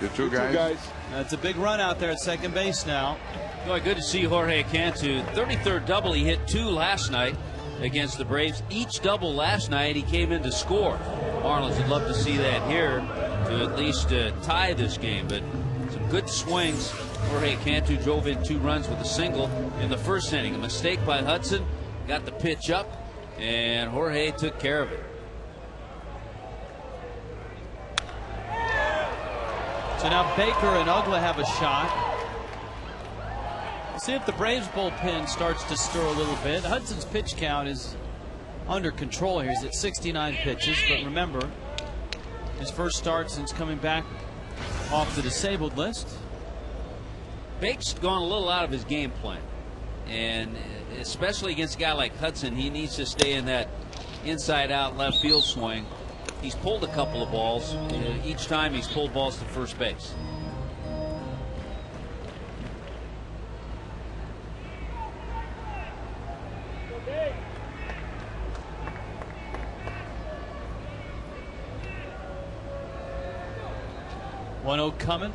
[SPEAKER 6] You too, guys.
[SPEAKER 1] That's a big run out there at second base now.
[SPEAKER 2] Boy, good to see Jorge Cantu. 33rd double. He hit 2 last night against the Braves. Each double last night he came in to score. Marlins would love to see that here to at least tie this game, but some good swings. Jorge Cantu drove in 2 runs with a single in the 1st inning. A mistake by Hudson, got the pitch up, and Jorge took care of it.
[SPEAKER 1] So now Baker and Ugla have a shot. See if the Braves bullpen starts to stir a little bit. Hudson's pitch count is under control here. He's at 69 pitches, but remember, his first start since coming back off the disabled list.
[SPEAKER 2] Bake's gone a little out of his game plan, and especially against a guy like Hudson, he needs to stay in that inside-out left field swing. He's pulled a couple of balls. Each time he's pulled balls to first base.
[SPEAKER 1] One 0 coming.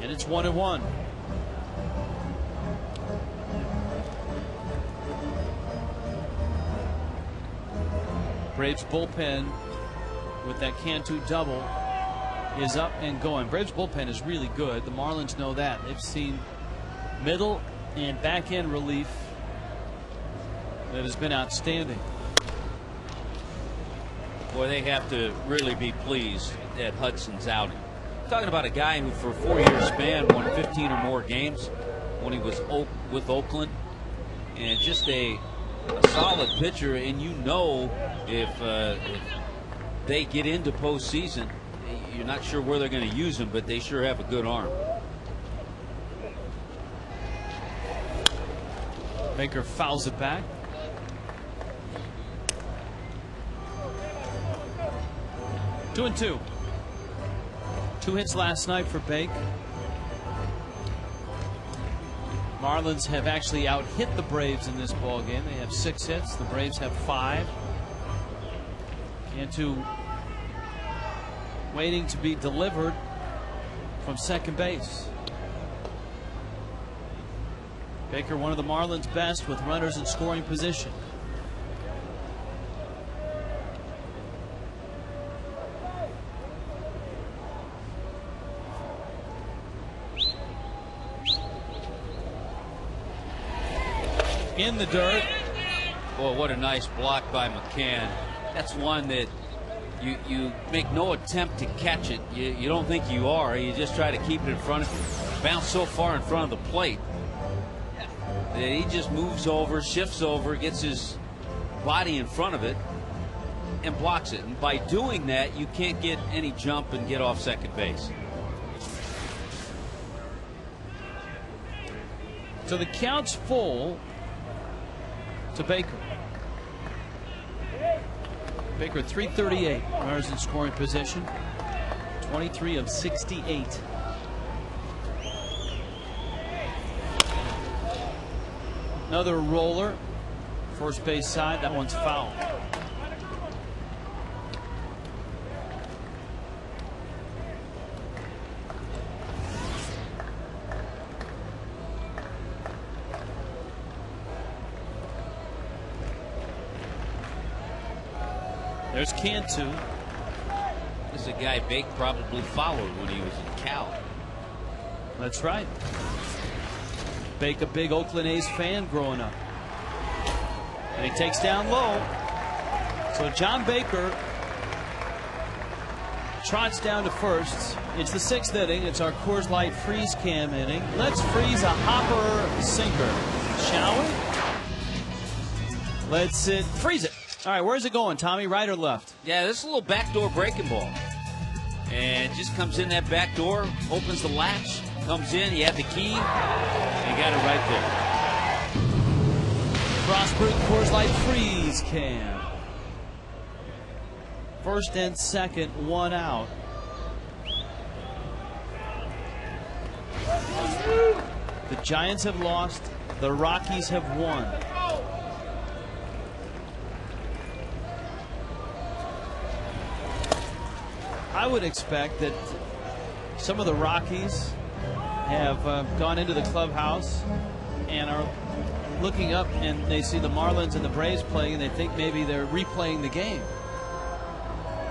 [SPEAKER 1] And it's 1-1. Braves bullpen with that Cantu double is up and going. Braves bullpen is really good. The Marlins know that. They've seen middle and back end relief that has been outstanding.
[SPEAKER 2] Boy, they have to really be pleased at Hudson's outing. Talking about a guy who, for a 4-year span, won 15 or more games when he was with Oakland, and just a solid pitcher. And you know, if they get into postseason, you're not sure where they're going to use him, but they sure have a good arm.
[SPEAKER 1] Baker fouls it back. Two and two. 2 hits last night for Bake. Marlins have actually out-hit the Braves in this ball game. They have 6 hits. The Braves have 5. Cantu waiting to be delivered from second base. Baker, one of the Marlins' best with runners in scoring position. In the dirt.
[SPEAKER 2] Boy, what a nice block by McCann. That's one that you make no attempt to catch it. You don't think you are. You just try to keep it in front of you. Bounce so far in front of the plate that he just moves over, shifts over, gets his body in front of it, and blocks it. And by doing that, you can't get any jump and get off second base.
[SPEAKER 1] So the count's full to Baker. Baker 338 runners in scoring position, 23 of 68. Another roller, first base side. That one's foul. There's Cantu.
[SPEAKER 2] This is a guy Bake probably followed when he was in Cal.
[SPEAKER 1] That's right. Bake, a big Oakland A's fan growing up. And he takes down low. So John Baker trots down to first. It's the 6th inning. It's our Coors Light freeze cam inning. Let's freeze a hopper sinker, shall we? Let's freeze it. All right, where's it going, Tommy? Right or left?
[SPEAKER 2] Yeah, this is a little backdoor breaking ball. And just comes in that back door, opens the latch, comes in, he had the key, and he got it right there.
[SPEAKER 1] Frostburg Coors Light freeze cam. First and second, 1 out. The Giants have lost. The Rockies have won. I would expect that some of the Rockies have gone into the clubhouse and are looking up, and they see the Marlins and the Braves playing, and they think maybe they're replaying the game.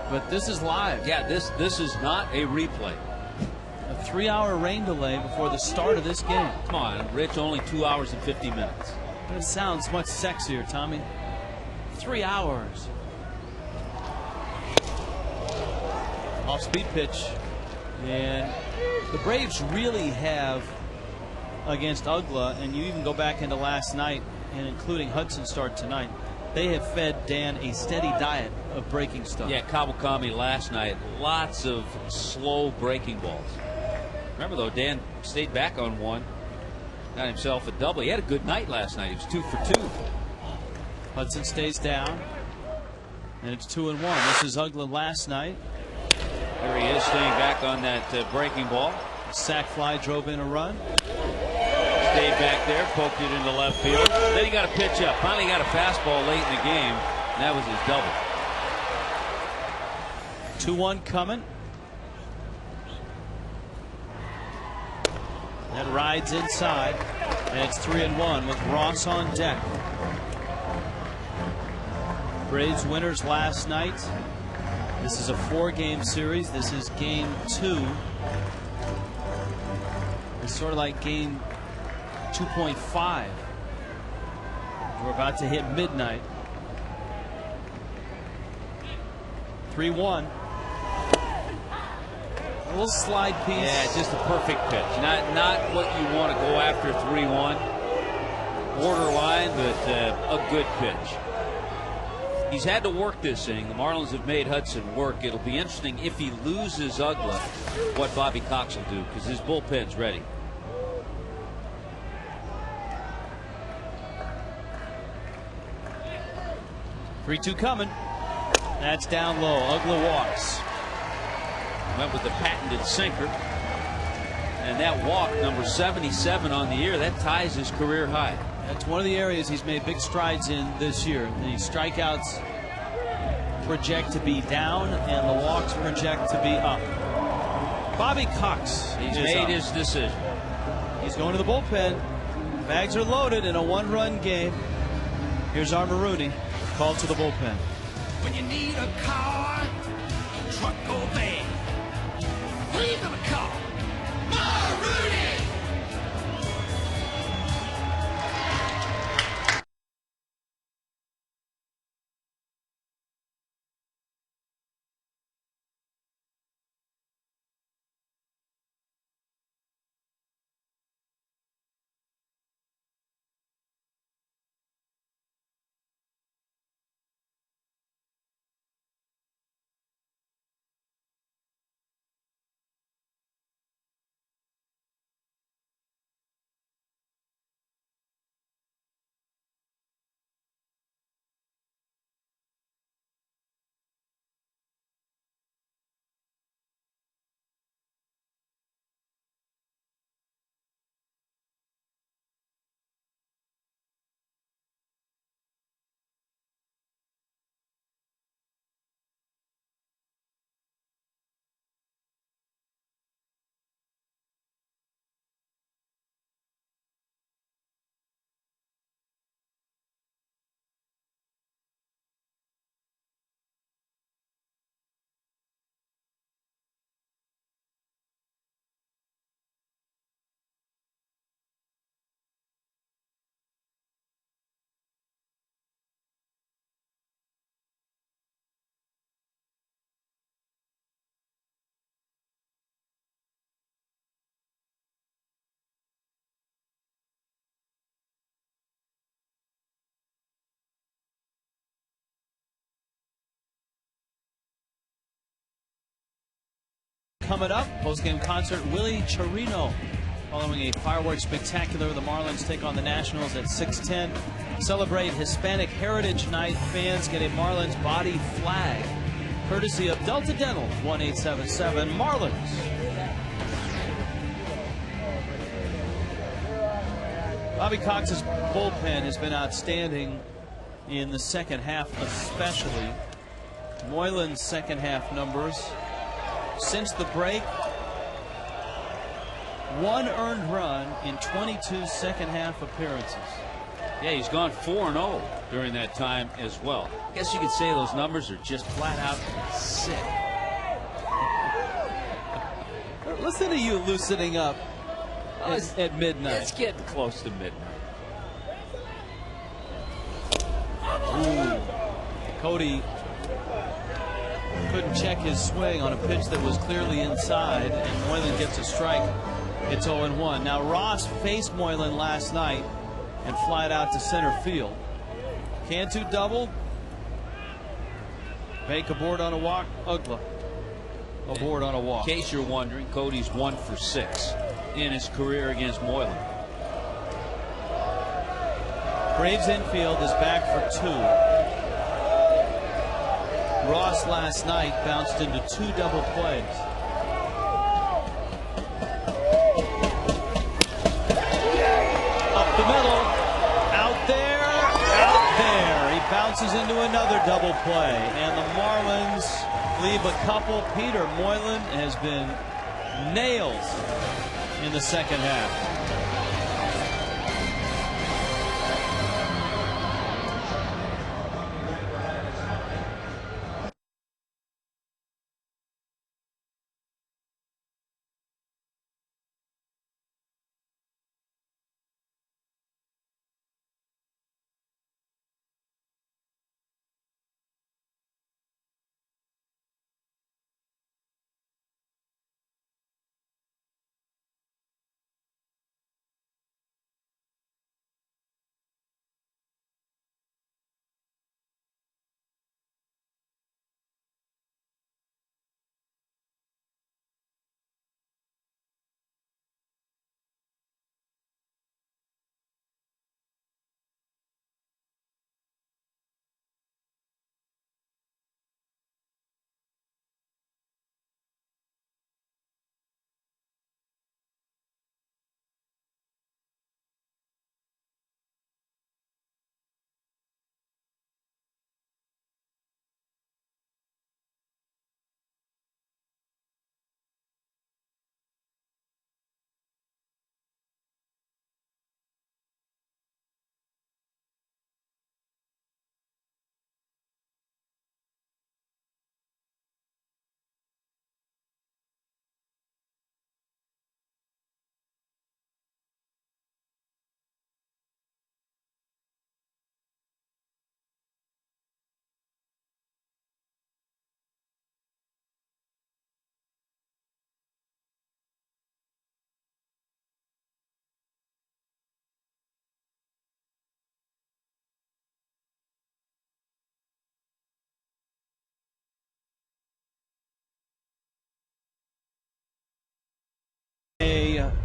[SPEAKER 1] But this is live.
[SPEAKER 2] Yeah, this is not a replay.
[SPEAKER 1] A 3-hour rain delay before the start of this game.
[SPEAKER 2] Come on, Rich, only 2 hours and 50 minutes.
[SPEAKER 1] It sounds much sexier, Tommy. 3 hours. Off-speed pitch. And the Braves really have, against Ugla, and you even go back into last night, and including Hudson's start tonight, they have fed Dan a steady diet of breaking stuff.
[SPEAKER 2] Yeah, Kawakami last night, lots of slow breaking balls. Remember, though, Dan stayed back on one, got himself a double. He had a good night last night. He was 2 for 2.
[SPEAKER 1] Hudson stays down, and it's 2-1. This is Ugla last night.
[SPEAKER 2] There he is, staying back on that breaking ball.
[SPEAKER 1] Sac fly drove in a run.
[SPEAKER 2] Stayed back there, poked it into left field. Then he got a pitch up. Finally got a fastball late in the game. And that was his double.
[SPEAKER 1] 2-1 coming. That rides inside. And it's 3-1 with Ross on deck. Braves winners last night. This is a 4-game series. This is game 2. It's sort of like game 2.5. We're about to hit midnight. 3-1. A little slide piece.
[SPEAKER 2] Yeah, just a perfect pitch. Not what you want to go after 3-1. Borderline, but a good pitch. He's had to work this inning. The Marlins have made Hudson work. It'll be interesting if he loses Ugla, what Bobby Cox will do, because his bullpen's ready.
[SPEAKER 1] 3-2 coming. That's down low. Ugla walks.
[SPEAKER 2] Went with the patented sinker. And that walk, number 77 on the year, that ties his career high.
[SPEAKER 1] That's one of the areas he's made big strides in this year. The strikeouts project to be down, and the walks project to be up. Bobby Cox.
[SPEAKER 2] He's made his decision.
[SPEAKER 1] He's going to the bullpen. Bags are loaded in a one-run game. Here's Armaruti called to the bullpen.
[SPEAKER 7] When you need a car, truck or van, who you gonna call? Maruti!
[SPEAKER 1] Coming up, post-game concert, Willie Chirino. Following a fireworks spectacular, the Marlins take on the Nationals at 6:10. Celebrate Hispanic Heritage Night. Fans get a Marlins body flag, courtesy of Delta Dental, 1-877 Marlins. Bobby Cox's bullpen has been outstanding in the second half, especially. Moylan's second half numbers. Since the break, 1 earned run in 22 second half appearances.
[SPEAKER 2] Yeah, he's gone 4-0 during that time as well. I guess you could say those numbers are just flat out sick.
[SPEAKER 1] Listen to you loosening up at midnight.
[SPEAKER 2] It's getting close to midnight.
[SPEAKER 1] Ooh. Cody couldn't check his swing on a pitch that was clearly inside, and Moylan gets a strike. It's 0-1. Now, Ross faced Moylan last night and flied out to center field. Cantu doubled. Bank aboard on a walk. Ugla aboard on a walk.
[SPEAKER 2] In case you're wondering, Cody's 1 for 6 in his career against Moylan.
[SPEAKER 1] Braves infield is back for 2. Ross last night bounced into 2 double plays. Up the middle, out there. He bounces into another double play, and the Marlins leave a couple. Peter Moylan has been nailed in the second half.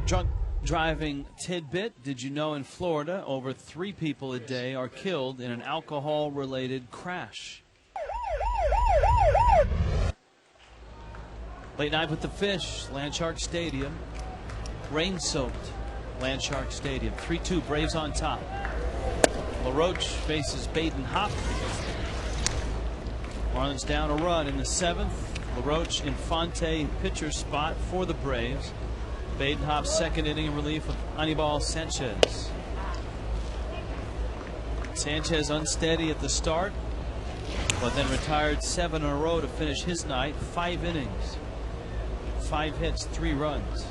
[SPEAKER 1] drunk driving tidbit. Did you know in Florida, over 3 people a day are killed in an alcohol-related crash? Late night with the Fish, Landshark Stadium. Rain-soaked Landshark Stadium. 3-2, Braves on top. LaRoche faces Baden Hop. Marlins down a run in the 7th. LaRoche Infante pitcher spot for the Braves. Baden Hop's second inning in relief of Anibal Sanchez. Sanchez unsteady at the start, but then retired 7 in a row to finish his night. 5 innings, 5 hits, 3 runs.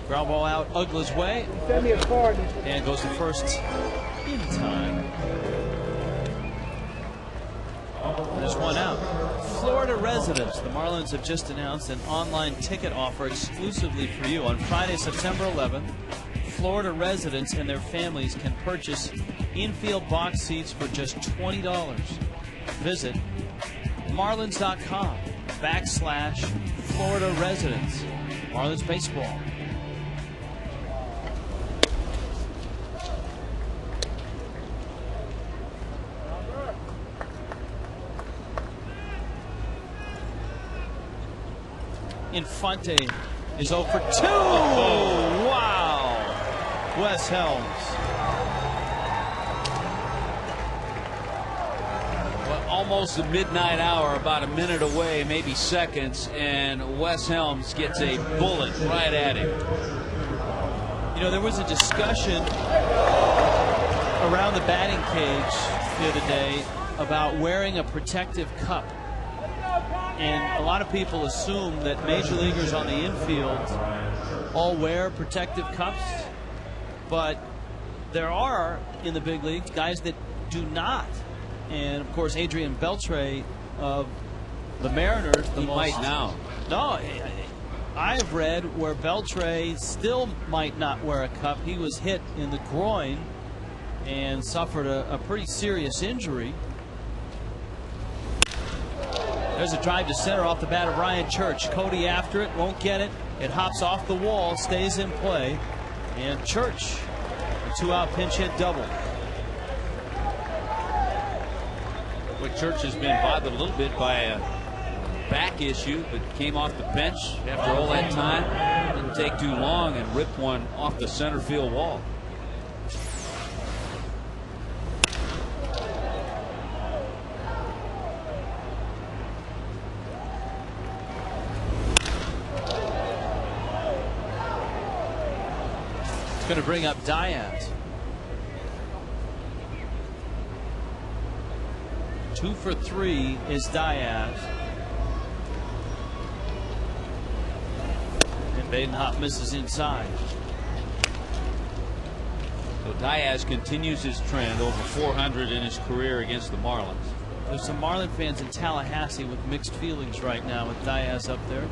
[SPEAKER 1] Ground ball out Uggla's way.
[SPEAKER 8] Send me a card.
[SPEAKER 1] And goes to first in time. There's one out. Florida residents. The Marlins have just announced an online ticket offer exclusively for you. On Friday, September 11th, Florida residents and their families can purchase infield box seats for just $20. Visit marlins.com/Florida residents. Marlins baseball. Infante is 0 for 2. Wow. Wes Helms.
[SPEAKER 2] Well, almost the midnight hour, about a minute away, maybe seconds, and Wes Helms gets a bullet right at him.
[SPEAKER 1] You know, there was a discussion around the batting cage the other day about wearing a protective cup. And a lot of people assume that major leaguers on the infield all wear protective cups, but there are in the big leagues guys that do not. And of course, Adrian Beltre of the Mariners,
[SPEAKER 2] He might now.
[SPEAKER 1] No, I've read where Beltre still might not wear a cup. He was hit in the groin and suffered a pretty serious injury. There's a drive to center off the bat of Ryan Church. Cody after it, won't get it. It hops off the wall, stays in play. And Church, a 2-out pinch hit double.
[SPEAKER 2] But Church has been bothered a little bit by a back issue, but came off the bench after all that time. Didn't take too long and ripped one off the center field wall.
[SPEAKER 1] Going to bring up Diaz. 2 for 3 is Diaz. And Baden Hop misses inside.
[SPEAKER 2] So Diaz continues his trend, over 400 in his career against the Marlins.
[SPEAKER 1] There's some Marlin fans in Tallahassee with mixed feelings right now with Diaz up there.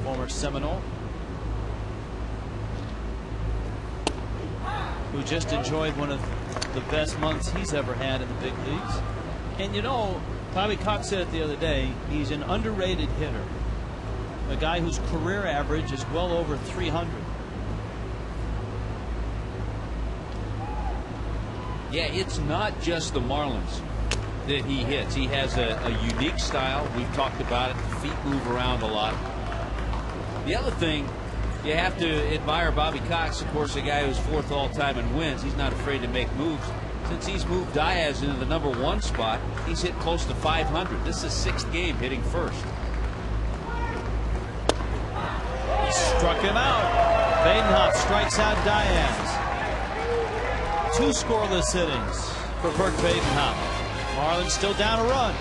[SPEAKER 1] Former Seminole, who just enjoyed one of the best months he's ever had in the big leagues. And you know, Bobby Cox said it the other day, he's an underrated hitter. A guy whose career average is well over 300.
[SPEAKER 2] Yeah, it's not just the Marlins that he hits. He has a unique style. We've talked about it. The feet move around a lot. The other thing, you have to admire Bobby Cox, of course, a guy who's 4th all-time in wins. He's not afraid to make moves. Since he's moved Diaz into the #1 spot, he's hit close to 500. This is 6th game hitting first.
[SPEAKER 1] He struck him out. Baden Hop strikes out Diaz. 2 scoreless innings for Burt Baden Hop. Marlins still down a run.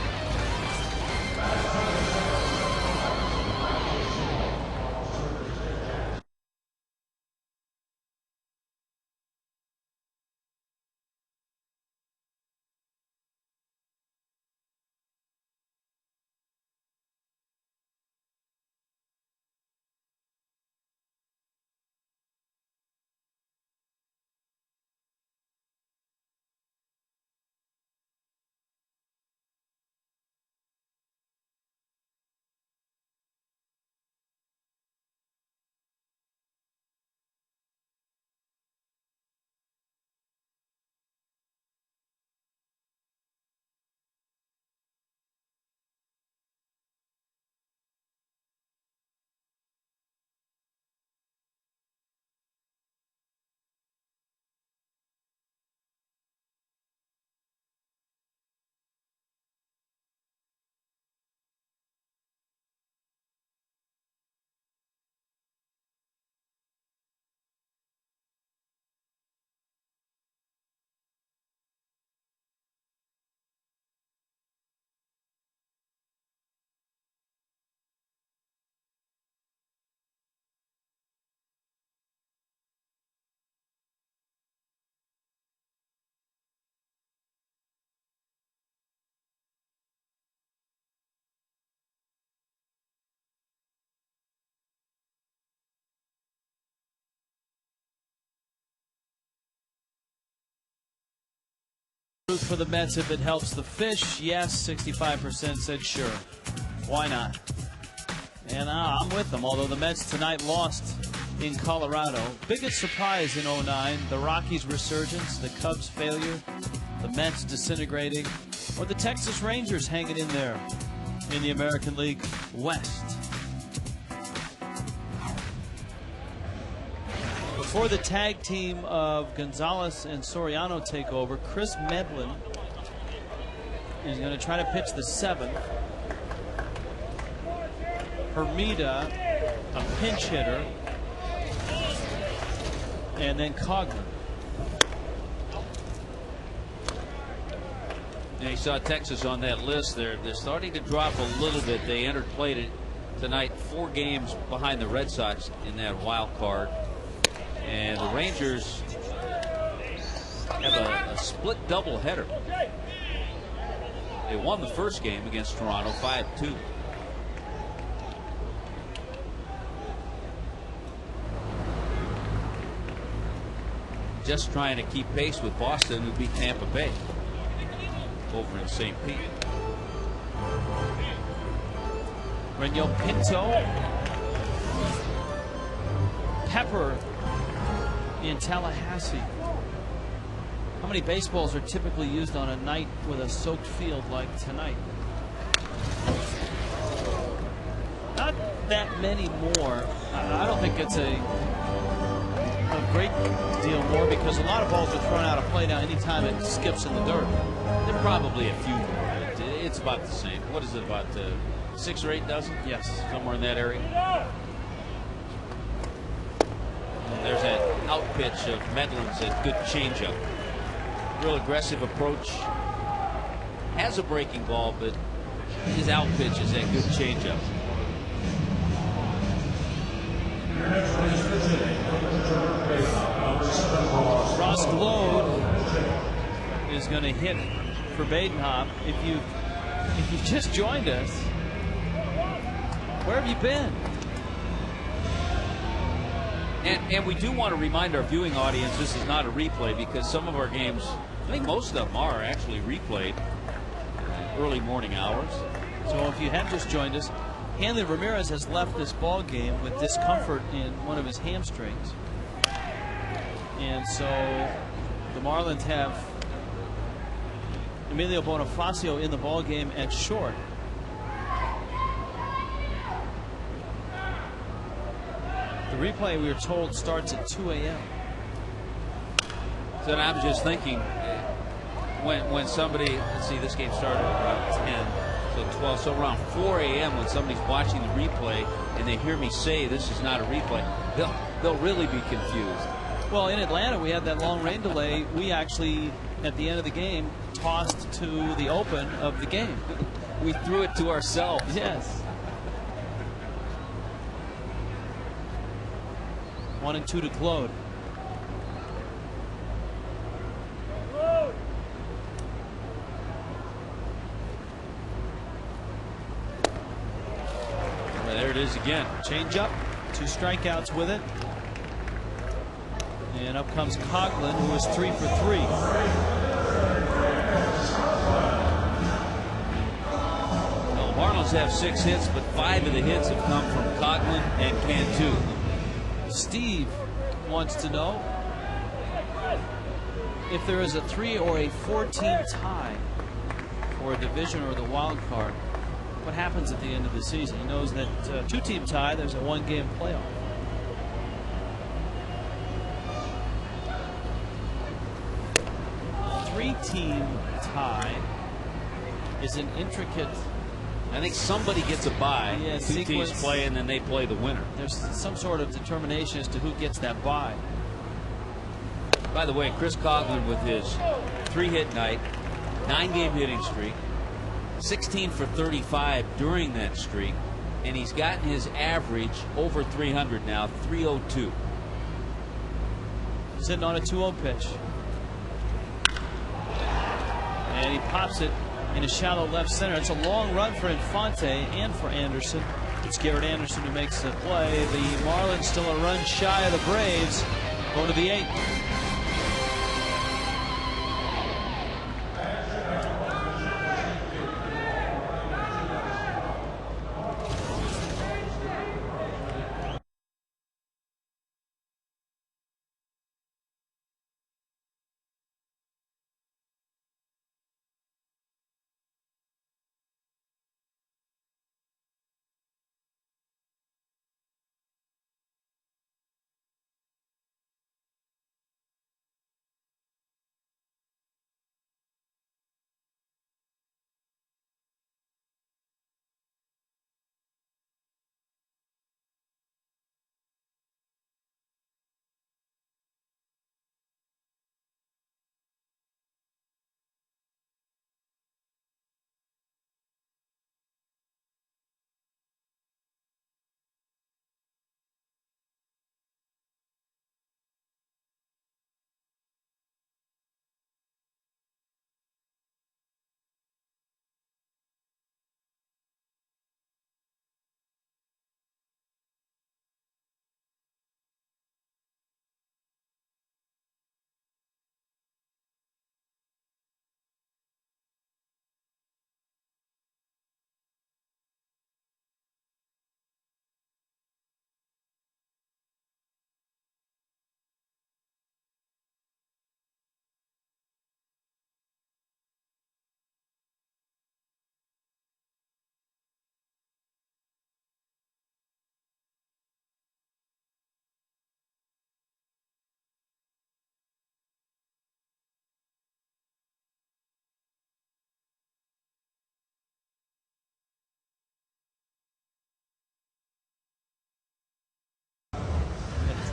[SPEAKER 1] root for the Mets if it helps the Fish? Yes, 65% said sure. Why not? And I'm with them, although the Mets tonight lost in Colorado. Biggest surprise in 09, the Rockies' resurgence, the Cubs' failure, the Mets disintegrating, or the Texas Rangers hanging in there in the American League West. Before the tag team of Gonzalez and Soriano take over, Chris Medlin is going to try to pitch the 7th. Hermida, a pinch hitter, and then Coghlan.
[SPEAKER 2] And you saw Texas on that list. They're starting to drop a little bit. They entered play tonight 4 games behind the Red Sox in that wild card. And the Rangers have a split doubleheader. They won the first game against Toronto 5-2. Just trying to keep pace with Boston, who beat Tampa Bay over in St. Pete.
[SPEAKER 1] Renault Pinto, Pepper in Tallahassee. How many baseballs are typically used on a night with a soaked field like tonight? Not that many more. I don't think it's a great deal more, because a lot of balls are thrown out of play now anytime it skips in the dirt.
[SPEAKER 2] There are probably a few more. It's about the same. What is it, about 6 or 8 dozen?
[SPEAKER 1] Yes.
[SPEAKER 2] Somewhere in that area. And there's that out pitch of Medlin's, a good changeup. Real aggressive approach. Has a breaking ball, but his out pitch is that good changeup.
[SPEAKER 1] Ross Glode is going to hit for Badenhop. If you've just joined us, where have you been?
[SPEAKER 2] And we do want to remind our viewing audience this is not a replay, because some of our games, I think most of them are actually replayed early morning hours.
[SPEAKER 1] So if you have just joined us, Hanley Ramirez has left this ball game with discomfort in one of his hamstrings. And so the Marlins have Emilio Bonifacio in the ball game at short. The replay, we were told, starts at 2 a.m.
[SPEAKER 2] So I'm just thinking, when somebody, let's see, this game started around 10, so 12, so around 4 a.m. when somebody's watching the replay and they hear me say this is not a replay, they'll really be confused.
[SPEAKER 1] Well, in Atlanta, we had that long rain delay. We actually, at the end of the game, tossed to the open of the game.
[SPEAKER 2] We threw it to ourselves.
[SPEAKER 1] Yes. 1-2 to Claude.
[SPEAKER 2] Well, there it is again.
[SPEAKER 1] Change up, 2 strikeouts with it. And up comes Coghlan, who is 3 for 3.
[SPEAKER 2] Well, the Marlins have 6 hits, but 5 of the hits have come from Coghlan and Cantu.
[SPEAKER 1] Steve wants to know if there is a 3 or a 4-team tie for a division or the wild card, what happens at the end of the season? He knows that 2-team tie, there's a 1-game playoff. Three-team tie is an intricate.
[SPEAKER 2] I think somebody gets a bye.
[SPEAKER 1] Yeah,
[SPEAKER 2] 2 teams play, and then they play the winner.
[SPEAKER 1] There's some sort of determination as to who gets that bye.
[SPEAKER 2] By the way, Chris Coghlan with his 3-hit night, 9-game hitting streak, 16 for 35 during that streak, and he's gotten his average over 300 now, 302.
[SPEAKER 1] Sitting on a 2-0 pitch. And he pops it in a shallow left center. It's a long run for Infante and for Anderson. It's Garrett Anderson who makes the play. The Marlins still a run shy of the Braves. Going to the 8th.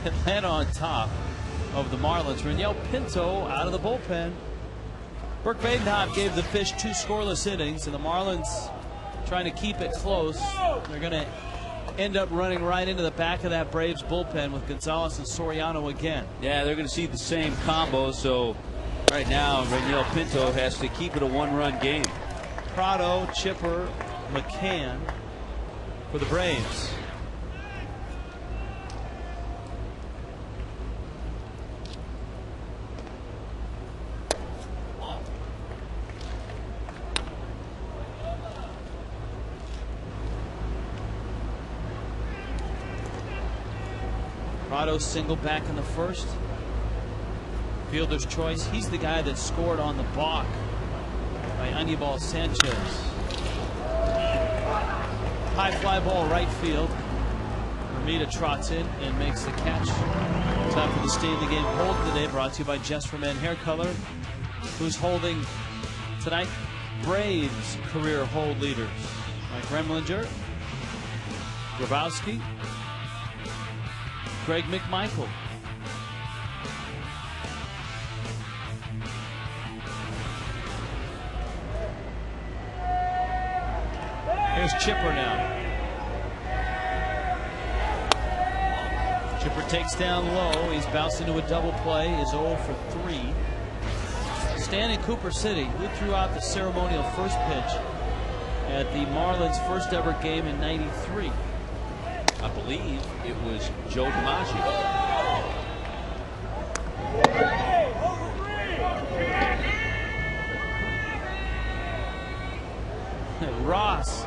[SPEAKER 1] Atlanta on top of the Marlins. Reniel Pinto out of the bullpen. Burke Badenhop gave the Fish 2 scoreless innings, and the Marlins trying to keep it close. They're going to end up running right into the back of that Braves bullpen with Gonzalez and Soriano again.
[SPEAKER 2] Yeah, they're going to see the same combo. So right now, Reniel Pinto has to keep it a 1-run game.
[SPEAKER 1] Prado, Chipper, McCann for the Braves. Prado single back in the first. Fielder's choice. He's the guy that scored on the balk by Anibal Sanchez. High fly ball right field. Hermida trots in and makes the catch. Time for the State of the Game hold today, brought to you by Just for Men Hair Color, who's holding tonight Braves career hold leaders. Mike Remlinger, Grabowski, Greg McMichael. Here's Chipper now. Chipper takes down low. He's bounced into a double play. Is 0 for 3. Stan in Cooper City, who threw out the ceremonial first pitch at the Marlins' first ever game in '93.
[SPEAKER 2] I believe it was Joe DiMaggio.
[SPEAKER 1] Ross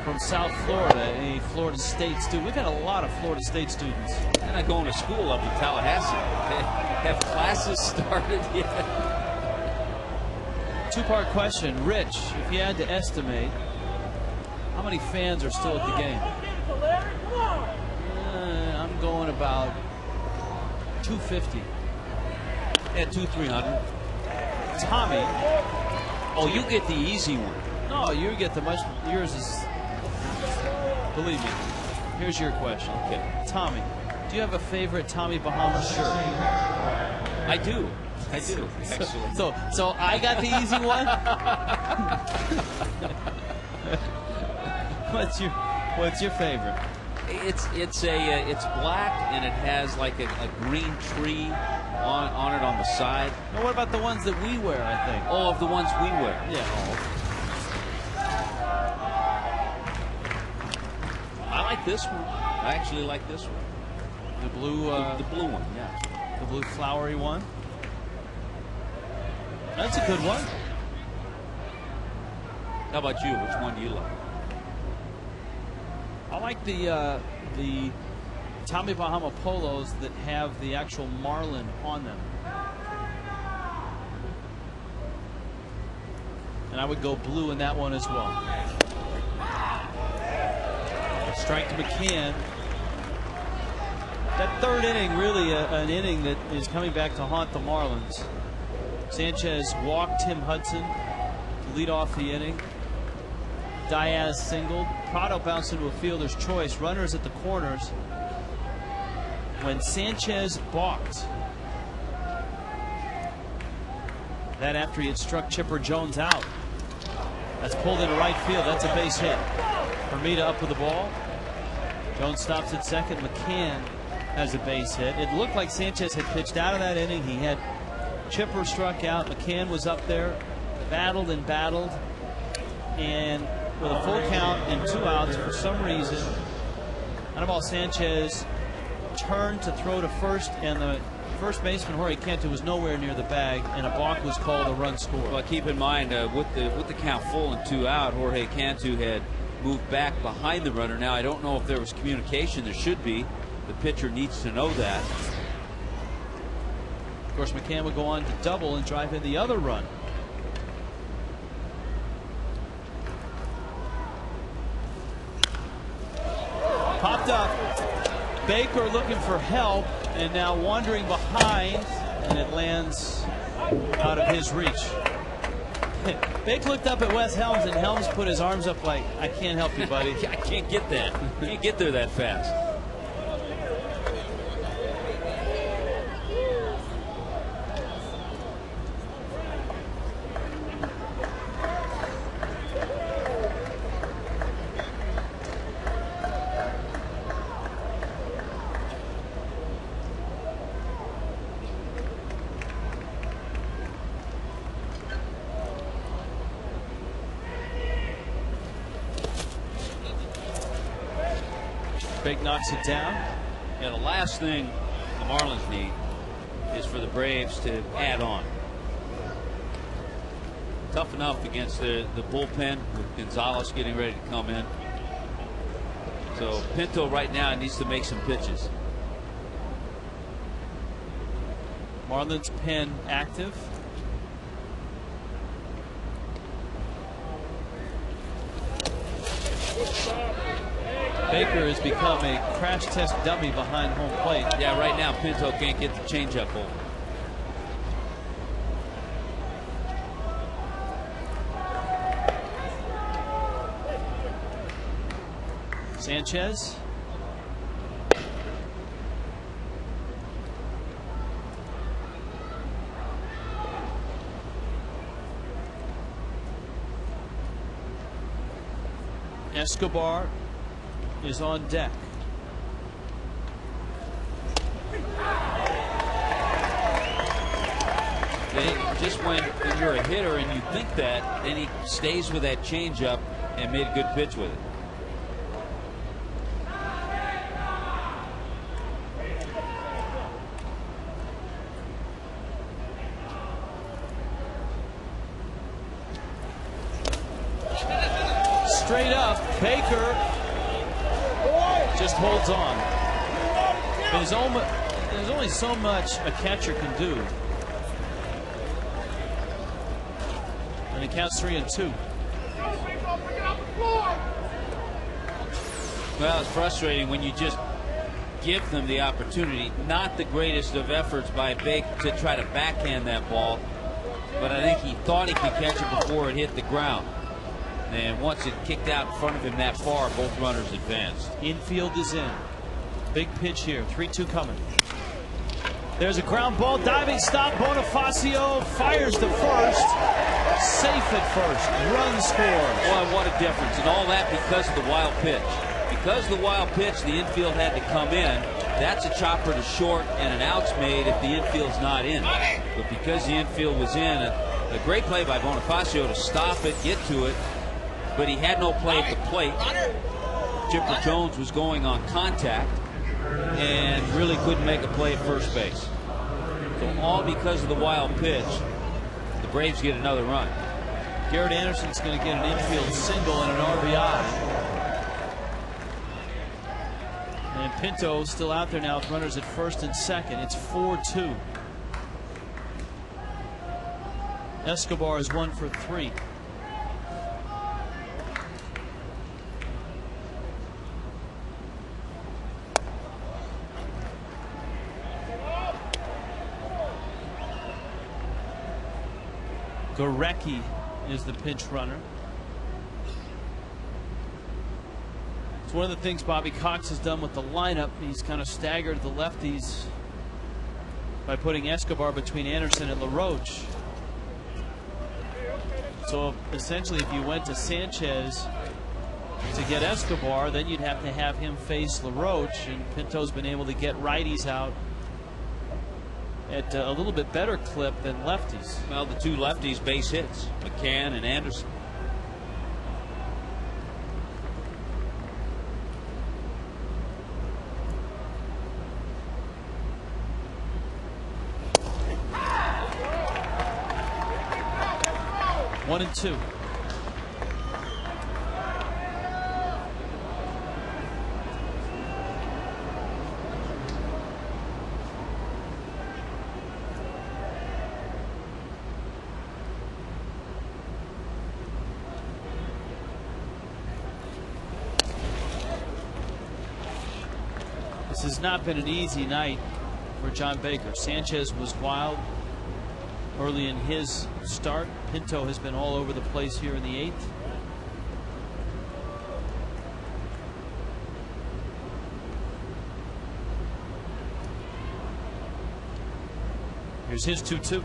[SPEAKER 1] from South Florida, a Florida State student. We've had a lot of Florida State students.
[SPEAKER 2] They're not going to school up in Tallahassee. Have classes started yet?
[SPEAKER 1] Two-part question. Rich, if you had to estimate, how many fans are still at the game? I'm going about 250.
[SPEAKER 2] Yeah, 200-300.
[SPEAKER 1] Tommy.
[SPEAKER 2] Oh, you get the easy one.
[SPEAKER 1] No, you get the much. Yours is. Believe me. Here's your question.
[SPEAKER 2] Okay.
[SPEAKER 1] Tommy, do you have a favorite Tommy Bahama shirt?
[SPEAKER 2] I do. Actually.
[SPEAKER 1] So I got the easy one. What's your favorite?
[SPEAKER 2] It's black and it has like a green tree on it on the side.
[SPEAKER 1] Now, what about the ones that we wear? I think.
[SPEAKER 2] Oh, of the ones we wear.
[SPEAKER 1] Yeah.
[SPEAKER 2] I like this one. I actually like this one.
[SPEAKER 1] The blue.
[SPEAKER 2] The blue one. Yeah.
[SPEAKER 1] The blue flowery one. That's a good one.
[SPEAKER 2] How about you? Which one do you like?
[SPEAKER 1] I like the Tommy Bahama polos that have the actual marlin on them. And I would go blue in that one as well. Strike to McCann. That third inning, really an inning that is coming back to haunt the Marlins. Sanchez walked Tim Hudson to lead off the inning. Diaz singled. Prado bounced into a fielder's choice. Runners at the corners. When Sanchez balked. That after he had struck Chipper Jones out. That's pulled into right field. That's a base hit. Hermida up with the ball. Jones stops at second. McCann has a base hit. It looked like Sanchez had pitched out of that inning. He had Chipper struck out. McCann was up there. Battled and battled. And with a full count and 2 outs, for some reason, Anibal Sanchez turned to throw to first, and the first baseman, Jorge Cantu, was nowhere near the bag, and a balk was called, a run scored.
[SPEAKER 2] Well, keep in mind, with the count full and 2 out, Jorge Cantu had moved back behind the runner. Now, I don't know if there was communication. There should be. The pitcher needs to know that.
[SPEAKER 1] Of course, McCann would go on to double and drive in the other run. Popped up. Baker looking for help and now wandering behind, and it lands out of his reach. Baker looked up at Wes Helms, and Helms put his arms up like, I can't help you, buddy.
[SPEAKER 2] I can't get that. Can't get there that fast.
[SPEAKER 1] Big knocks it down.
[SPEAKER 2] Yeah, the last thing the Marlins need is for the Braves to add on. Tough enough against the bullpen with Gonzalez getting ready to come in. So Pinto right now needs to make some pitches.
[SPEAKER 1] Marlins pen active. Baker has become a crash test dummy behind home plate.
[SPEAKER 2] Yeah, right now Pinto can't get the changeup hole.
[SPEAKER 1] Sanchez. Escobar is on deck.
[SPEAKER 2] Just when you're a hitter and you think that, then he stays with that changeup and made a good pitch with it.
[SPEAKER 1] Straight up, Baker just holds on. There's only so much a catcher can do. And it counts 3-2.
[SPEAKER 2] Well, it's frustrating when you just give them the opportunity. Not the greatest of efforts by Baker to try to backhand that ball, but I think he thought he could catch it before it hit the ground. And once it kicked out in front of him that far, both runners advanced.
[SPEAKER 1] Infield is in. Big pitch here. 3-2 coming. There's a ground ball. Diving stop. Bonifacio fires to first. Safe at first. Run scores.
[SPEAKER 2] Boy, what a difference. And all that because of the wild pitch. Because of the wild pitch, the infield had to come in. That's a chopper to short and an out's made if the infield's not in. But because the infield was in, a great play by Bonifacio to stop it, get to it. But he had no play at the plate. Chipper Jones was going on contact and really couldn't make a play at first base. So all because of the wild pitch, the Braves get another run.
[SPEAKER 1] Garrett Anderson's going to get an infield single and an RBI. And Pinto still out there now with runners at first and second. It's 4-2. Escobar is 1 for 3. Gorecki is the pinch runner. It's one of the things Bobby Cox has done with the lineup. He's kind of staggered the lefties by putting Escobar between Anderson and LaRoche. So essentially, if you went to Sanchez to get Escobar, then you'd have to have him face LaRoche, and Pinto's been able to get righties out at a little bit better clip than lefties.
[SPEAKER 2] Well, the two lefties base hits, McCann and Anderson.
[SPEAKER 1] One and two. This has not been an easy night for John Baker. Sanchez was wild early in his start. Pinto has been all over the place here in the 8th. Here's his 2-2.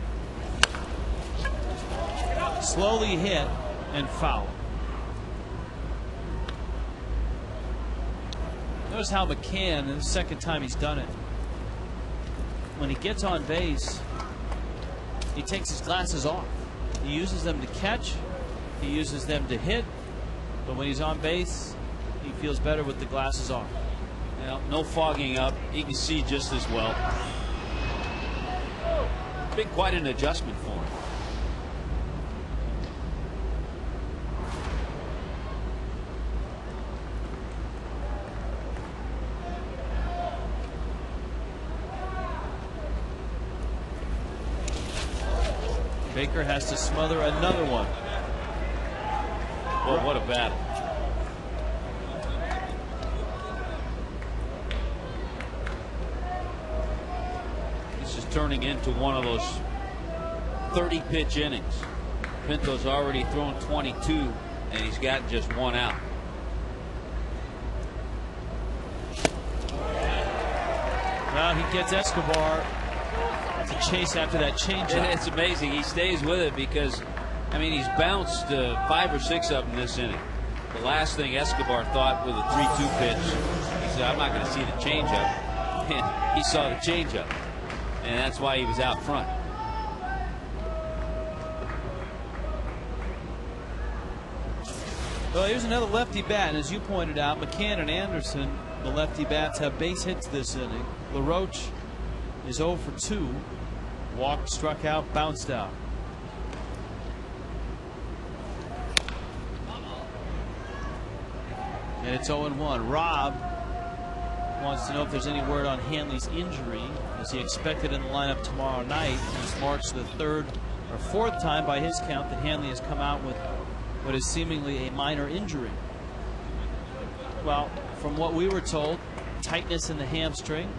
[SPEAKER 1] Slowly hit and foul. Notice how McCann, the second time he's done it, when he gets on base, he takes his glasses off. He uses them to catch, he uses them to hit, but when he's on base, he feels better with the glasses off.
[SPEAKER 2] Well, no fogging up. He can see just as well. Been quite an adjustment for him.
[SPEAKER 1] Baker has to smother another one.
[SPEAKER 2] Well, what a battle. This is turning into one of those 30-pitch innings. Pinto's already thrown 22, and he's got just one out.
[SPEAKER 1] Well, he gets Escobar to chase after that changeup.
[SPEAKER 2] It's amazing. He stays with it because, I mean, he's bounced 5 or 6 of them this inning. The last thing Escobar thought with a 3-2 pitch, he said, I'm not going to see the changeup. And he saw the changeup, and that's why he was out front.
[SPEAKER 1] Well, here's another lefty bat, and as you pointed out, McCann and Anderson, the lefty bats, have base hits this inning. LaRoche is 0 for 2. Walked, struck out, bounced out. And it's 0-1. Rob wants to know if there's any word on Hanley's injury. Is he expected in the lineup tomorrow night? This marks the 3rd or 4th time by his count that Hanley has come out with what is seemingly a minor injury. Well, from what we were told, tightness in the hamstring.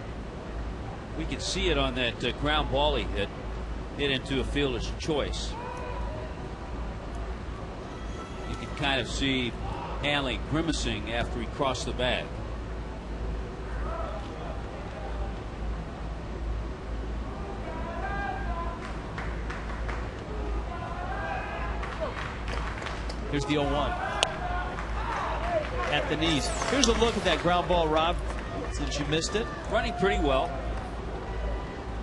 [SPEAKER 2] We could see it on that ground ball he hit into a fielder's choice. You could kind of see Hanley grimacing after he crossed the bag.
[SPEAKER 1] Here's the 0-1 at the knees. Here's a look at that ground ball, Rob, since you missed it.
[SPEAKER 2] Running pretty well,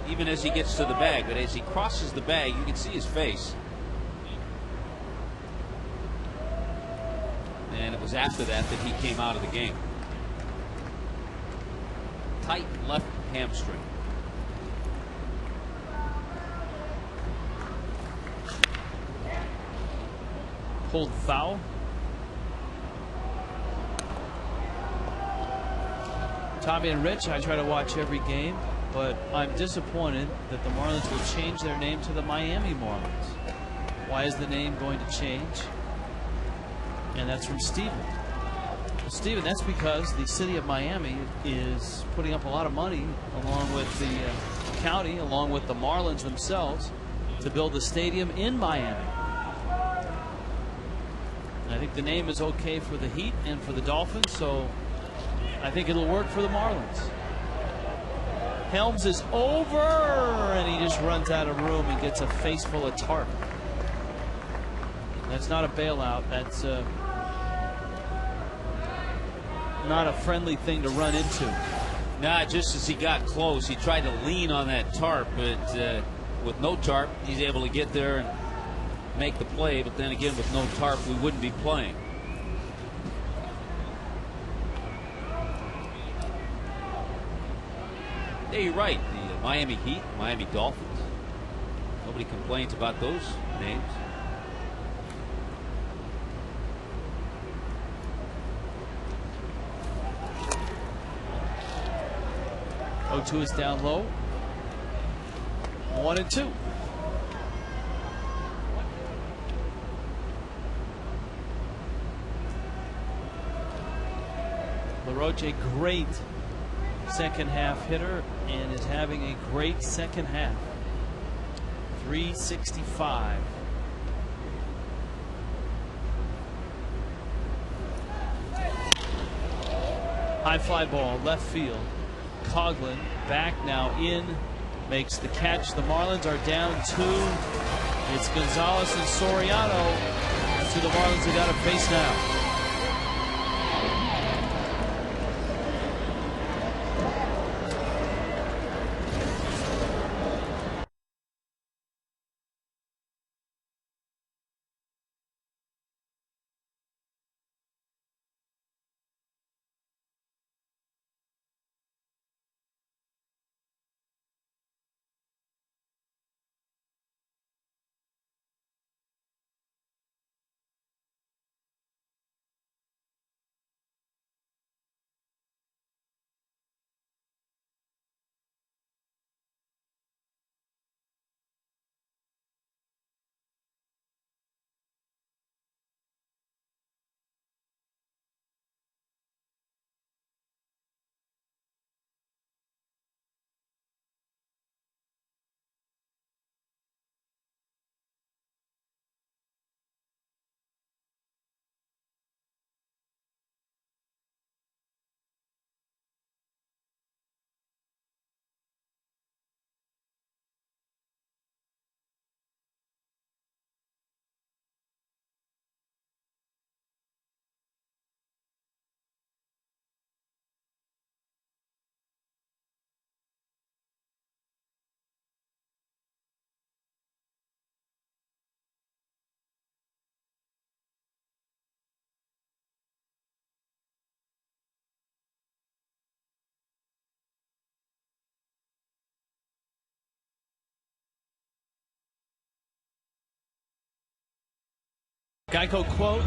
[SPEAKER 2] even as he gets to the bag, but as he crosses the bag, you can see his face. And it was after that that he came out of the game. Tight left hamstring.
[SPEAKER 1] Pulled foul. Tommy and Rich, I try to watch every game, but I'm disappointed that the Marlins will change their name to the Miami Marlins. Why is the name going to change? And that's from Steven. Well, Steven, that's because the city of Miami is putting up a lot of money, along with the county, along with the Marlins themselves, to build a stadium in Miami. I think the name is okay for the Heat and for the Dolphins, so I think it'll work for the Marlins. Helms is over, and he just runs out of room and gets a face full of tarp. That's not a bailout. That's not a friendly thing to run into.
[SPEAKER 2] Nah, just as he got close, he tried to lean on that tarp, but with no tarp, he's able to get there and make the play. But then again, with no tarp, we wouldn't be playing. Yeah, you're right. The Miami Heat, Miami Dolphins. Nobody complains about those names.
[SPEAKER 1] O2 is down low. 1-2. LaRoche, a great second half hitter, and is having a great second half. 365. High fly ball, left field. Coughlin back now in, makes the catch. The Marlins are down 2. It's Gonzalez and Soriano to the Marlins. They got to face now. Geico quote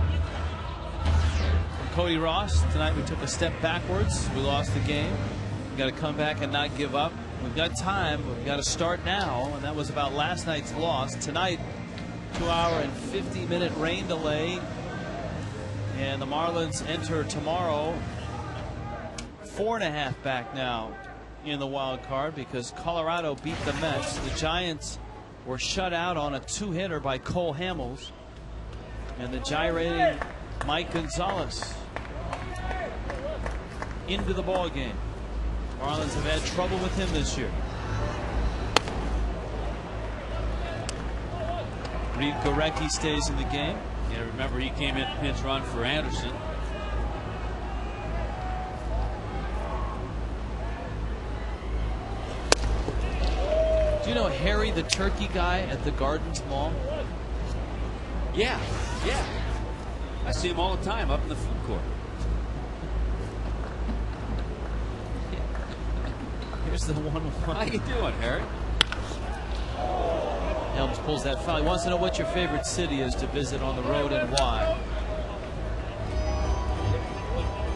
[SPEAKER 1] from Cody Ross. Tonight we took a step backwards. We lost the game. We got to come back and not give up. We've got time. We've got to start now. And that was about last night's loss. Tonight, 2-hour and 50-minute rain delay. And the Marlins enter tomorrow 4.5 back now in the wild card because Colorado beat the Mets. The Giants were shut out on a 2-hitter by Cole Hamels. And the gyrating Mike Gonzalez into the ball game. Marlins have had trouble with him this year. Reed Gorecki stays in the game.
[SPEAKER 2] Yeah, remember he came in pinch run for Anderson.
[SPEAKER 1] Do you know Harry the Turkey guy at the Gardens Mall?
[SPEAKER 2] Yeah. I see him all the time up in the food court.
[SPEAKER 1] Here's the 1-1.
[SPEAKER 2] How you doing, Harry?
[SPEAKER 1] Helms pulls that foul. He wants to know what your favorite city is to visit on the road and why.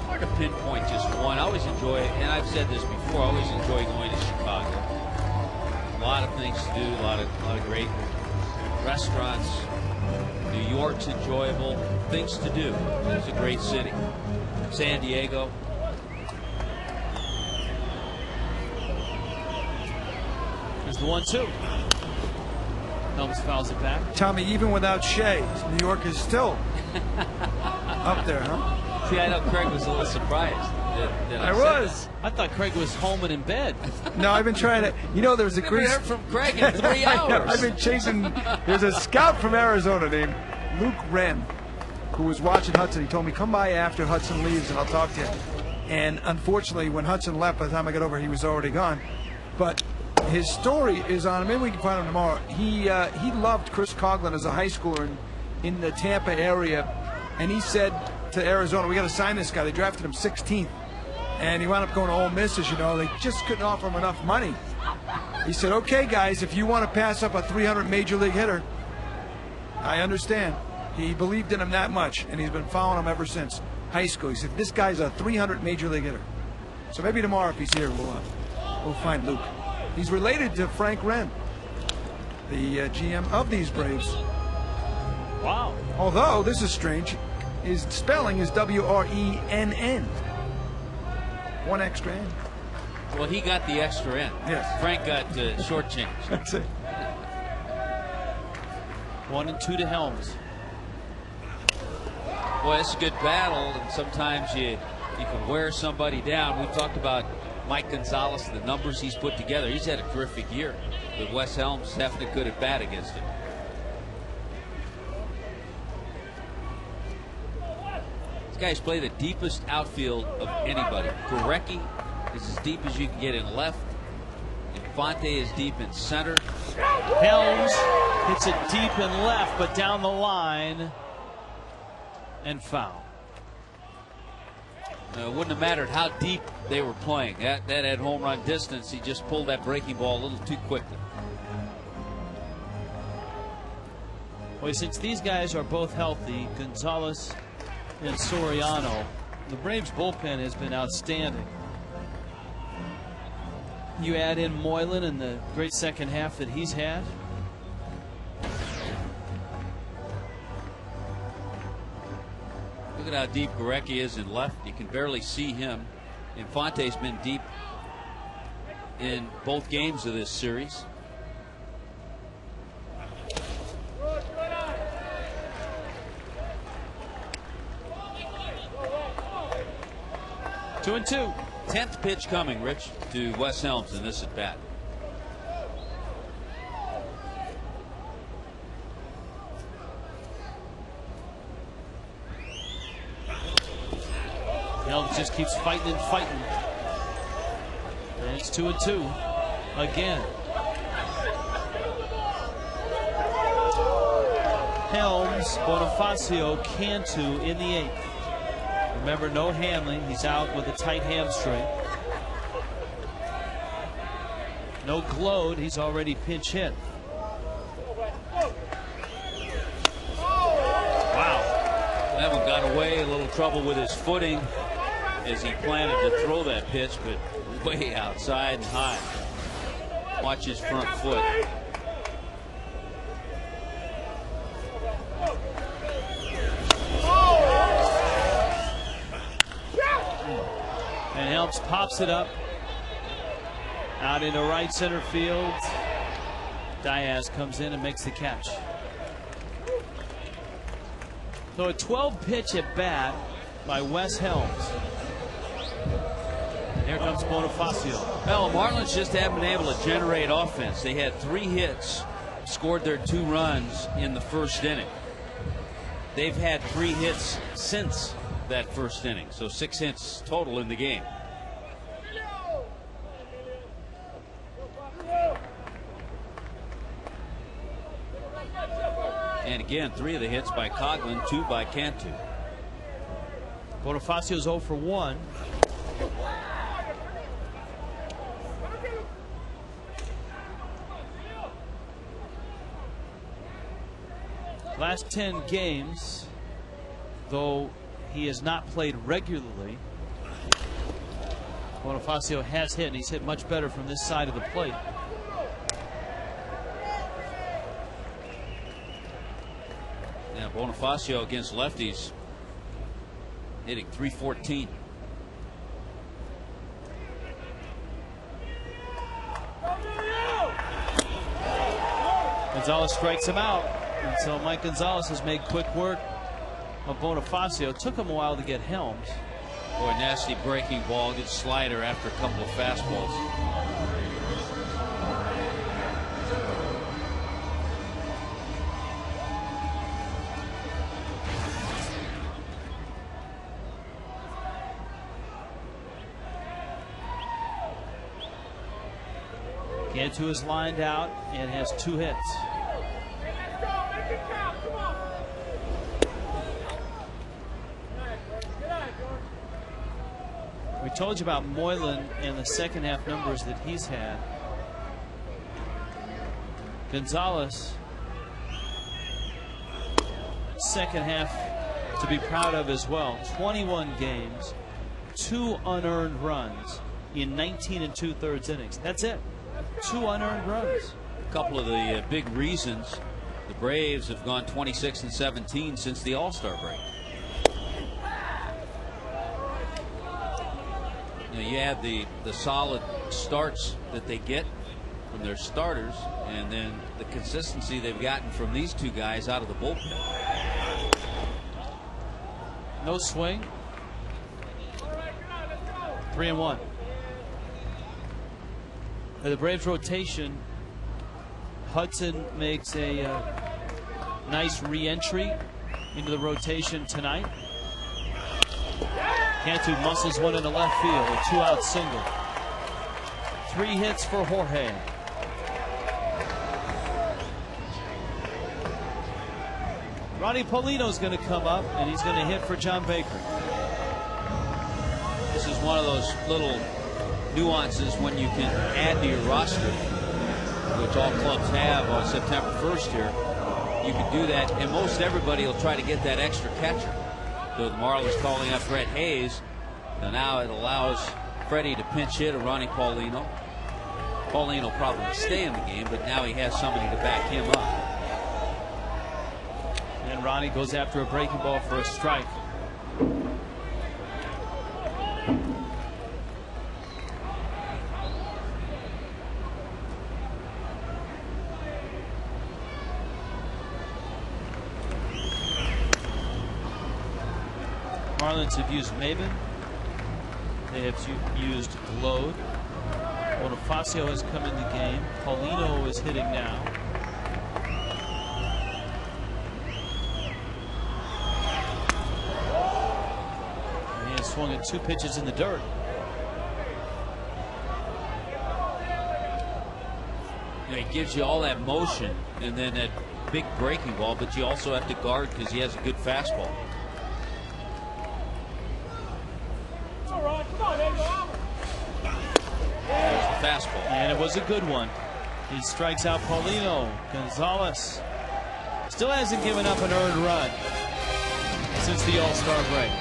[SPEAKER 2] Hard to pinpoint just one. I always enjoy it, and I've said this before, I always enjoy going to Chicago. A lot of things to do, a lot of great restaurants. New York's enjoyable. Things to do. It's a great city. San Diego.
[SPEAKER 1] There's the 1-2. Helms fouls it back.
[SPEAKER 4] Tommy, even without Shea, New York is still up there, huh?
[SPEAKER 2] See, I know Craig was a little surprised that
[SPEAKER 4] I was.
[SPEAKER 1] I thought Craig was home and in bed.
[SPEAKER 4] No, I've been trying to. You know, there's a
[SPEAKER 2] We
[SPEAKER 4] great.
[SPEAKER 2] haven't heard from Craig in 3 hours.
[SPEAKER 4] I've been chasing. There's a scout from Arizona named Luke Wren who was watching Hudson. He told me, come by after Hudson leaves and I'll talk to you. And unfortunately, when Hudson left, by the time I got over, he was already gone. But his story is on. Maybe we can find him tomorrow. He loved Chris Coughlin as a high schooler in the Tampa area, and he said to Arizona, "We got to sign this guy." They drafted him 16th, and he wound up going to Ole Miss. As you know, they just couldn't offer him enough money. He said, "Okay, guys, if you want to pass up a 300 major league hitter, I understand." He believed in him that much, and he's been following him ever since high school. He said, "This guy's a 300 major league hitter." So maybe tomorrow, if he's here, we'll find Luke. He's related to Frank Wren, the GM of these Braves.
[SPEAKER 1] Wow.
[SPEAKER 4] Although, this is strange, his spelling is W-R-E-N-N. One extra N.
[SPEAKER 2] Well, he got the extra N.
[SPEAKER 4] Yes.
[SPEAKER 2] Frank got short change.
[SPEAKER 4] That's it.
[SPEAKER 1] 1-2 to Helms.
[SPEAKER 2] Boy, it's a good battle, and sometimes you can wear somebody down. We talked about Mike Gonzalez, the numbers he's put together. He's had a terrific year, but Wes Helms having a good at bat against him. These guys play the deepest outfield of anybody. Gorecki is as deep as you can get in left. Infante is deep in center.
[SPEAKER 1] Helms hits it deep in left, but down the line and foul.
[SPEAKER 2] It wouldn't have mattered how deep they were playing. That had home run distance. He just pulled that breaking ball a little too quickly.
[SPEAKER 1] Well, since these guys are both healthy, Gonzalez and Soriano, the Braves bullpen has been outstanding. You add in Moylan and the great second half that he's had.
[SPEAKER 2] Look at how deep Gorecki is in left. You can barely see him. Infante's been deep in both games of this series.
[SPEAKER 1] Two and two.
[SPEAKER 2] 10th pitch coming, Rich, to Wes Helms in this at bat.
[SPEAKER 1] Helms just keeps fighting and fighting. And it's 2-2 again. Helms, Bonifacio, Cantu in the 8th. Remember, no Hanley. He's out with a tight hamstring. No Glode. He's already pinch hit. Wow.
[SPEAKER 2] away, a little trouble with his footing as he planted to throw that pitch, but way outside and high. Watch his front foot.
[SPEAKER 1] And Helms pops it up out into right center field. Diaz comes in and makes the catch. So a 12-pitch at bat by Wes Helms. And here comes Bonifacio.
[SPEAKER 2] Well, the Marlins just haven't been able to generate offense. They had 3 hits, scored their 2 runs in the first inning. They've had 3 hits since that first inning, so 6 hits total in the game. And again, 3 of the hits by Coughlin, 2 by Cantu.
[SPEAKER 1] Bonifacio's 0 for 1. Last 10 games, though he has not played regularly, Bonifacio has hit, and he's hit much better from this side of the plate.
[SPEAKER 2] Yeah, Bonifacio against lefties hitting .314.
[SPEAKER 1] Gonzalez strikes him out, and so Mike Gonzalez has made quick work of Bonifacio. Took him a while to get Helms.
[SPEAKER 2] Boy, nasty breaking ball, good slider after a couple of fastballs.
[SPEAKER 1] Cantu is lined out and has 2 hits. We told you about Moylan and the second half numbers that he's had. Gonzalez, second half to be proud of as well. 21 games, 2 unearned runs in 19 2/3 innings. That's it. 2 unearned runs.
[SPEAKER 2] A couple of the big reasons the Braves have gone 26-17 since the All-Star break. You add the solid starts that they get from their starters, and then the consistency they've gotten from these 2 guys out of the bullpen.
[SPEAKER 1] No swing. 3-1. The Braves rotation, Hudson makes a nice re-entry into the rotation tonight. Cantu muscles one into left field, a 2-out single. 3 hits for Jorge. Ronnie Paulino's going to come up, and he's going to hit for John Baker.
[SPEAKER 2] This is one of those little nuances when you can add to your roster, which all clubs have on September 1st here. You can do that, and most everybody will try to get that extra catcher. So the Marlins calling up Brett Hayes, and now it allows Freddie to pinch hit a Ronnie Paulino. Paulino will probably stay in the game, but now he has somebody to back him up.
[SPEAKER 1] And Ronnie goes after a breaking ball for a strike. Marlins have used Maben. They have used Glode. Bonifacio has come in the game. Paulino is hitting now. And he has swung at 2 pitches in the dirt.
[SPEAKER 2] You know, he gives you all that motion and then that big breaking ball, but you also have to guard because he has a good fastball. There's the fastball.
[SPEAKER 1] And it was a good one. He strikes out Paulino. Gonzalez still hasn't given up an earned run. since the All-Star break.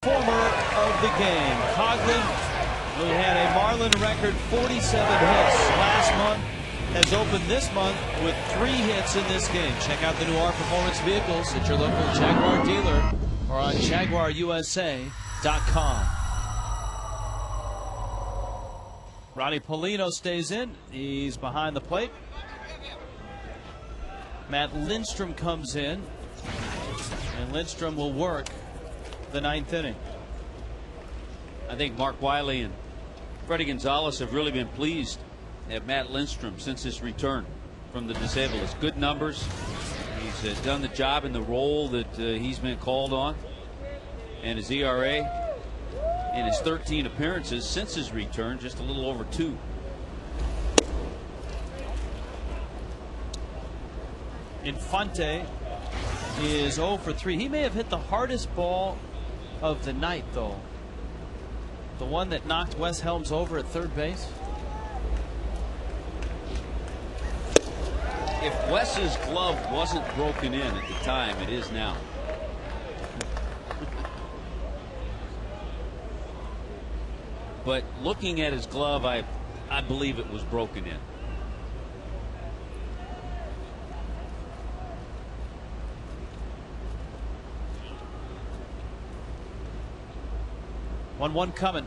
[SPEAKER 1] Former of the game, Coughlin, who had a Marlin record 47 hits last month, has opened this month with 3 hits in this game. Check out the new R Performance vehicles at your local Jaguar dealer or on JaguarUSA.com. Ronnie Polino stays in. He's behind the plate. Matt Lindstrom comes in, and Lindstrom will work the 9th inning.
[SPEAKER 2] I think Mark Wiley and Freddie Gonzalez have really been pleased at Matt Lindstrom since his return from the disabled list. Good numbers. He's done the job in the role that he's been called on. And his ERA in his 13 appearances since his return, just a little over 2.
[SPEAKER 1] Infante is 0 for 3. He may have hit the hardest ball of the night, though. The one that knocked Wes Helms over at third base.
[SPEAKER 2] If Wes's glove wasn't broken in at the time, it is now. But looking at his glove, I believe it was broken in.
[SPEAKER 1] One coming.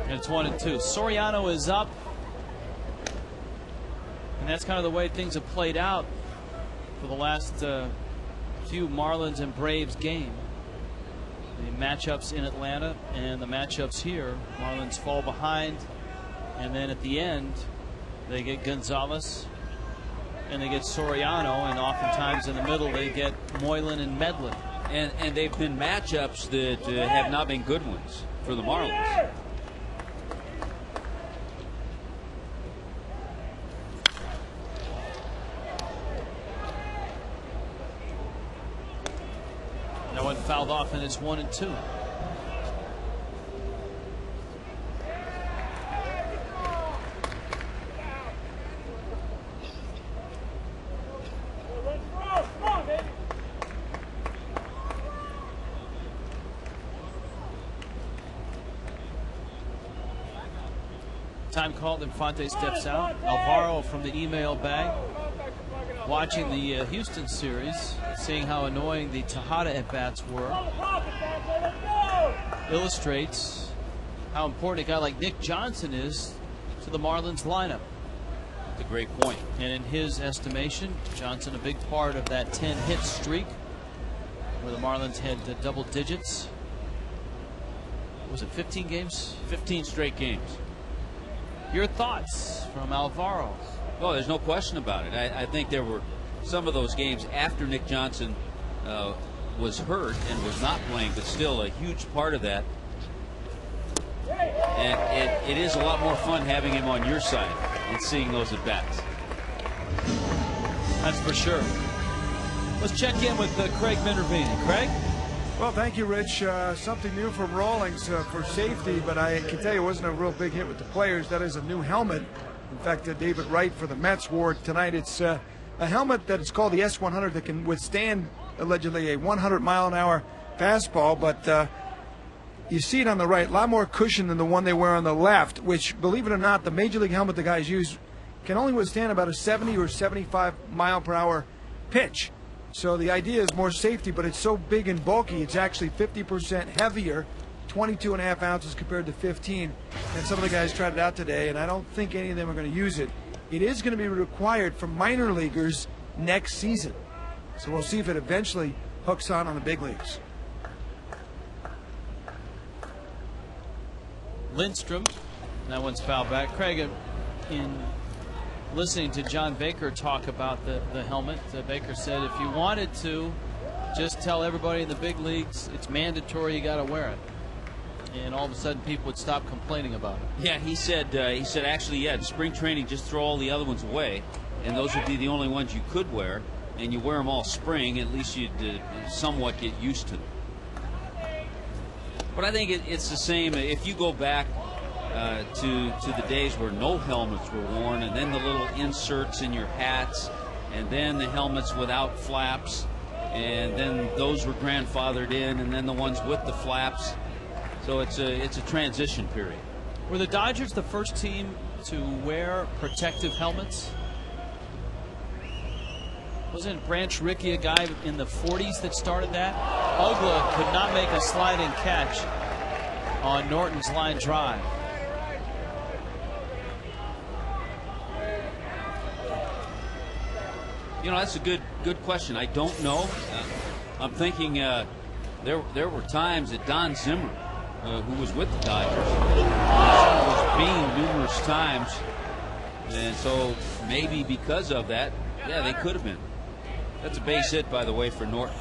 [SPEAKER 1] And it's 1-2. Soriano is up. And that's kind of the way things have played out for the last few Marlins and Braves game. The matchups in Atlanta and the matchups here. Marlins fall behind, and then at the end they get Gonzalez and they get Soriano, and oftentimes in the middle they get Moylan and Medlin.
[SPEAKER 2] And they've been matchups that have not been good ones for the Marlins.
[SPEAKER 1] That one fouled off, and it's 1-2. Time called. Infante steps out. Alvaro from the email bag, watching the Houston series, seeing how annoying the Tejada at-bats were, illustrates how important a guy like Nick Johnson is to the Marlins lineup.
[SPEAKER 2] That's a great point.
[SPEAKER 1] And in his estimation, Johnson a big part of that 10-hit streak where the Marlins had double digits. was it 15 games?
[SPEAKER 2] 15 straight games.
[SPEAKER 1] Your thoughts from Alvaro?
[SPEAKER 2] Oh, there's no question about it. I think there were some of those games after Nick Johnson was hurt and was not playing, but still a huge part of that. And it is a lot more fun having him on your side and seeing those at bats.
[SPEAKER 1] That's for sure. Let's check in with Craig Minervini. Craig?
[SPEAKER 4] Well, thank you, Rich. Something new from Rawlings for safety, but I can tell you it wasn't a real big hit with the players. That is a new helmet. In fact, David Wright for the Mets wore it tonight. It's a helmet that is called the S100 that can withstand, allegedly, a 100-mile-an-hour fastball, but you see it on the right, a lot more cushion than the one they wear on the left, which, believe it or not, the Major League helmet the guys use can only withstand about a 70 or 75 mile per hour pitch. So the idea is more safety, but it's so big and bulky, it's actually 50% heavier, 22.5 ounces compared to 15. And some of the guys tried it out today, and I don't think any of them are going to use it. It is going to be required for minor leaguers next season. So we'll see if it eventually hooks on the big leagues.
[SPEAKER 1] Lindstrom, that one's fouled back. Craig, in listening to John Baker talk about the helmet, Baker said if you wanted to, just tell everybody in the big leagues it's mandatory, you got to wear it. And all of a sudden people would stop complaining about it.
[SPEAKER 2] Yeah, he said actually, yeah, in spring training, just throw all the other ones away, and those would be the only ones you could wear, and you wear them all spring, at least you'd somewhat get used to them. But I think it's the same. If you go back to the days where no helmets were worn, and then the little inserts in your hats, and then the helmets without flaps, and then those were grandfathered in, and then the ones with the flaps. So it's a transition period.
[SPEAKER 1] Were the Dodgers the first team to wear protective helmets? Wasn't Branch Rickey a guy in the 40s that started that? Ogla could not make a sliding catch on Norton's line drive.
[SPEAKER 2] You know, that's a good question. I don't know. I'm thinking there were times that Don Zimmer, who was with the Dodgers, was beamed numerous times, and so maybe because of that, yeah, they could have been. That's a base hit, by the way, for Norton.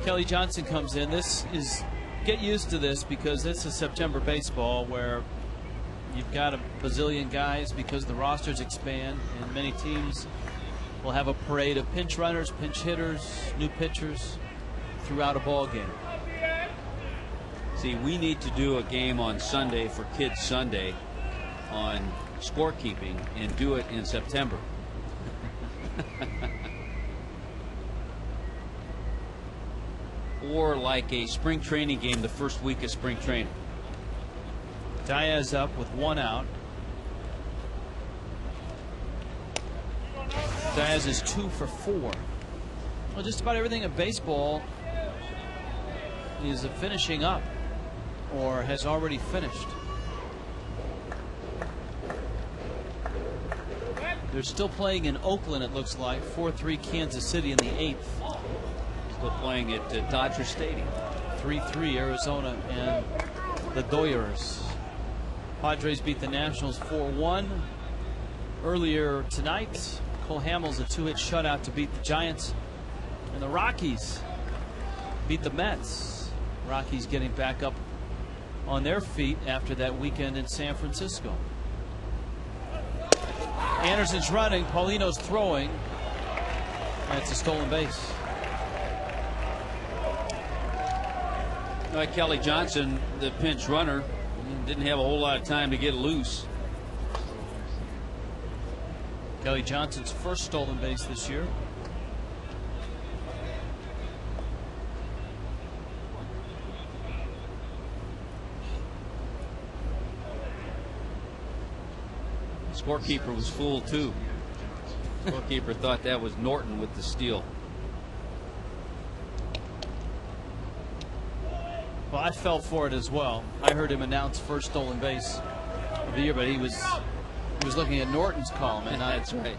[SPEAKER 1] Kelly Johnson comes in. Get used to this, because this is September baseball, where you've got a bazillion guys because the rosters expand, and many teams will have a parade of pinch runners, pinch hitters, new pitchers throughout a ball game.
[SPEAKER 2] See, we need to do a game on Sunday for Kids Sunday on scorekeeping and do it in September. Or like a spring training game the first week of spring training.
[SPEAKER 1] Diaz up with 1 out. Diaz is 2 for 4. Well, just about everything in baseball is finishing up or has already finished. They're still playing in Oakland, it looks like. 4-3 Kansas City in the 8th.
[SPEAKER 2] Still playing at Dodger Stadium.
[SPEAKER 1] 3-3 Arizona and the Doyers. Padres beat the Nationals 4-1 earlier tonight. Cole Hamels a 2-hit shutout to beat the Giants. And the Rockies beat the Mets. Rockies getting back up on their feet after that weekend in San Francisco. Anderson's running, Paulino's throwing. That's a stolen base.
[SPEAKER 2] Kelly Johnson, the pinch runner, didn't have a whole lot of time to get loose.
[SPEAKER 1] Kelly Johnson's first stolen base this year.
[SPEAKER 2] Scorekeeper was fooled too. Scorekeeper thought that was Norton with the steal.
[SPEAKER 1] Well, I fell for it as well. I heard him announce first stolen base of the year, but he was looking at Norton's column, and
[SPEAKER 2] that's right.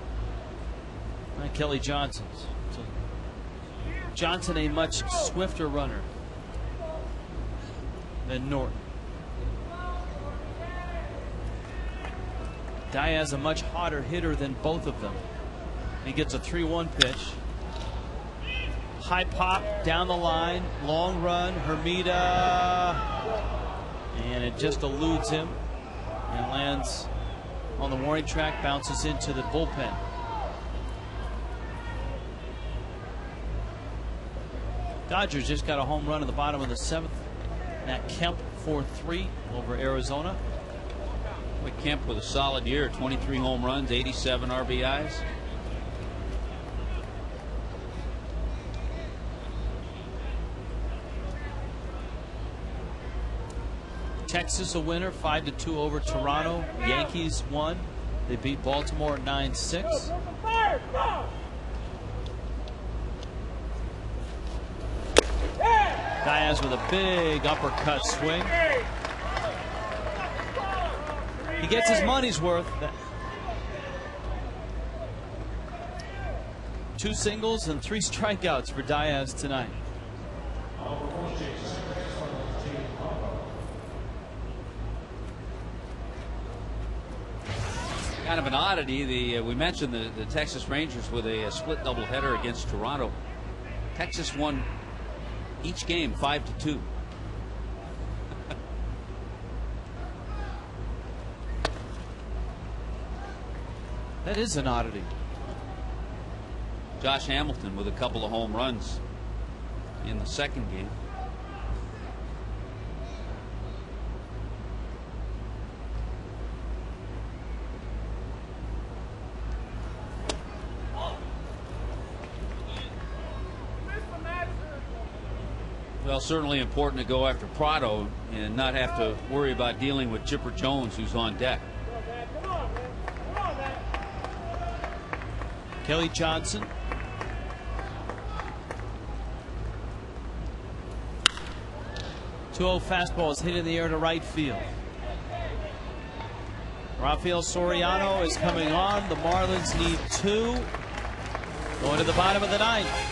[SPEAKER 1] Kelly Johnson. So Johnson, a much swifter runner than Norton. Diaz a much hotter hitter than both of them. He gets a 3-1 pitch. High pop down the line, long run, Hermida, and it just eludes him and lands on the warning track, bounces into the bullpen. Dodgers just got a home run in the bottom of the 7th. Nat Kemp 4-3 over Arizona.
[SPEAKER 2] Kemp with a solid year, 23 home runs, 87 RBIs.
[SPEAKER 1] Texas a winner, 5-2 over Toronto. Yankees won. They beat Baltimore 9-6. Diaz with a big uppercut swing. He gets his money's worth. 2 singles and 3 strikeouts for Diaz tonight.
[SPEAKER 2] Kind of an oddity. We mentioned the Texas Rangers with a split doubleheader against Toronto. Texas won each game 5-2.
[SPEAKER 1] That is an oddity.
[SPEAKER 2] Josh Hamilton with a couple of home runs in the second game. Well, certainly important to go after Prado and not have to worry about dealing with Chipper Jones, who's on deck.
[SPEAKER 1] Kelly Johnson. .2-0 fastball is hit in the air to right field. Rafael Soriano is coming on. The Marlins need 2. Going to the bottom of the 9th.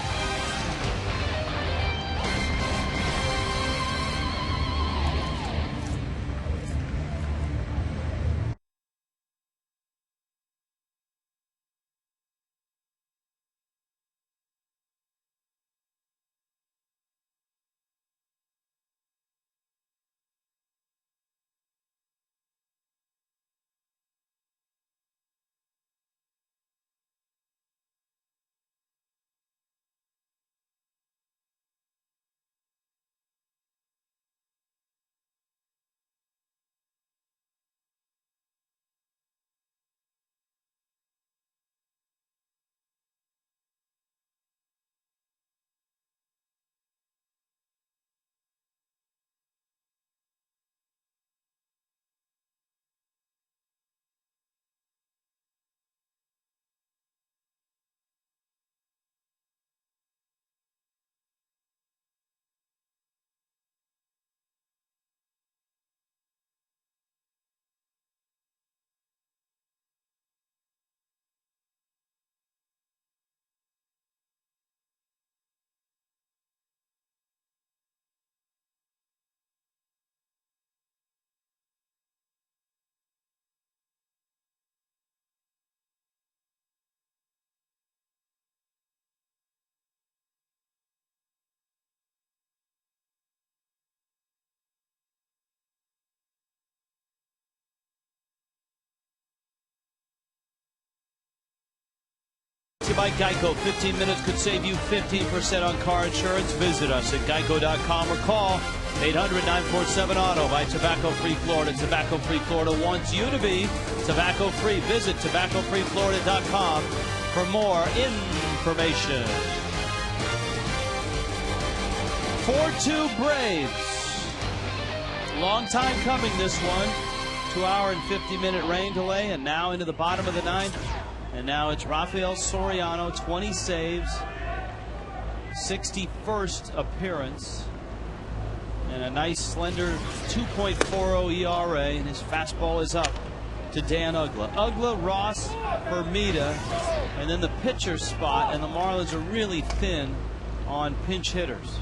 [SPEAKER 1] By Geico, 15 minutes could save you 15% on car insurance. Visit us at geico.com or call 800-947-AUTO. Buy tobacco-free Florida. Tobacco-free Florida wants you to be tobacco-free. Visit tobaccofreeflorida.com for more information. 4-2 Braves. Long time coming, this one. 2-hour and 50-minute rain delay, and now into the bottom of the 9th. And now it's Rafael Soriano, 20 saves, 61st appearance, and a nice slender 2.40 ERA, and his fastball is up to Dan Uggla. Uggla, Ross, Hermida, and then the pitcher spot, and the Marlins are really thin on pinch hitters.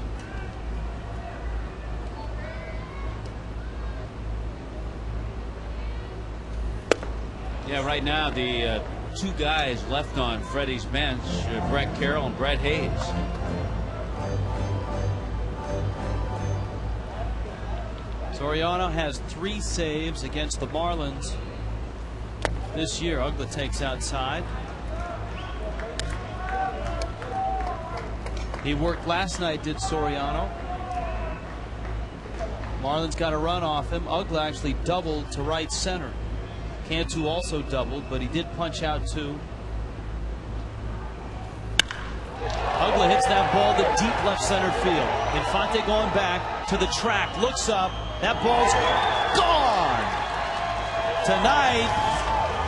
[SPEAKER 2] Yeah, right now the two guys left on Freddie's bench, Brett Carroll and Brett Hayes.
[SPEAKER 1] Soriano has 3 saves against the Marlins this year. Uggla takes outside. He worked last night, did Soriano. Marlins got a run off him. Uggla actually doubled to right center. Cantu also doubled, but he did punch out 2. Uggla hits that ball to deep left center field. Infante going back to the track, looks up. That ball's gone. Tonight,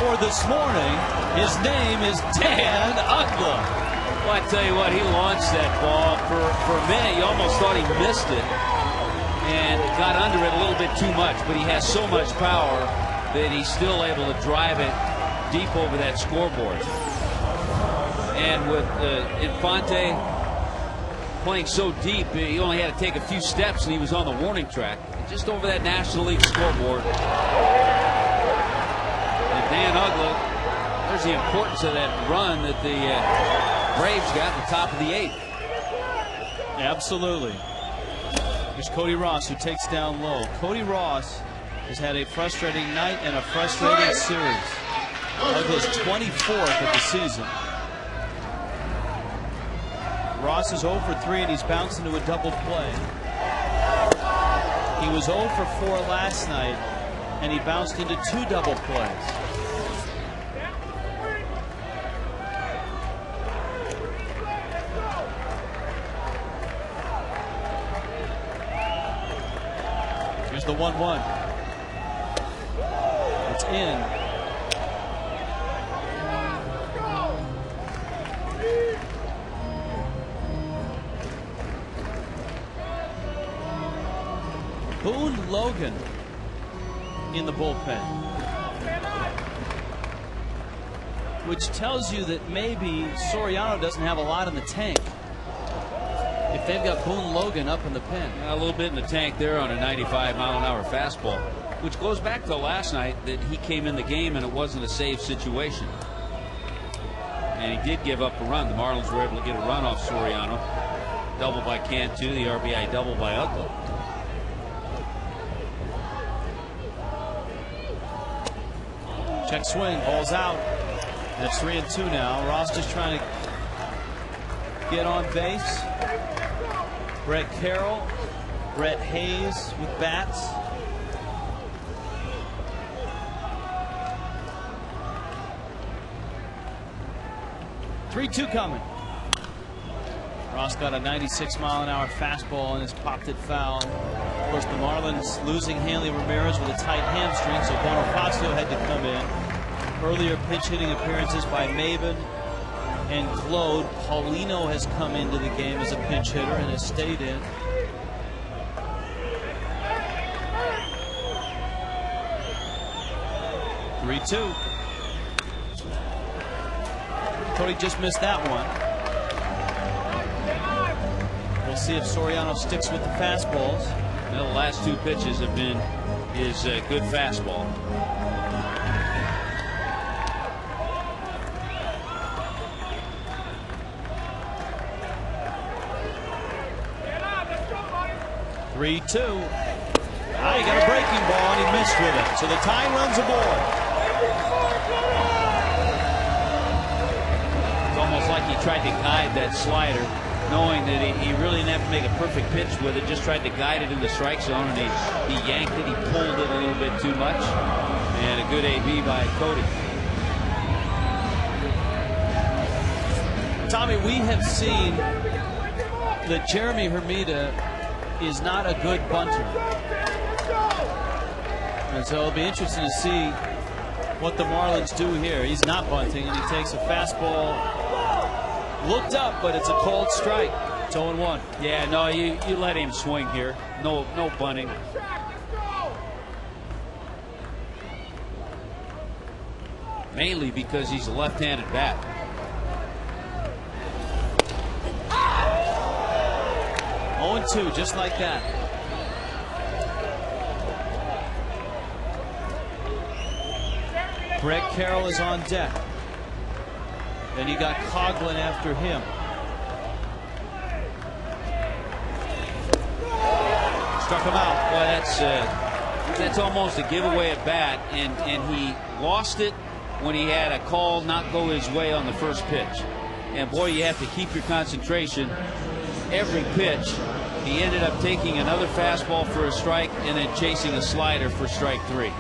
[SPEAKER 1] or this morning, his name is Dan Uggla.
[SPEAKER 2] Well, I tell you what, he launched that ball. For a minute, you almost thought he missed it and got under it a little bit too much, but he has so much power that he's still able to drive it deep over that scoreboard. And with Infante playing so deep, he only had to take a few steps and he was on the warning track, just over that National League scoreboard. And Dan Uggla, there's the importance of that run that the Braves got at the top of the 8th.
[SPEAKER 1] Absolutely. Here's Cody Ross, who takes down low. Cody Ross has had a frustrating night and a frustrating series. Uggla's 24th of the season. Ross is 0 for 3 and he's bounced into a double play. He was 0 for 4 last night and he bounced into 2 double plays. Here's the 1-1. It's in. Boone Logan in the bullpen, which tells you that maybe Soriano doesn't have a lot in the tank if they've got Boone Logan up in the pen.
[SPEAKER 2] A little bit in the tank there on a 95-mile-an-hour fastball, which goes back to last night that he came in the game and it wasn't a save situation. And he did give up a run. The Marlins were able to get a run off Soriano. Double by Cantu, the RBI double by Uggla.
[SPEAKER 1] Check swing, ball's out. That's 3-2 now. Ross just trying to get on base. Brett Carroll, Brett Hayes with bats. (3-2) coming. Ross got a 96-mile-an-hour fastball and has popped it foul. Of course, the Marlins losing Hanley Ramirez with a tight hamstring, so Bonifacio had to come in. Earlier pinch hitting appearances by Maven and Claude. Paulino has come into the game as a pinch hitter and has stayed in. (3-2). Cody just missed that one. We'll see if Soriano sticks with the fastballs.
[SPEAKER 2] Well, the last 2 pitches have been his good fastball.
[SPEAKER 1] (3-2). He got a breaking ball and he missed with it. So the tying run's aboard.
[SPEAKER 2] It's almost like he tried to guide that slider, knowing that he really didn't have to make a perfect pitch with it. Just tried to guide it in the strike zone, and he yanked it. He pulled it a little bit too much. And a good AB by Cody.
[SPEAKER 1] Tommy, we have seen that Jeremy Hermida is not a good bunter. And so it'll be interesting to see what the Marlins do here. He's not bunting, and he takes a fastball. Looked up, but it's a called strike. It's 0-1.
[SPEAKER 2] Yeah, no, you let him swing here. No bunting. mainly because he's a left-handed bat.
[SPEAKER 1] Oh, 0-2, just like that. Brett Carroll is on deck. Then you got Coughlin after him. Struck him out.
[SPEAKER 2] Well, that's almost a giveaway at bat, and he lost it when he had a call not go his way on the first pitch. And boy, you have to keep your concentration every pitch. He ended up taking another fastball for a strike and then chasing a slider for strike 3.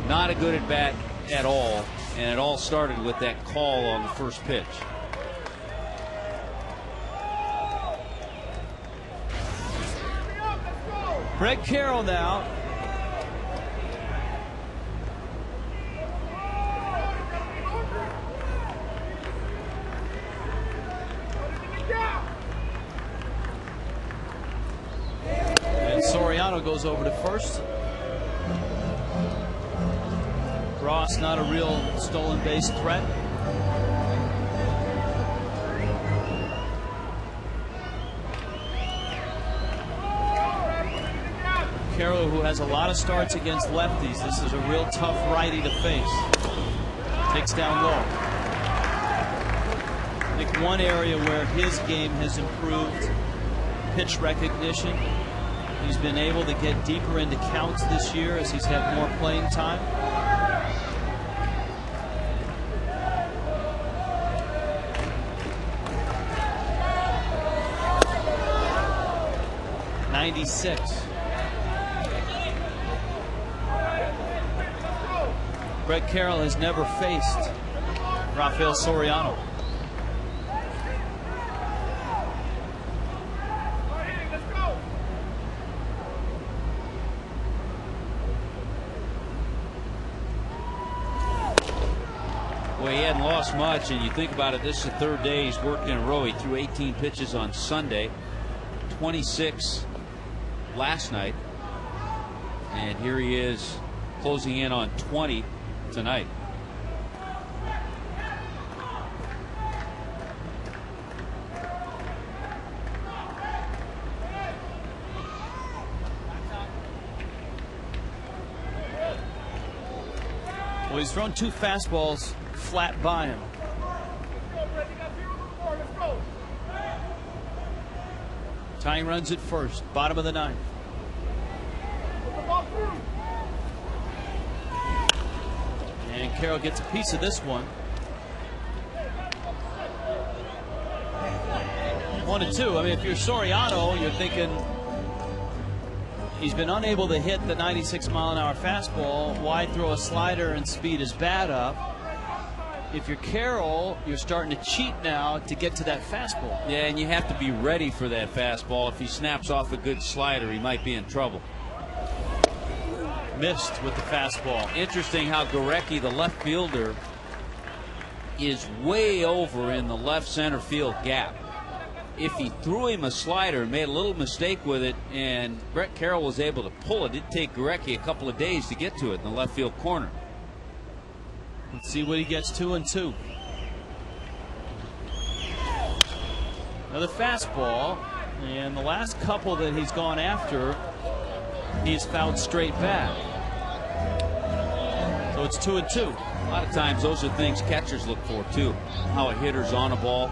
[SPEAKER 2] Not a good at bat at all, and it all started with that call on the first pitch.
[SPEAKER 1] Brett Carroll now. And Soriano goes over to first. Ross not a real stolen base threat. Carroll, who has a lot of starts against lefties, this is a real tough righty to face. Takes down low. I think one area where his game has improved, pitch recognition. He's been able to get deeper into counts this year as he's had more playing time. '96. Brett Carroll has never faced Rafael Soriano.
[SPEAKER 2] Well, he hadn't lost much, and you think about it, this is the third day he's worked in a row. He threw 18 pitches on Sunday, 26 last night, and here he is closing in on 20 tonight.
[SPEAKER 1] Well, he's thrown 2 fastballs flat by him. Tying runs at first, bottom of the 9th. And Carroll gets a piece of this one. 1-2. I mean, if you're Soriano, you're thinking he's been unable to hit the 96-mile-an-hour fastball. Why throw a slider and speed his bat up? If you're Carroll, you're starting to cheat now to get to that fastball.
[SPEAKER 2] Yeah, and you have to be ready for that fastball. If he snaps off a good slider, he might be in trouble.
[SPEAKER 1] Missed with the fastball.
[SPEAKER 2] Interesting how Gurecki, the left fielder, is way over in the left center field gap. If he threw him a slider and made a little mistake with it, and Brett Carroll was able to pull it, it'd take Gurecki a couple of days to get to it in the left field corner.
[SPEAKER 1] Let's see what he gets. 2-2. Another fastball, and the last couple that he's gone after, he's fouled straight back. So it's 2-2.
[SPEAKER 2] A lot of times those are things catchers look for too. How a hitter's on a ball.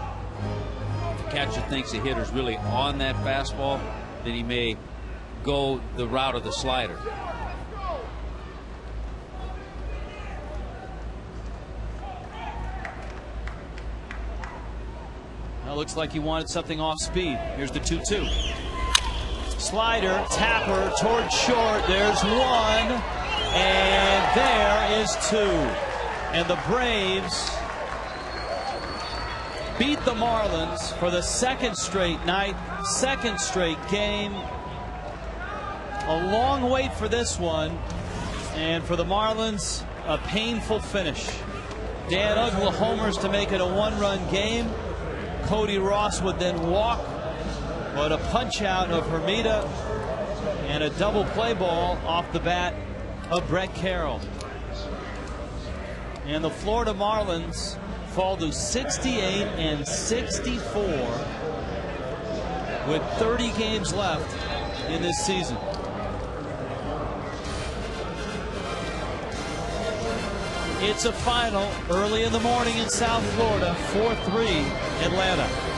[SPEAKER 2] If the catcher thinks the hitter's really on that fastball, then he may go the route of the slider.
[SPEAKER 1] Now looks like he wanted something off speed. Here's the 2-2. Slider, tapper toward short. There's 1, and there is 2. And the Braves beat the Marlins for the 2nd straight night, 2nd straight game. A long wait for this one, and for the Marlins, a painful finish. Dan Uggla homers to make it a 1-run game. Cody Ross would then walk, but a punch out of Hermida and a double play ball off the bat of Brett Carroll. And the Florida Marlins fall to 68 and 64 with 30 games left in this season. It's a final early in the morning in South Florida, 4-3 Atlanta.